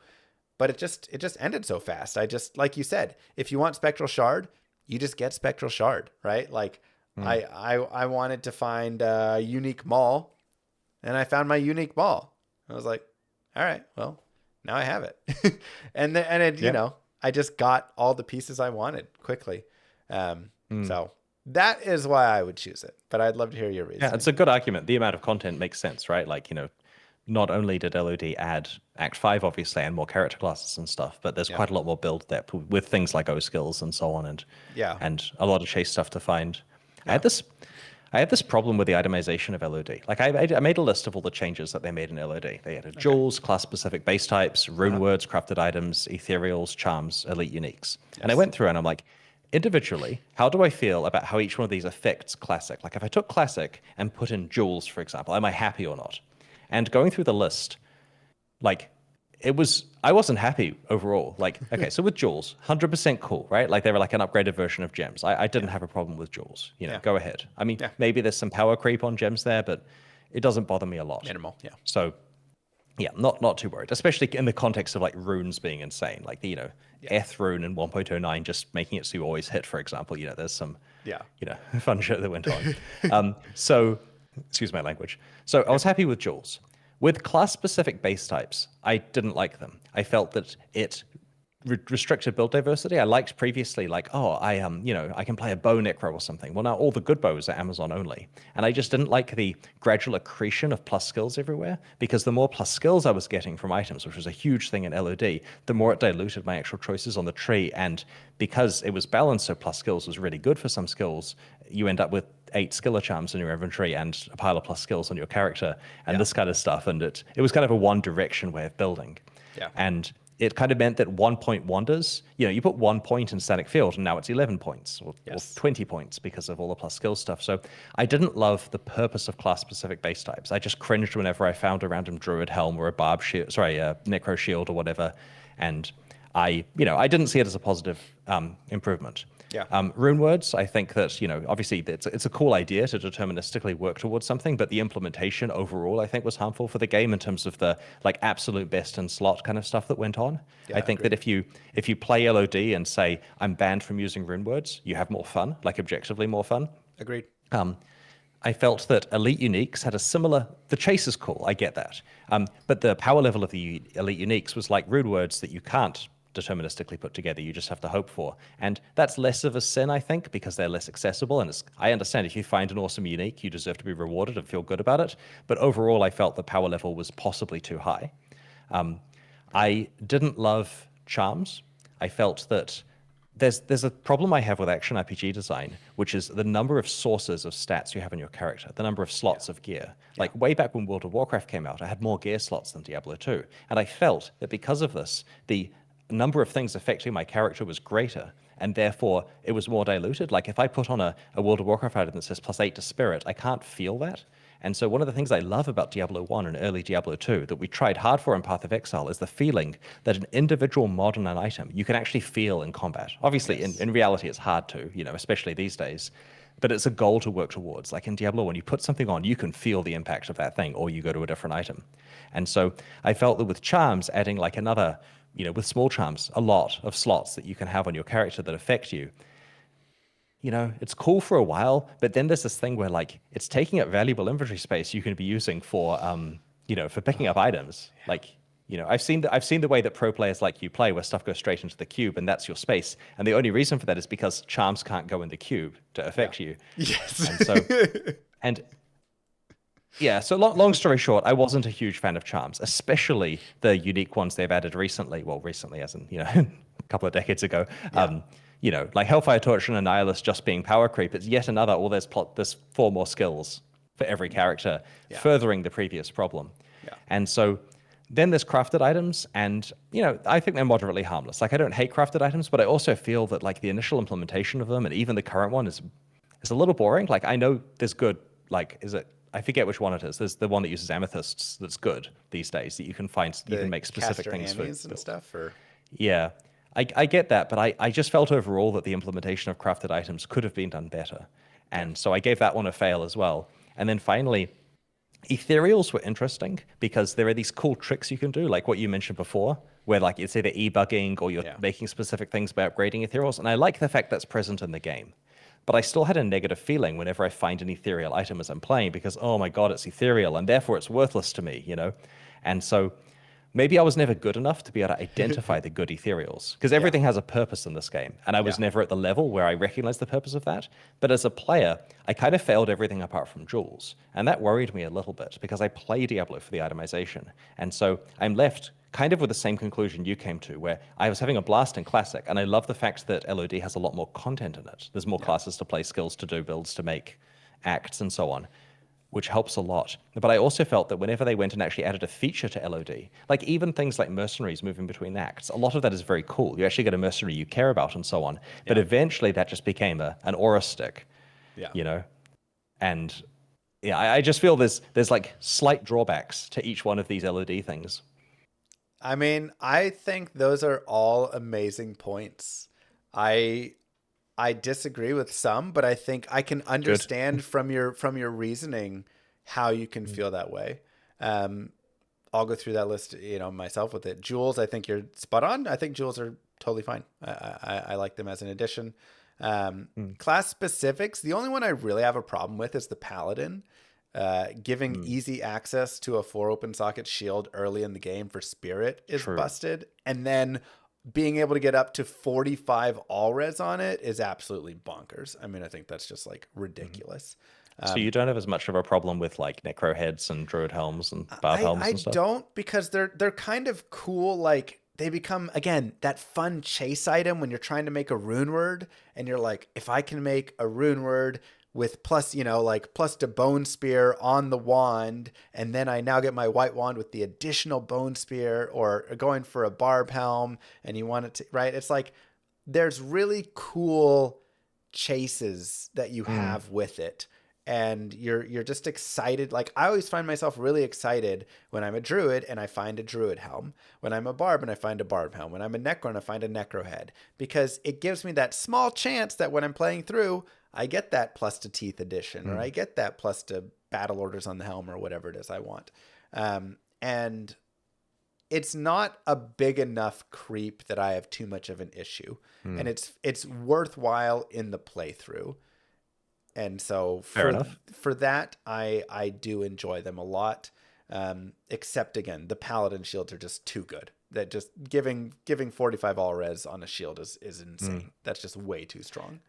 but it just ended so fast. I just, like you said, if you want Spectral Shard, you just get Spectral Shard, right? Like I wanted to find a unique mall, and I found my unique mall. I was like, all right, well, now I have it. You know, I just got all the pieces I wanted quickly. So that is why I would choose it, but I'd love to hear your reason. Yeah, it's a good argument. The amount of content makes sense, right? Like, you know, not only did LOD add Act 5, obviously, and more character classes and stuff, but there's quite a lot more build depth with things like O skills and so on, and a lot of chase stuff to find. I had this problem with the itemization of LOD. Like, I made a list of all the changes that they made in LOD. They added jewels, class-specific base types, rune words, crafted items, ethereals, charms, elite uniques. And I went through and I'm like, individually, how do I feel about how each one of these affects Classic? Like, if I took Classic and put in jewels, for example, am I happy or not? And going through the list, like, I wasn't happy overall. Like, okay, so with jewels, 100% cool, right? Like, they were like an upgraded version of gems. I didn't have a problem with jewels, you know, go ahead. I mean, maybe there's some power creep on gems there, but it doesn't bother me a lot. Minimal, So, yeah, not too worried, especially in the context of like runes being insane. Like, the, you know, Eth rune in 1.09 just making it so you always hit, for example. You know, there's some, you know, fun shit that went on. So, excuse my language. So I was happy with jewels. With class-specific base types, I didn't like them. I felt that it restricted build diversity. I liked previously, like, oh, you know, I can play a bow necro or something. Well, now all the good bows are Amazon only. And I just didn't like the gradual accretion of plus skills everywhere, because the more plus skills I was getting from items, which was a huge thing in LOD, the more it diluted my actual choices on the tree. And because it was balanced, so plus skills was really good for some skills, you end up with 8 skiller charms in your inventory and a pile of plus skills on your character and this kind of stuff. And it was kind of a one direction way of building. And it kind of meant that 1 point wonders, you know, you put 1 point in static field and now it's 11 points or 20 points because of all the plus skill stuff. So I didn't love the purpose of class specific base types. I just cringed whenever I found a random druid helm or a necro shield or whatever. And I didn't see it as a positive improvement. Rune words, I think that, you know, obviously it's a cool idea to deterministically work towards something, but the implementation overall, I think, was harmful for the game in terms of the like absolute best in slot kind of stuff that went on. I think that if you play LOD and say, I'm banned from using rune words, you have more fun, like objectively more fun. Agreed. I felt that elite uniques had a similar. The chase is cool, I get that, but the power level of the elite uniques was like rune words that you can't deterministically put together. You just have to hope for, and that's less of a sin, I think, because they're less accessible. And I understand if you find an awesome unique, you deserve to be rewarded and feel good about it. But overall, I felt the power level was possibly too high. I didn't love charms. I felt that there's a problem I have with action RPG design, which is the number of sources of stats you have in your character, the number of slots of gear. Like way back when World of Warcraft came out, I had more gear slots than Diablo II. And I felt that because of this, the number of things affecting my character was greater, and therefore it was more diluted. Like if I put on a World of Warcraft item that says +8 to spirit, I can't feel that. And so one of the things I love about Diablo 1 and early Diablo 2 that we tried hard for in Path of Exile is the feeling that an individual mod on an item you can actually feel in combat. Obviously, in reality, it's hard to, you know, especially these days. But it's a goal to work towards. Like in Diablo, when you put something on, you can feel the impact of that thing, or you go to a different item. And so I felt that with charms, adding like another, you know, with small charms, a lot of slots that you can have on your character that affect you, you know, it's cool for a while, but then there's this thing where like it's taking up valuable inventory space you can be using for, you know, for picking up items. Like, you know, I've seen the way that pro players like you play, where stuff goes straight into the cube, and that's your space. And the only reason for that is because charms can't go in the cube to affect you. Yes. And so, and yeah, so long story short, I wasn't a huge fan of charms, especially the unique ones they've added recently. Well, recently, as in, you know, a couple of decades ago. you know, like Hellfire Torch and Annihilus just being power creep. It's yet another, well, there's 4 more skills for every character, Yeah. furthering the previous problem. Yeah. And so then there's crafted items, and you know, I think they're moderately harmless. Like I don't hate crafted items, but I also feel that like the initial implementation of them and even the current one is a little boring. Like I know there's good, like is it? I forget which one it is. There's the one that uses amethysts that's good these days that you can find. You can make specific caster things for amies and build. stuff, or Yeah, I get that, but I just felt overall that the implementation of crafted items could have been done better. And so I gave that one a fail as well. And then finally, ethereals were interesting because there are these cool tricks you can do, like what you mentioned before, where like it's either e-bugging or you're yeah. making specific things by upgrading ethereals. And I like the fact that's present in the game. But I still had a negative feeling whenever I find an ethereal item as I'm playing because, oh my God, it's ethereal and therefore it's worthless to me, you know? And so maybe I was never good enough to be able to identify the good ethereals because everything has a purpose in this game. And I was Yeah. never at the level where I recognized the purpose of that. But as a player, I kind of failed everything apart from jewels. And that worried me a little bit because I play Diablo for the itemization. And so I'm left kind of with the same conclusion you came to, where I was having a blast in Classic. And I love the fact that LOD has a lot more content in it. There's more classes to play, skills to do, builds to make, acts, and so on, which helps a lot. But I also felt that whenever they went and actually added a feature to LOD, like even things like mercenaries moving between acts, a lot of that is very cool. You actually get a mercenary you care about and so on. But eventually that just became an aura stick, Yeah. you know? And yeah, I just feel there's like slight drawbacks to each one of these LOD things. I mean, I think those are all amazing points. I I disagree with some, but I think I can Good. understand from your reasoning how you can feel that way. Um, I'll go through that list, myself with it. Jewels, I think you're spot on. I think jewels are totally fine. I like them as an addition. Mm. Class specifics, the only one I really have a problem with is the paladin. Giving Mm. easy access to a 4 open socket shield early in the game for spirit is True. busted. And then being able to get up to 45 all res on it is absolutely bonkers. I mean, I think that's just like ridiculous. So you don't have as much of a problem with like necro heads and druid helms and bard helms I and stuff? don't, because they're kind of cool. Like they become, again, that fun chase item when you're trying to make a rune word and you're like, if I can make a rune word with plus, like plus to bone spear on the wand, and then I now get my white wand with the additional bone spear, or going for a barb helm and you want it to, right? It's like there's really cool chases that you Mm. have with it, and you're just excited. Like I always find myself really excited when I'm a druid and I find a druid helm, when I'm a barb and I find a barb helm, when I'm a necro and I find a necro head, because it gives me that small chance that when I'm playing through I get that plus to teeth addition, or I Mm. get that plus to battle orders on the helm, or whatever it is I want. And it's not a big enough creep that I have too much of an issue, and Mm. it's worthwhile in the playthrough. And so Fair for enough. for that, I do enjoy them a lot. Except again, the paladin shields are just too good. That just giving 45 all res on a shield is Mm. insane. That's just way too strong.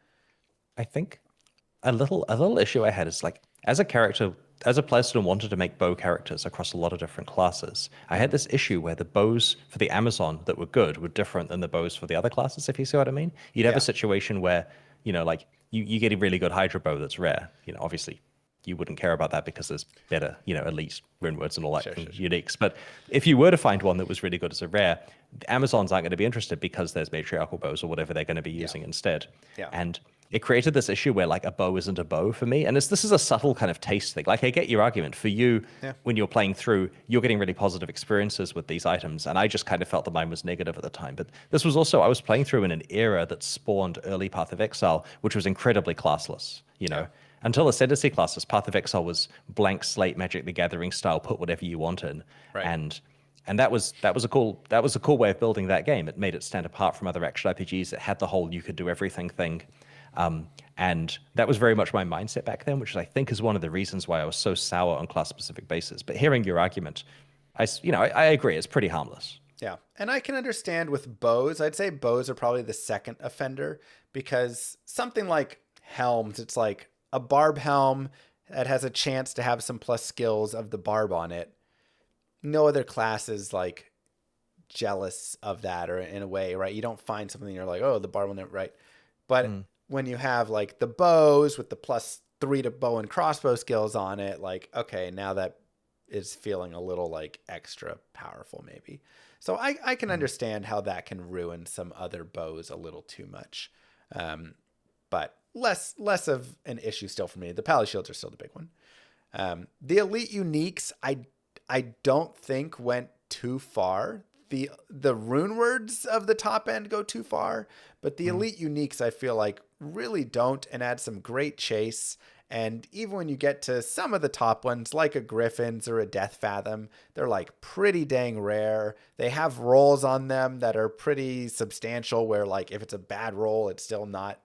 I think a little issue I had is like as a character, as a player student wanted to make bow characters across a lot of different classes. I had this issue where the bows for the Amazon that were good were different than the bows for the other classes, if you see what I mean. You'd have a Yeah. situation where, like you get a really good Hydra bow that's rare. Obviously you wouldn't care about that because there's better, elite rune words and all that Sure, and sure, sure. uniques. But if you were to find one that was really good as a rare, the Amazons aren't going to be interested because there's matriarchal bows or whatever they're going to be using instead. Yeah. And it created this issue where like a bow isn't a bow for me. And this is a subtle kind of taste thing. Like I get your argument. For you, Yeah. when you're playing through, you're getting really positive experiences with these items. And I just kind of felt that mine was negative at the time. But this was also, I was playing through in an era that spawned early Path of Exile, which was incredibly classless, Yeah. Until Ascendancy classes, Path of Exile was blank slate Magic the Gathering style, put whatever you want in. Right. And that was a cool way of building that game. It made it stand apart from other action RPGs. It had the whole you could do everything thing. And that was very much my mindset back then, which I think is one of the reasons why I was so sour on class specific bases. But hearing your argument, I agree. It's pretty harmless. Yeah. And I can understand with bows. I'd say bows are probably the second offender, because something like helms, it's like a barb helm that has a chance to have some plus skills of the barb on it. No other class is like jealous of that, or in a way, right? You don't find something you're like, oh, the barb will never, right? But when you have like the bows with the +3 to bow and crossbow skills on it, like, okay, now that is feeling a little like extra powerful maybe. So I can understand how that can ruin some other bows a little too much. But less of an issue still for me. The pally shields are still the big one. The elite uniques, I don't think went too far. The rune words of the top end go too far, but the elite uniques I feel like really don't, and add some great chase. And even when you get to some of the top ones, like a Griffin's or a Death Fathom, they're like pretty dang rare. They have rolls on them that are pretty substantial, where like if it's a bad roll, it's still not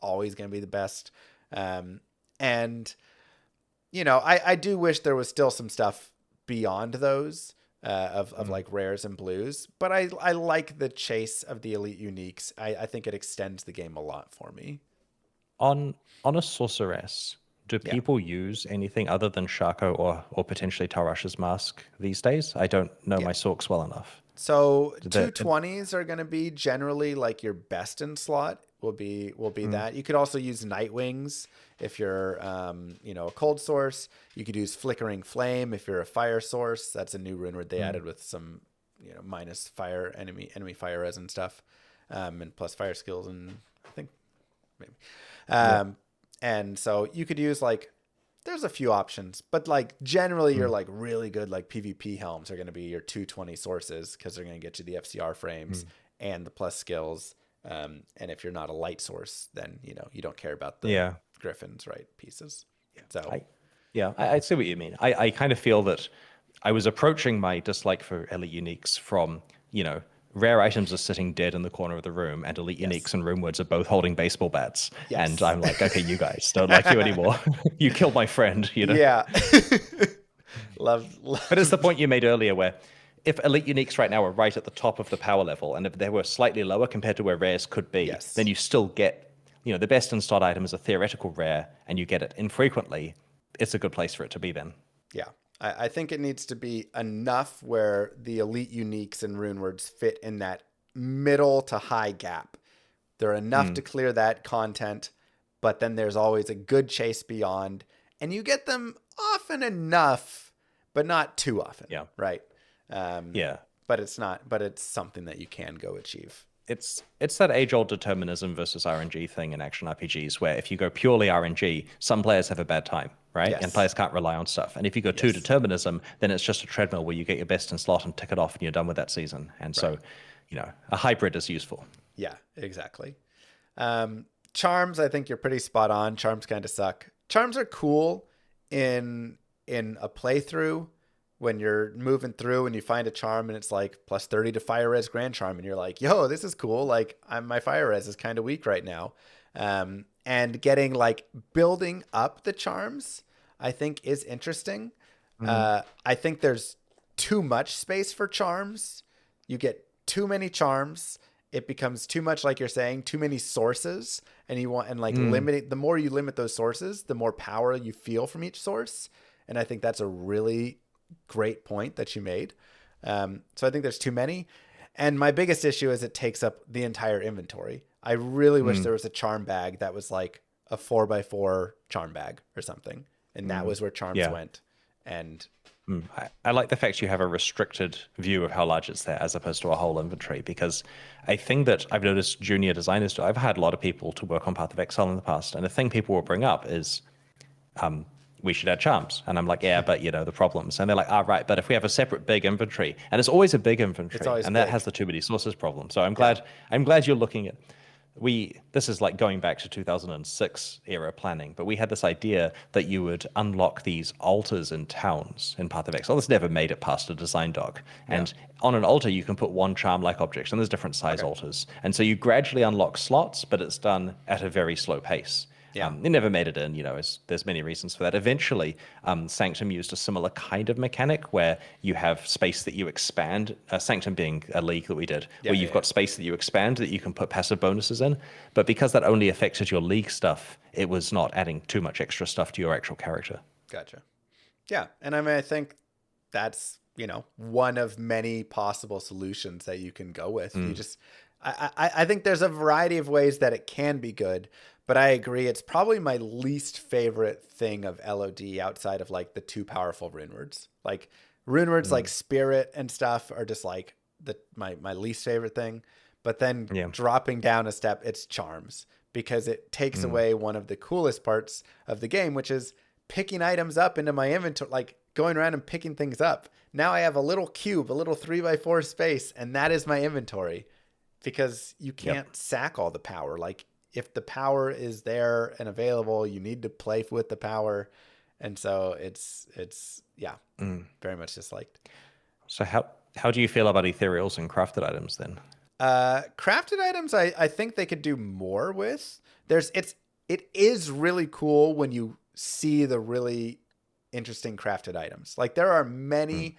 always going to be the best. And you know, I do wish there was still some stuff beyond those of like rares and blues, but I like the chase of the elite uniques. I think it extends the game a lot for me. On a sorceress, do Yeah. people use anything other than Shaco or potentially Tarash's Mask these days? I don't know Yeah. my Sorks well enough. So The- 220s are going to be generally like your best in slot will be that. You could also use Nightwings if you're you know, a cold source. You could use Flickering Flame if you're a fire source. That's a new rune word they added with some, you know, minus fire enemy fire res and stuff, and plus fire skills, and I think maybe. And so you could use like, there's a few options, but like generally you're like really good, like PvP helms are going to be your 220 sources, because they're going to get you the FCR frames and the plus skills. And if you're not a light source, then, you know, you don't care about the Griffins, right? Pieces. So I see what you mean. I kind of feel that I was approaching my dislike for elite uniques from, you know, rare items are sitting dead in the corner of the room, and elite uniques and rune words are both holding baseball bats. Yes. And I'm like, okay, you guys don't like you anymore. You killed my friend, you know? yeah. love. But it's the point you made earlier where if elite uniques right now are right at the top of the power level, and if they were slightly lower compared to where rares could be, Yes. then you still get, you know, the best in slot item is a theoretical rare, and you get it infrequently. It's a good place for it to be then. Yeah. I think it needs to be enough where the elite uniques and rune words fit in that middle to high gap. They're enough to clear that content, but then there's always a good chase beyond, and you get them often enough, but not too often. Yeah. Right. Yeah. But it's something that you can go achieve. It's that age-old determinism versus RNG thing in action RPGs, where if you go purely RNG, some players have a bad time, right? Yes. And players can't rely on stuff. And if you go too determinism, then it's just a treadmill where you get your best in slot and tick it off and you're done with that season. And so, you know, a hybrid is useful. Yeah, exactly. Charms, I think you're pretty spot on. Charms kind of suck. Charms are cool in a playthrough when you're moving through and you find a charm and it's like +30 to fire res grand charm, and you're like, yo, this is cool. Like, my fire res is kind of weak right now. And getting like building up the charms, I think is interesting. I think there's too much space for charms. You get too many charms. It becomes too much, like you're saying, too many sources, and limiting. The more you limit those sources, the more power you feel from each source. And I think that's a really great point that you made. So I think there's too many. And my biggest issue is it takes up the entire inventory. I really wish there was a charm bag that was like a 4x4 charm bag or something. And that was where charms went. And I like the fact you have a restricted view of how large it's there as opposed to a whole inventory, because a thing that I've noticed junior designers do, I've had a lot of people to work on Path of Exile in the past, and the thing people will bring up is we should add charms. And I'm like, yeah, but you know, the problems. And they're like, right, but if we have a separate big inventory, and it's always a big inventory, and that has the too many sources problem. So I'm glad you're looking at this is like going back to 2006 era planning, but we had this idea that you would unlock these altars in towns in Path of Exile. This never made it past a design doc. And on an altar, you can put one charm-like object, and there's different size altars. And so you gradually unlock slots, but it's done at a very slow pace. It never made it in, you know, there's many reasons for that. Eventually, Sanctum used a similar kind of mechanic where you have space that you expand, Sanctum being a league that we did, where you've got space that you expand that you can put passive bonuses in. But because that only affected your league stuff, it was not adding too much extra stuff to your actual character. Gotcha. Yeah. And I mean, I think that's, you know, one of many possible solutions that you can go with. You just, I think there's a variety of ways that it can be good, but I agree it's probably my least favorite thing of LOD outside of like the too powerful rune words. Like rune words like spirit and stuff are just like my least favorite thing. But then Yeah. dropping down a step, it's charms because it takes away one of the coolest parts of the game, which is picking items up into my inventory, like going around and picking things up. Now I have a little cube, a little 3x4 space, and that is my inventory because you Yep. can't sack all the power. Like if the power is there and available, you need to play with the power. And so it's yeah, very much disliked. So how do you feel about ethereals and crafted items then? Crafted items, I think they could do more with. It is really cool when you see the really interesting crafted items. Like there are many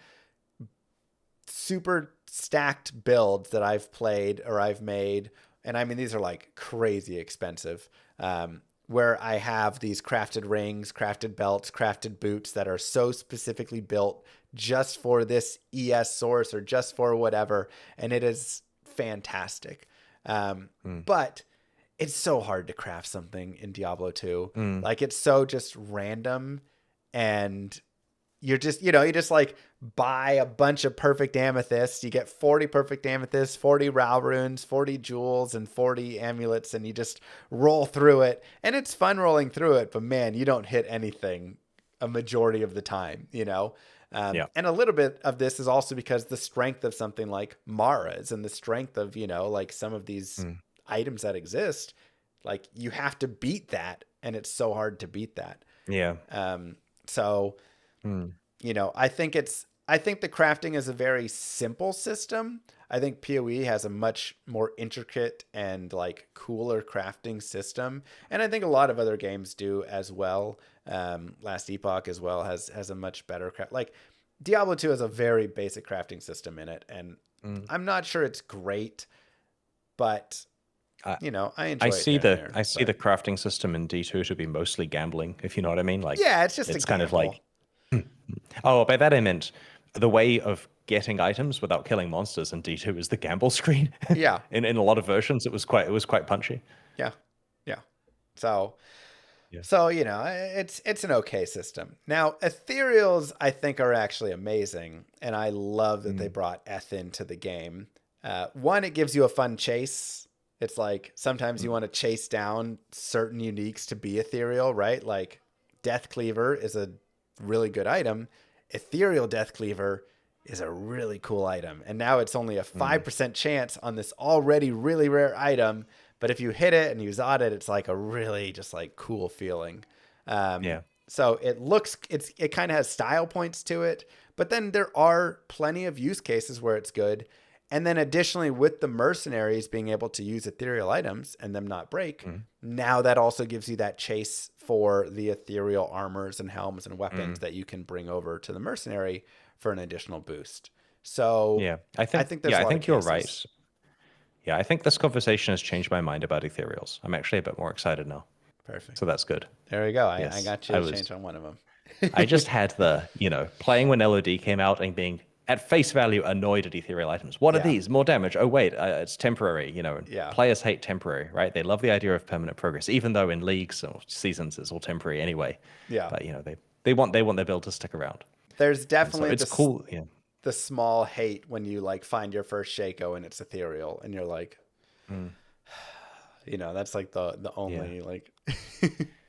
super stacked builds that I've played or I've made, and I mean these are like crazy expensive. Where I have these crafted rings, crafted belts, crafted boots that are so specifically built just for this ES source or just for whatever, and it is fantastic. But it's so hard to craft something in Diablo 2. Like it's so just random and you're just, you just like buy a bunch of perfect amethysts. You get 40 perfect amethysts, 40 Rao runes, 40 jewels, and 40 amulets, and you just roll through it. And it's fun rolling through it, but man, you don't hit anything a majority of the time. Yeah. And a little bit of this is also because the strength of something like Mara's and the strength of, like some of these items that exist, like you have to beat that, and it's so hard to beat that. Yeah. So I think the crafting is a very simple system. I think PoE has a much more intricate and like cooler crafting system, and I think a lot of other games do as well. Last Epoch as well has a much better craft. Like Diablo 2 has a very basic crafting system in it, and I'm not sure it's great, but I, I I enjoy it see there and the there. I see But the crafting system in D2 to be mostly gambling, if you know what I mean. Like yeah, it's just a it's kind of like gamble. oh, by that I meant the way of getting items without killing monsters in D2 is the gamble screen. Yeah, In a lot of versions it was quite punchy. yeah, yeah. So Yeah. So, it's an okay system. Now, ethereals I think are actually amazing, and I love that they brought Eth into the game. One, it gives you a fun chase. It's like sometimes you want to chase down certain uniques to be ethereal, right? Like Death Cleaver is a really good item. Ethereal Death Cleaver is a really cool item. And now it's only a 5% chance on this already really rare item. But if you hit it and you zod it, it's like a really just like cool feeling. Yeah. So it kind of has style points to it, but then there are plenty of use cases where it's good. And then additionally, with the mercenaries being able to use ethereal items and them not break, now that also gives you that chase for the ethereal armors and helms and weapons that you can bring over to the mercenary for an additional boost. So Yeah. I think there's a I lot of think you're cases. right. Yeah, I think this conversation has changed my mind about ethereals. I'm actually a bit more excited now. Perfect. So that's good. There we go. I Yes. got you to change on one of them. I just had playing when LOD came out and being at face value annoyed at ethereal items. What are Yeah. these? More damage. Oh, wait, it's temporary, and Yeah. players hate temporary, right? They love the idea of permanent progress, even though in leagues or seasons it's all temporary anyway. Yeah. But, they want their build to stick around. There's And so definitely it's cool. Yeah. the small hate when you like find your first Shaco and it's ethereal and you're like, that's like the Yeah. only like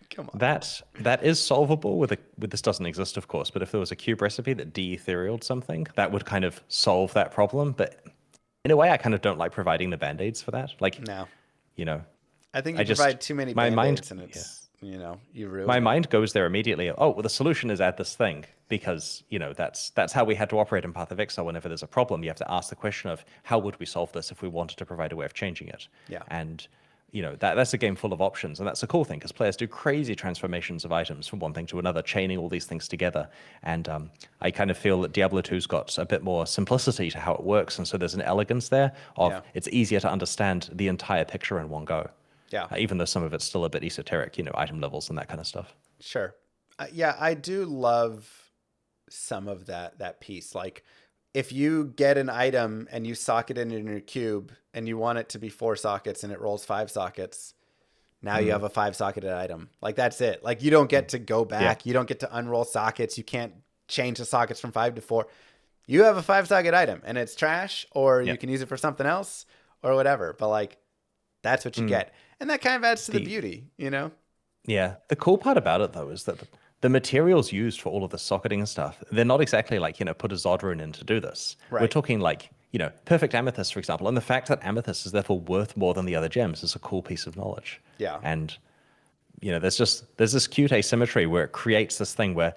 come on. That is solvable with this doesn't exist, of course, but if there was a cube recipe that de-etherealed something, that would kind of solve that problem. But in a way, I kind of don't like providing the band-aids for that. Like, No. you know, I think I you just provide too many my mind band-aids and yeah. it's you ruin My it. mind goes there immediately. Oh, well, the solution is add this thing because that's how we had to operate in Path of Exile. Whenever there's a problem, you have to ask the question of how would we solve this if we wanted to provide a way of changing it. Yeah. And that's a game full of options, and that's a cool thing because players do crazy transformations of items from one thing to another, chaining all these things together. And I kind of feel that Diablo 2's got a bit more simplicity to how it works, and so there's an elegance there of Yeah. it's easier to understand the entire picture in one go. Yeah. Even though some of it's still a bit esoteric, item levels and that kind of stuff. Sure. Yeah, I do love some of that piece. Like if you get an item and you socket it in your cube and you want it to be 4 sockets and it rolls 5 sockets, now you have a 5-socketed item. Like, that's it. Like, you don't get to go Yeah. back. You don't get to unroll sockets. You can't change the sockets from 5 to 4. You have a 5-socket item and it's trash, or you can use it for something else or whatever. But like, that's what you get. And that kind of adds to the beauty, you know? Yeah. The cool part about it, though, is that the materials used for all of the socketing and stuff, they're not exactly like, put a Zod rune in to do this. Right. We're talking like, perfect amethyst, for example. And the fact that amethyst is therefore worth more than the other gems is a cool piece of knowledge. Yeah. And, there's this cute asymmetry where it creates this thing where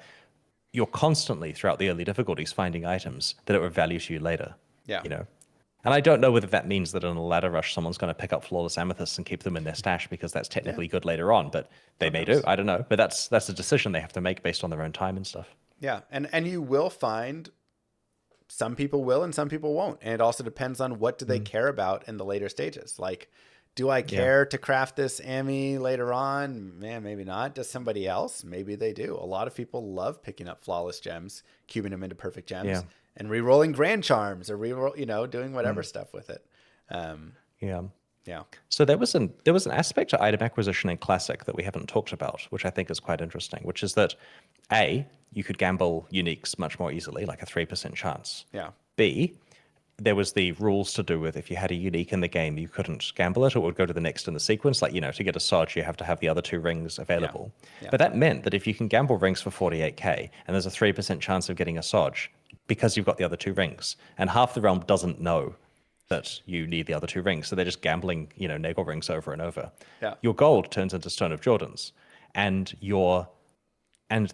you're constantly throughout the early difficulties finding items that it would value to you later. Yeah. And I don't know whether that means that in a ladder rush, someone's going to pick up flawless amethysts and keep them in their stash because that's technically good later on, but they may do. I don't know. But that's a decision they have to make based on their own time and stuff. Yeah. And you will find some people will and some people won't. And it also depends on what do they care about in the later stages. Like, do I care to craft this Ami later on? Man, maybe not. Does somebody else? Maybe they do. A lot of people love picking up flawless gems, cubing them into perfect gems, and re-rolling grand charms or re-roll, doing whatever stuff with it. Yeah. So there was an aspect to item acquisition in Classic that we haven't talked about, which I think is quite interesting, which is that A, you could gamble uniques much more easily, like a 3% chance. Yeah. B, there was the rules to do with if you had a unique in the game, you couldn't gamble it, or it would go to the next in the sequence. Like, to get a Sodge, you have to have the other 2 rings available. Yeah. But that meant that if you can gamble rings for 48k, and there's a 3% chance of getting a Sodge because you've got the other 2 rings, and half the realm doesn't know that you need the other 2 rings, so they're just gambling, Nagel rings over and over. Yeah. Your gold turns into Stone of Jordans, and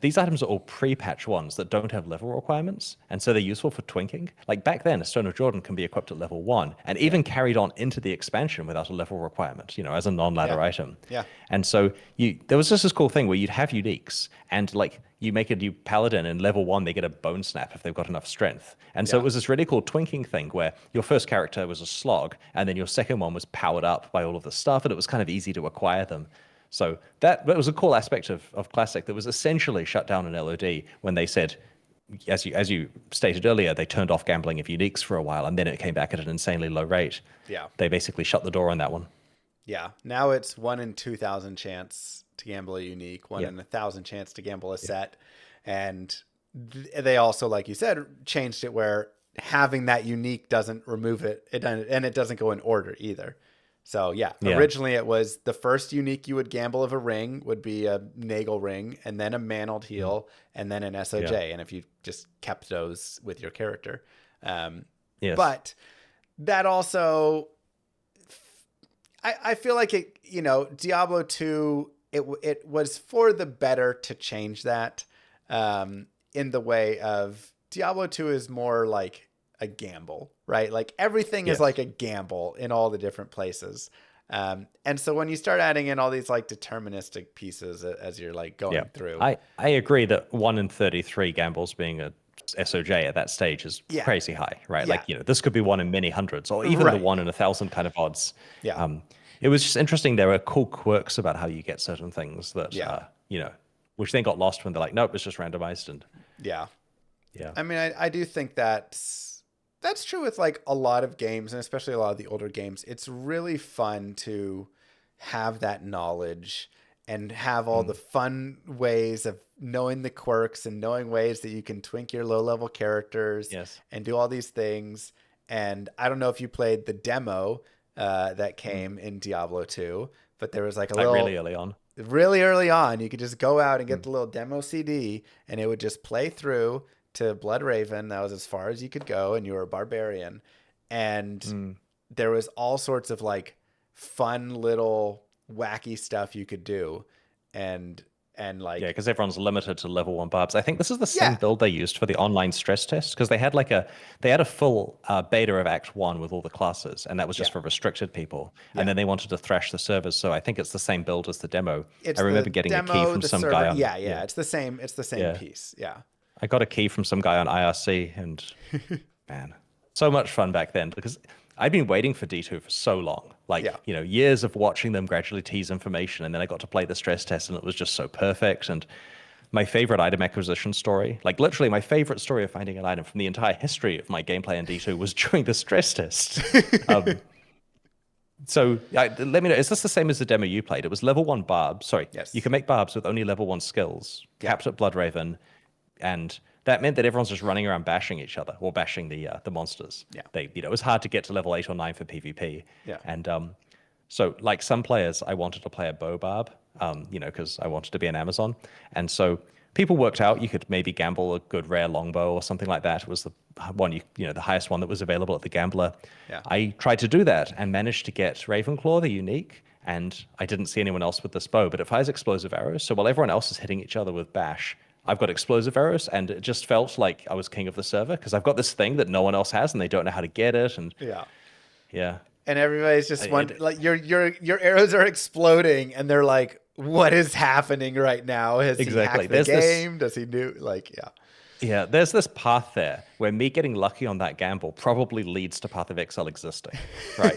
these items are all pre-patch ones that don't have level requirements, and so they're useful for twinking. Like back then, a Stone of Jordan can be equipped at level 1 and even carried on into the expansion without a level requirement, as a non-ladder item. Yeah. And so there was just this cool thing where you'd have uniques, and like you make a new paladin, and level 1 they get a bone snap if they've got enough strength. And so it was this really cool twinking thing where your first character was a slog, and then your second one was powered up by all of the stuff, and it was kind of easy to acquire them. So that was a cool aspect of Classic that was essentially shut down in LOD when they said, as you stated earlier, they turned off gambling of uniques for a while, and then it came back at an insanely low rate. Yeah. They basically shut the door on that one. Yeah. Now it's 1 in 2,000 chance to gamble a unique, 1 in 1,000 chance to gamble a set. And they also, like you said, changed it where having that unique doesn't remove it. And it doesn't go in order either. So originally it was the first unique you would gamble of a ring would be a Nagel ring, and then a Mantled Heel, and then an SOJ. And if you just kept those with your character. But that also, I feel like it, Diablo II, it was for the better to change that in the way of Diablo II is more like a gamble, right? Like everything is like a gamble in all the different places. And so when you start adding in all these like deterministic pieces as you're like going through. I agree that 1 in 33 gambles being a SOJ at that stage is crazy high, right? Like, this could be 1 in many hundreds, or even the 1 in 1,000 kind of odds. Yeah. It was just interesting. There are cool quirks about how you get certain things that, which then got lost when they're like, nope, it's just randomized. And yeah. Yeah. I mean, I do think that's true with like a lot of games, and especially a lot of the older games. It's really fun to have that knowledge and have all the fun ways of knowing the quirks and knowing ways that you can twink your low-level characters and do all these things. And I don't know if you played the demo that came in Diablo 2, but there was like a little really early on. Really early on, you could just go out and get the little demo CD, and it would just play through to Blood Raven. That was as far as you could go, and you were a barbarian. And there was all sorts of like fun little wacky stuff you could do. And like, because everyone's limited to level 1 barbs. I think this is the same build they used for the online stress test, because they had a full beta of Act 1 with all the classes, and that was just for restricted people. And then they wanted to thrash the servers, so I think it's the same build as the demo. I remember getting a key from some guy on it's the same piece. Yeah. I got a key from some guy on IRC, and man, so much fun back then, because I'd been waiting for D2 for so long, years of watching them gradually tease information, and then I got to play the stress test, and it was just so perfect. And my favorite item acquisition story, like literally my favorite story of finding an item from the entire history of my gameplay in D2 was during the stress test. Um, so let me know, is this the same as the demo you played? It was level 1 barbs. Sorry, Yes. you can make barbs with only level 1 skills, capped at Bloodraven, and that meant that everyone's just running around bashing each other or bashing the monsters. Yeah. It was hard to get to level 8 or 9 for PvP. Yeah. And so like some players, I wanted to play a bow barb, because I wanted to be an Amazon. And so people worked out you could maybe gamble a good rare longbow or something like that. It was the one, the highest one that was available at the Gambler. Yeah. I tried to do that and managed to get Ravenclaw, the unique, and I didn't see anyone else with this bow, but it fires explosive arrows. So while everyone else is hitting each other with bash, I've got explosive arrows, and it just felt like I was king of the server because I've got this thing that no one else has, and they don't know how to get it. And yeah. And everybody's just like your arrows are exploding, and they're like, "What is happening right now? Has he hacked the game? Does he do Yeah, there's this path there where me getting lucky on that gamble probably leads to Path of Exile existing, right?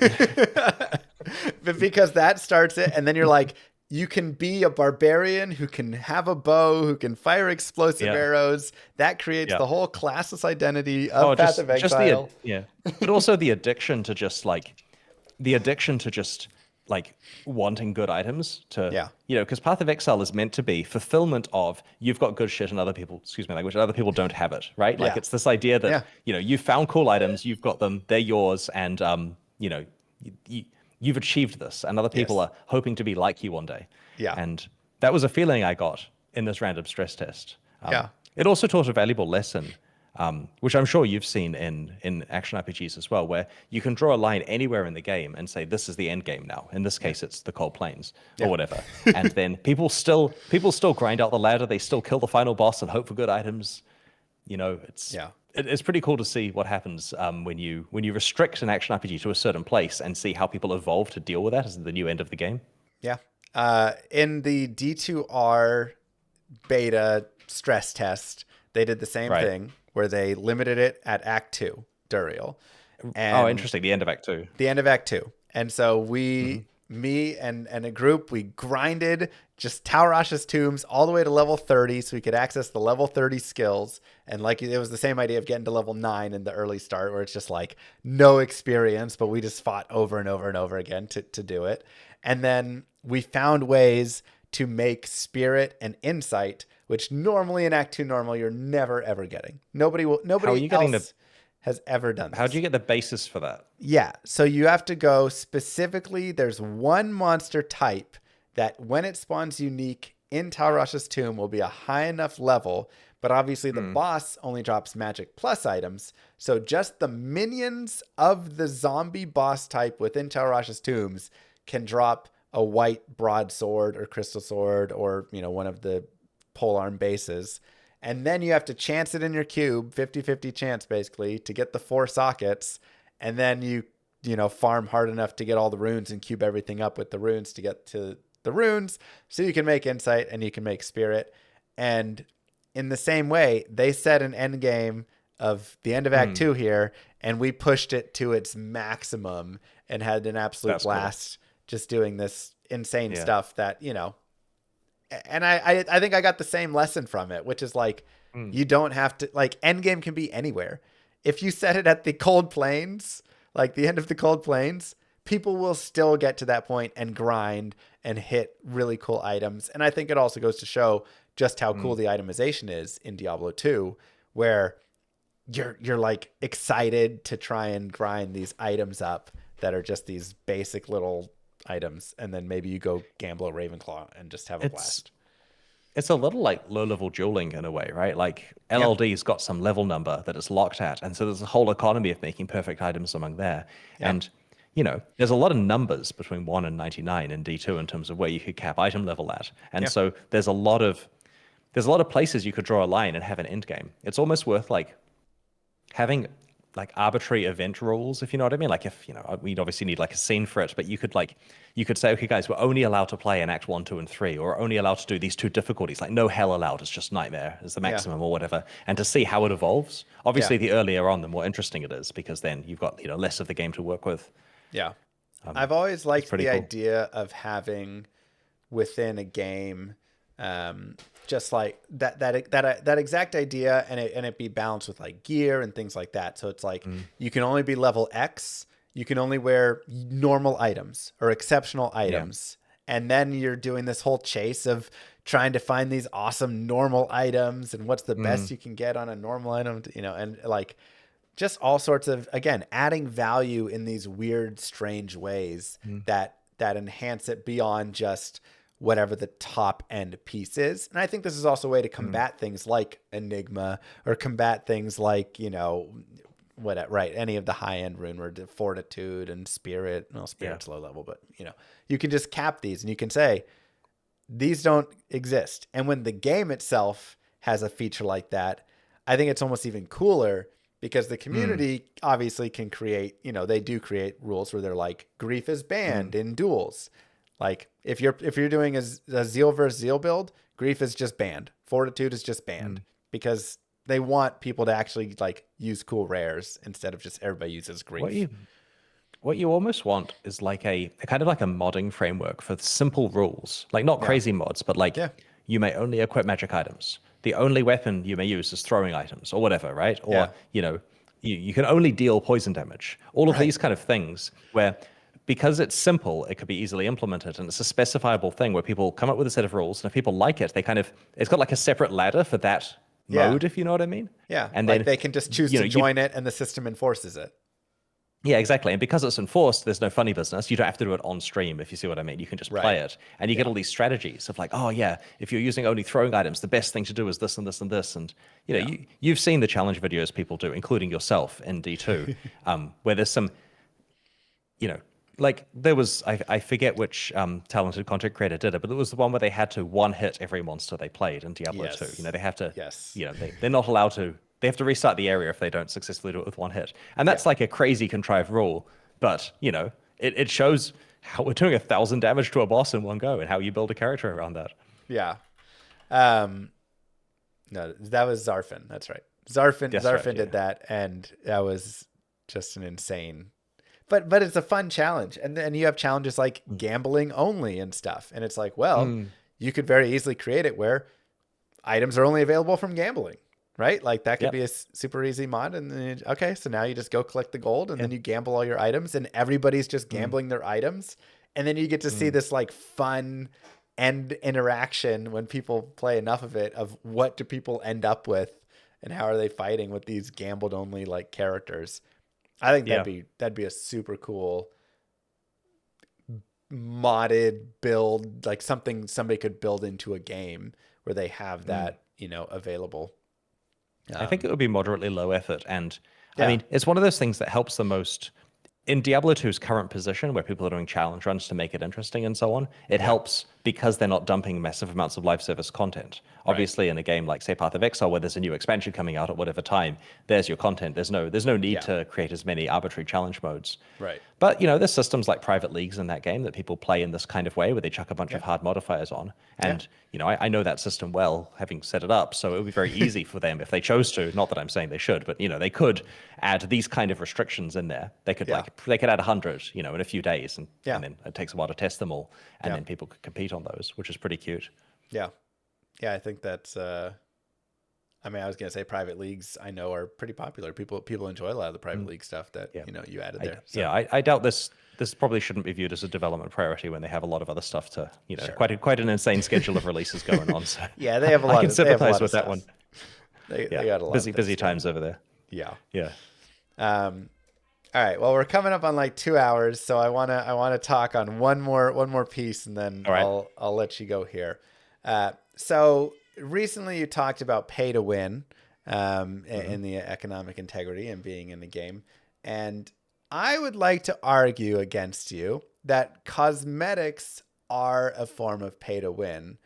But because that starts it, and then you're like, you can be a barbarian who can have a bow, who can fire explosive arrows. That creates the whole classless identity of Path of Exile. But also the addiction to just wanting good items because Path of Exile is meant to be fulfillment of you've got good shit and other people, excuse my language, and other people don't have it, right? Like it's this idea that you've found cool items, you've got them, they're yours, and you've achieved this, and other people are hoping to be like you one day. And that was a feeling I got in this random stress test. It also taught a valuable lesson, which I'm sure you've seen in action RPGs as well, where you can draw a line anywhere in the game and say, this is the end game now. In this case, it's the Cold Plains or whatever. And then people still grind out the ladder. They still kill the final boss and hope for good items. It's pretty cool to see what happens when you restrict an action RPG to a certain place and see how people evolve to deal with that as the new end of the game. Yeah. In the D2R beta stress test, they did the same thing where they limited it at Act 2, Duriel. Oh, interesting. The end of Act 2. The end of Act 2. And so me and a group, we grinded just Taurash's tombs all the way to level 30 so we could access the level 30 skills. And like it was the same idea of getting to level 9 in the early start where it's just like no experience, but we just fought over and over and over again to do it. And then we found ways to make spirit and insight, which normally in Act 2 normal you're never ever getting. Nobody else has ever done this. How do you get the basis for that? Yeah, so you have to go specifically, there's one monster type that when it spawns unique in Taurash's tomb will be a high enough level, but obviously the boss only drops magic plus items. So just the minions of the zombie boss type within Taurash's tombs can drop a white broadsword or crystal sword or, one of the polearm bases. And then you have to chance it in your cube, 50-50 chance basically, to get the 4 sockets. And then you farm hard enough to get all the runes and cube everything up with the runes to get to the runes. So you can make insight and you can make spirit. And in the same way, they set an end game of the end of Act 2 here, and we pushed it to its maximum and had an absolute blast just doing this insane stuff that, and I think I got the same lesson from it, which is like, you don't have to, like, endgame can be anywhere. If you set it at the Cold Plains, like the end of the Cold Plains, people will still get to that point and grind and hit really cool items. And I think it also goes to show just how cool the itemization is in Diablo 2, where you're like excited to try and grind these items up that are just these basic little items, and then maybe you go gamble a Ravenclaw and just have a blast. It's a little like low-level dueling in a way, right? Like LLD's got some level number that it's locked at, and so there's a whole economy of making perfect items among there. And there's a lot of numbers between 1 and 99 in D2 in terms of where you could cap item level at, and so there's a lot of places you could draw a line and have an end game. It's almost worth like having like arbitrary event rules, if you know what I mean. Like if, we'd obviously need like a scene for it, but you could say, okay, guys, we're only allowed to play in Act 1, 2, and 3, or only allowed to do these 2 difficulties. Like no hell allowed. It's just nightmare is the maximum or whatever. And to see how it evolves. Obviously, the earlier on, the more interesting it is, because then you've got, less of the game to work with. Yeah. I've always liked the idea of having within a game, just like that exact idea, and it be balanced with like gear and things like that. So it's like you can only be level X, you can only wear normal items or exceptional items, and then you're doing this whole chase of trying to find these awesome normal items and what's the best you can get on a normal item, you know, and like just all sorts of, again, adding value in these weird, strange ways that enhance it beyond just whatever the top end piece is. And I think this is also a way to combat things like Enigma, or combat things like, you know, any of the high end rune where Fortitude and Spirit. Well, Spirit's low level, but you know, you can just cap these and you can say these don't exist. And when the game itself has a feature like that, I think it's almost even cooler, because the community obviously can create, you know, they do create rules where they're like, grief is banned in duels. Like if you're doing a Zeal versus Zeal build, grief is just banned. Fortitude is just banned, because they want people to actually like use cool rares instead of just everybody uses grief. What you almost want is like a kind of like a modding framework for simple rules, like not crazy mods, but like you may only equip magic items. The only weapon you may use is throwing items or whatever, right? Or, you know, you can only deal poison damage. All of these kind of things where, because it's simple, it could be easily implemented, and it's a specifiable thing where people come up with a set of rules, and if people like it, they kind of, it's got like a separate ladder for that mode, if you know what I mean. Yeah, and like then they can just choose to join it, and the system enforces it. Yeah, exactly. And because it's enforced, there's no funny business. You don't have to do it on stream, if you see what I mean. You can just play it. And you get all these strategies of like, oh, yeah, if you're using only throwing items, the best thing to do is this and this and this. And, you know, you've seen the challenge videos people do, including yourself in D2, where there's some, you know, like there was, I forget which talented content creator did it, but it was the one where they had to one hit every monster they played in Diablo 2. You know, they have to, you know, they're not allowed to, they have to restart the area if they don't successfully do it with one hit. And that's like a crazy contrived rule, but, you know, it shows how we're doing 1,000 damage to a boss in one go and how you build a character around that. Yeah. No, that was Zarfin. That's right. Zarfin did that, and that was just an insane. But it's a fun challenge. And then you have challenges like gambling only and stuff. And it's like, well, you could very easily create it where items are only available from gambling, right? Like that could be a super easy mod. And then, okay, so now you just go collect the gold, and then you gamble all your items, and everybody's just gambling their items. And then you get to see this like fun end interaction when people play enough of it, of what do people end up with and how are they fighting with these gambled only like characters. I think that'd be a super cool modded build, like something somebody could build into a game where they have that, you know, available. I think it would be moderately low effort. And I mean, it's one of those things that helps the most in Diablo 2's current position, where people are doing challenge runs to make it interesting and so on. It helps because they're not dumping massive amounts of live service content. Obviously, in a game like, say, Path of Exile, where there's a new expansion coming out at whatever time, there's your content. There's no need to create as many arbitrary challenge modes. Right. But, you know, there's systems like private leagues in that game that people play in this kind of way, where they chuck a bunch of hard modifiers on. And, you know, I know that system well, having set it up. So it would be very easy for them if they chose to. Not that I'm saying they should, but, you know, they could add these kind of restrictions in there. They could they could add 100, you know, in a few days, and then it takes a while to test them all, and then people could compete on those, which is pretty cute. Yeah, I think that's. I mean, I was gonna say private leagues, I know, are pretty popular. People enjoy a lot of the private league stuff that you know you added there. So. Yeah, I doubt this probably shouldn't be viewed as a development priority when they have a lot of other stuff to, you know, quite an insane schedule of releases going on. So yeah, they have a lot. I can sympathize with that one. They got a lot busy times over there. Yeah. All right. Well, we're coming up on like 2 hours, so I wanna talk on one more piece, and then I'll let you go here. So recently you talked about pay to win, in the economic integrity and being in the game, and I would like to argue against you that cosmetics are a form of pay to win.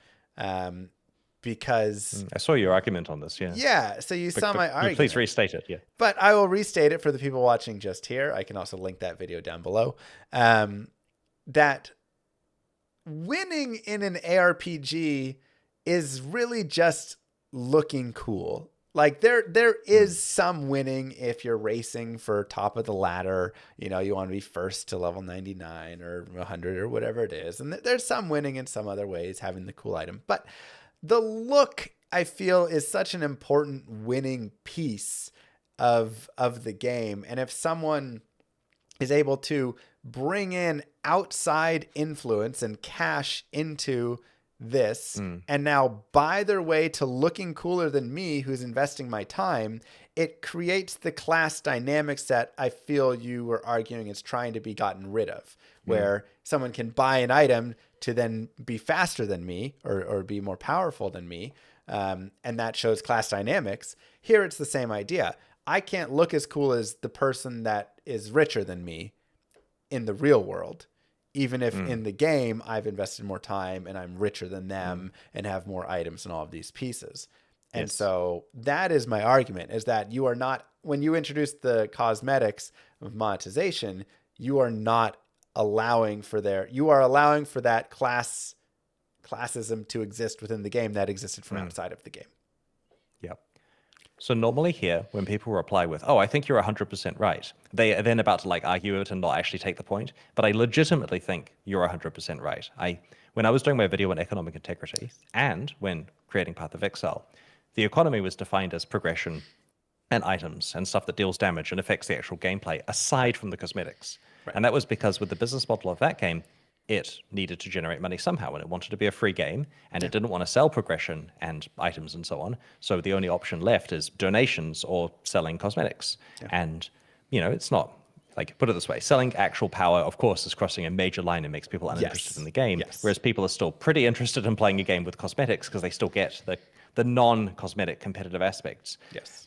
Because I saw your argument on this, so you saw my argument. Please restate it, But I will restate it for the people watching just here. I can also link that video down below. That winning in an ARPG is really just looking cool. Like there is some winning if you're racing for top of the ladder. You know, you want to be first to level 99 or 100 or whatever it is. And there's some winning in some other ways, having the cool item. But the look, I feel, is such an important winning piece of the game. And if someone is able to bring in outside influence and cash into this and now buy their way to looking cooler than me, who's investing my time, it creates the class dynamics that I feel you were arguing is trying to be gotten rid of, where someone can buy an item to then be faster than me or be more powerful than me. And that shows class dynamics. Here, it's the same idea. I can't look as cool as the person that is richer than me in the real world, even if in the game I've invested more time and I'm richer than them and have more items and all of these pieces. And so that is my argument, is that you are not, when you introduce the cosmetics of monetization, you are not allowing for you are allowing for that classism to exist within the game that existed from outside of the game. Yep. So normally here, when people reply with, oh, I think you're 100% right, they are then about to like argue it and not actually take the point. But I legitimately think you're 100% right. When I was doing my video on economic integrity and when creating Path of Exile, the economy was defined as progression and items and stuff that deals damage and affects the actual gameplay aside from the cosmetics. Right. And that was because with the business model of that game, it needed to generate money somehow, and it wanted to be a free game, and it didn't want to sell progression and items and so on. So the only option left is donations or selling cosmetics. And, you know, it's not like, put it this way, selling actual power, of course, is crossing a major line and makes people uninterested in the game, whereas people are still pretty interested in playing a game with cosmetics because they still get the non-cosmetic competitive aspects.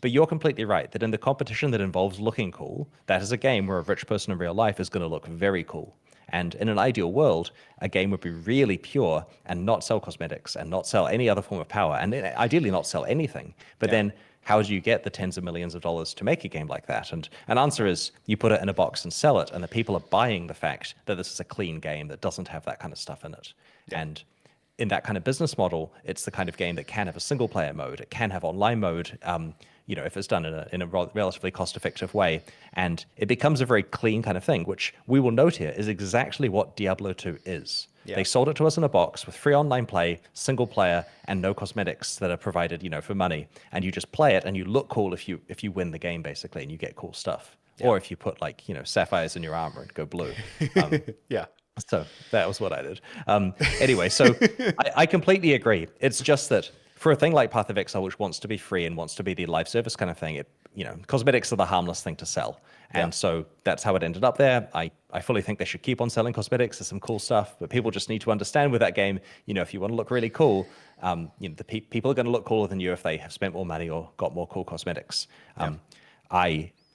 But you're completely right that in the competition that involves looking cool, that is a game where a rich person in real life is going to look very cool. And in an ideal world, a game would be really pure and not sell cosmetics and not sell any other form of power and ideally not sell anything. But then how do you get the tens of millions of dollars to make a game like that? And an answer is you put it in a box and sell it, and the people are buying the fact that this is a clean game that doesn't have that kind of stuff in it. And in that kind of business model, it's the kind of game that can have a single player mode. It can have online mode, you know, if it's done in a relatively cost-effective way. And it becomes a very clean kind of thing, which we will note here is exactly what Diablo II is. They sold it to us in a box with free online play, single player, and no cosmetics that are provided, you know, for money. And you just play it and you look cool if you win the game, basically, and you get cool stuff. Or if you put, like, you know, sapphires in your armor and go blue. So that was what I did. Anyway, so I completely agree. It's just that for a thing like Path of Exile, which wants to be free and wants to be the live service kind of thing, you know, cosmetics are the harmless thing to sell. And so that's how it ended up there. I fully think they should keep on selling cosmetics. There's some cool stuff, but people just need to understand with that game, you know, if you want to look really cool, you know, the people are going to look cooler than you if they have spent more money or got more cool cosmetics.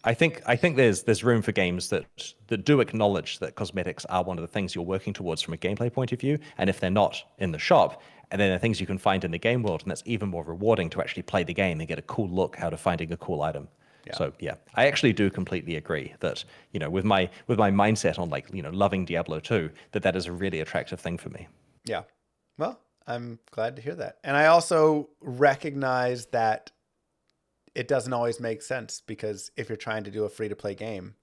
I think there's room for games that do acknowledge that cosmetics are one of the things you're working towards from a gameplay point of view, and if they're not in the shop, and then the things you can find in the game world, and that's even more rewarding to actually play the game and get a cool look out of finding a cool item. So yeah, I actually do completely agree that, you know, with my mindset on, like, you know, loving Diablo 2, that is a really attractive thing for me. Yeah. Well, I'm glad to hear that. And I also recognize that it doesn't always make sense, because if you're trying to do a free-to-play game,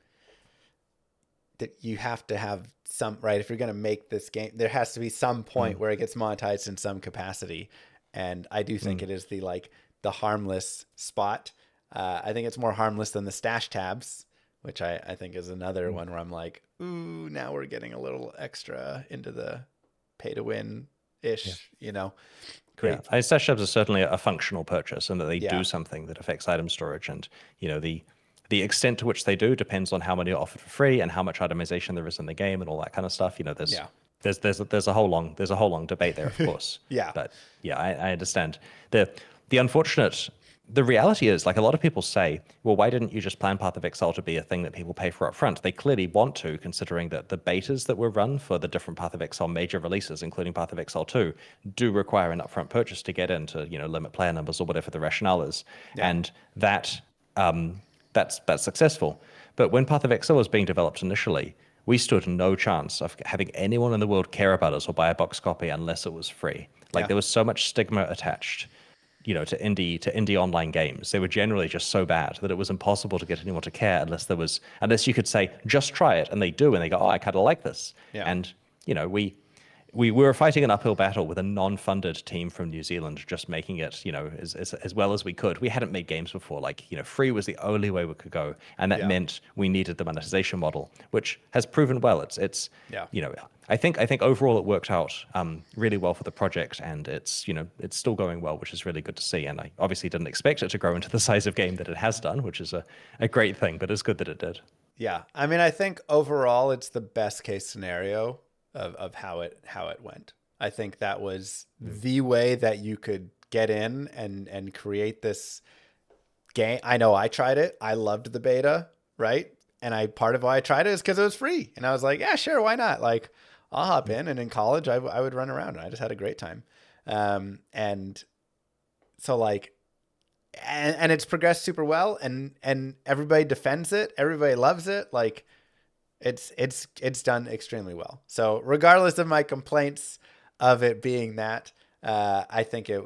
that you have to have some, right? If you're going to make this game, there has to be some point where it gets monetized in some capacity. And I do think it is the harmless spot. I think it's more harmless than the stash tabs, which I think is another one where I'm like, ooh, now we're getting a little extra into the pay to win ish, you know? Great. Yeah, stash tabs are certainly a functional purchase, and that they do something that affects item storage. And, you know, the extent to which they do depends on how many are offered for free and how much itemization there is in the game and all that kind of stuff. You know, there's a whole long debate there, of course. But yeah, I understand. The reality is, like, a lot of people say, well, why didn't you just plan Path of Exile to be a thing that people pay for up front? They clearly want to, considering that the betas that were run for the different Path of Exile major releases, including Path of Exile 2, do require an upfront purchase to get into, you know, limit player numbers or whatever the rationale is. And that's successful. But when Path of Exile was being developed initially, we stood no chance of having anyone in the world care about us or buy a box copy unless it was free. Like, there was so much stigma attached, you know, to indie online games. They were generally just so bad that it was impossible to get anyone to care unless you could say, just try it, and they do, and they go, oh, I kind of like this. And, you know, we were fighting an uphill battle with a non-funded team from New Zealand, just making it, as well as we could. We hadn't made games before. Like, free was the only way we could go, and that Yeah. meant we needed the monetization model, which has proven well. It's Yeah. I think overall it worked out really well for the project, and it's still going well, which is really good to see. And I obviously didn't expect it to grow into the size of game that it has done, which is a great thing, but it's good that it did. Yeah. I mean, I think overall it's the best case scenario of how it went. I think that was the way that you could get in and create this game. I know I tried it. I loved the beta, right? And part of why I tried it is because it was free. And I was like, yeah, sure, why not? Like, I'll hop in. And in college, I would run around and I just had a great time. And so like, and it's progressed super well, and everybody defends it. Everybody loves it. Like, it's done extremely well. So regardless of my complaints of it being that, I think it,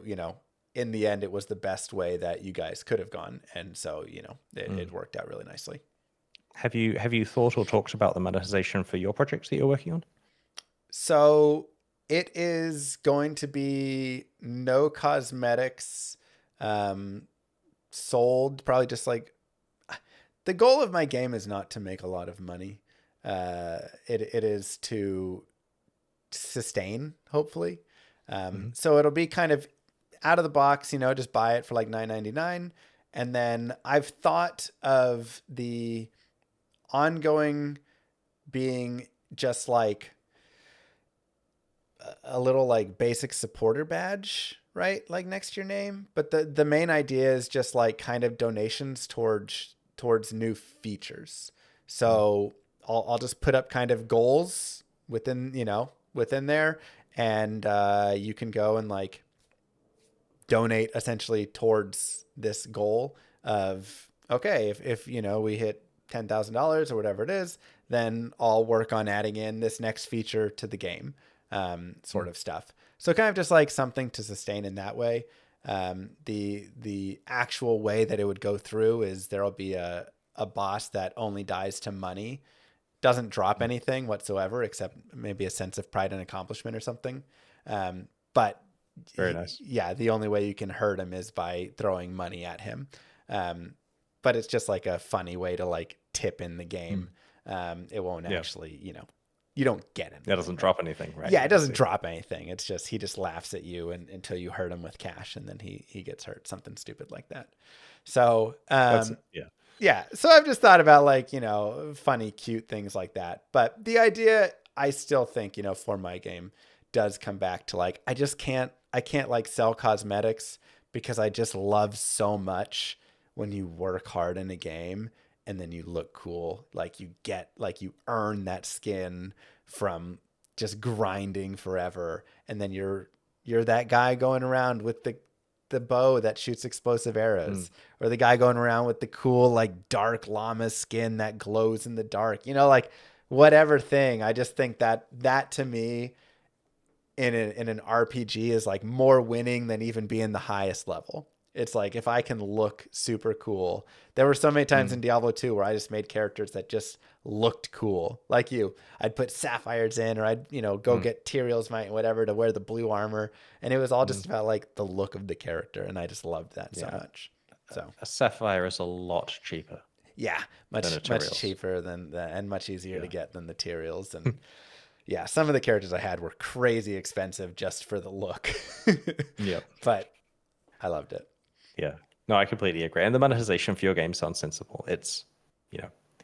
in the end, it was the best way that you guys could have gone. And so, it worked out really nicely. Have you thought or talked about the monetization for your project that you're working on? So it is going to be no cosmetics sold, probably just like the goal of my game is not to make a lot of money. It is to sustain, hopefully. So it'll be kind of out of the box, just buy it for like $9.99. And then I've thought of the ongoing being just like a little like basic supporter badge, right? Like next to your name. But the main idea is just like kind of donations towards new features. So I'll just put up kind of goals within there, and you can go and like donate essentially towards this goal of, okay, if we hit $10,000 or whatever it is, then I'll work on adding in this next feature to the game, sort of stuff. So kind of just like something to sustain in that way. The actual way that it would go through is there'll be a boss that only dies to money, doesn't drop anything whatsoever except maybe a sense of pride and accomplishment or something. But Very nice. yeah, the only way you can hurt him is by throwing money at him. But it's just like a funny way to like tip in the game. It won't actually, you don't get it. That doesn't drop anything, right? Yeah, it doesn't drop anything. It's just he just laughs at you until you hurt him with cash, and then he gets hurt, something stupid like that. So yeah. So I've just thought about like funny, cute things like that. But the idea, I still think for my game, does come back to like I can't like sell cosmetics because I just love so much when you work hard in a game and then you look cool. Like you earn that skin from just grinding forever. And then you're that guy going around with the bow that shoots explosive arrows, or the guy going around with the cool, like dark llama skin that glows in the dark, like whatever thing. I just think that to me in an RPG is like more winning than even being the highest level. It's like, if I can look super cool. There were so many times in Diablo 2 where I just made characters that just looked cool. Like I'd put sapphires in, or I'd, go get Tyrael's Might and whatever to wear the blue armor. And it was all just about like the look of the character. And I just loved that so much. So a sapphire is a lot cheaper. Yeah. Much cheaper than and much easier to get than the Tyraels. And yeah, some of the characters I had were crazy expensive just for the look. Yeah. But I loved it. Yeah. No, I completely agree. And the monetization for your game sounds sensible. It's,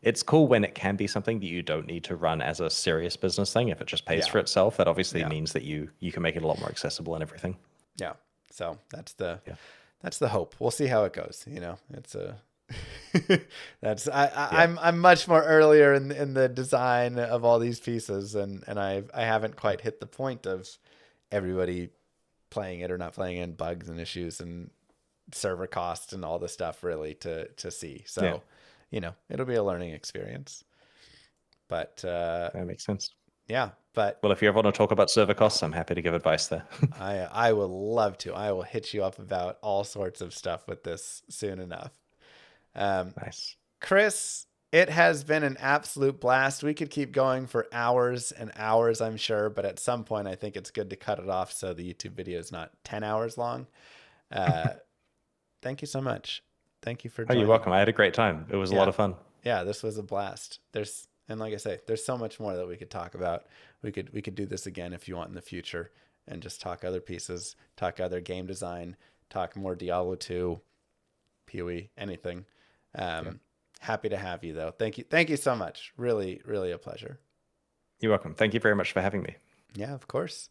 it's cool when it can be something that you don't need to run as a serious business thing. If it just pays for itself, that obviously means that you can make it a lot more accessible and everything. Yeah. So that's the hope. We'll see how it goes. It's a I'm much more earlier in the design of all these pieces, and I haven't quite hit the point of everybody playing it or not playing it, and bugs and issues and server costs and all this stuff really to see. So it'll be a learning experience. But that makes sense. Yeah, but well, if you ever want to talk about server costs, I'm happy to give advice there. I will love to. I will hit you up about all sorts of stuff with this soon enough. Nice. Chris, It has been an absolute blast. We could keep going for hours and hours, I'm sure, but at some point, I think it's good to cut it off so the YouTube video is not 10 hours long. Uh, Thank you so much. Thank you for Oh, you're joining. welcome. I had a great time. It was a lot Yeah. of fun. Yeah, this was a blast. And like I say, there's so much more that we could talk about. We could do this again if you want in the future and just talk other pieces, talk other game design, talk more Diablo 2, PoE, anything. Yeah. Happy to have you though. Thank you. Thank you so much. Really, really a pleasure. You're welcome. Thank you very much for having me. Yeah, of course.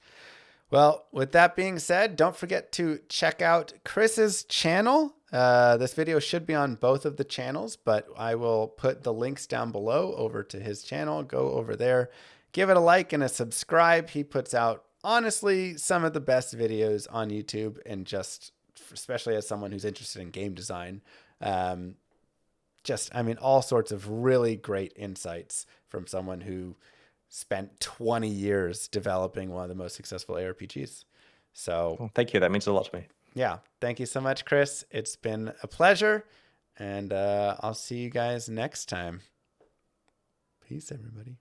Well, with that being said, don't forget to check out Chris's channel. This video should be on both of the channels, but I will put the links down below over to his channel. Go over there, give it a like and a subscribe. He puts out, honestly, some of the best videos on YouTube, and just especially as someone who's interested in game design. All sorts of really great insights from someone who spent 20 years developing one of the most successful ARPGs. So, Well, thank you. That means a lot to me. yeah, thank you so much, Chris. It's been a pleasure, and I'll see you guys next time. Peace, everybody.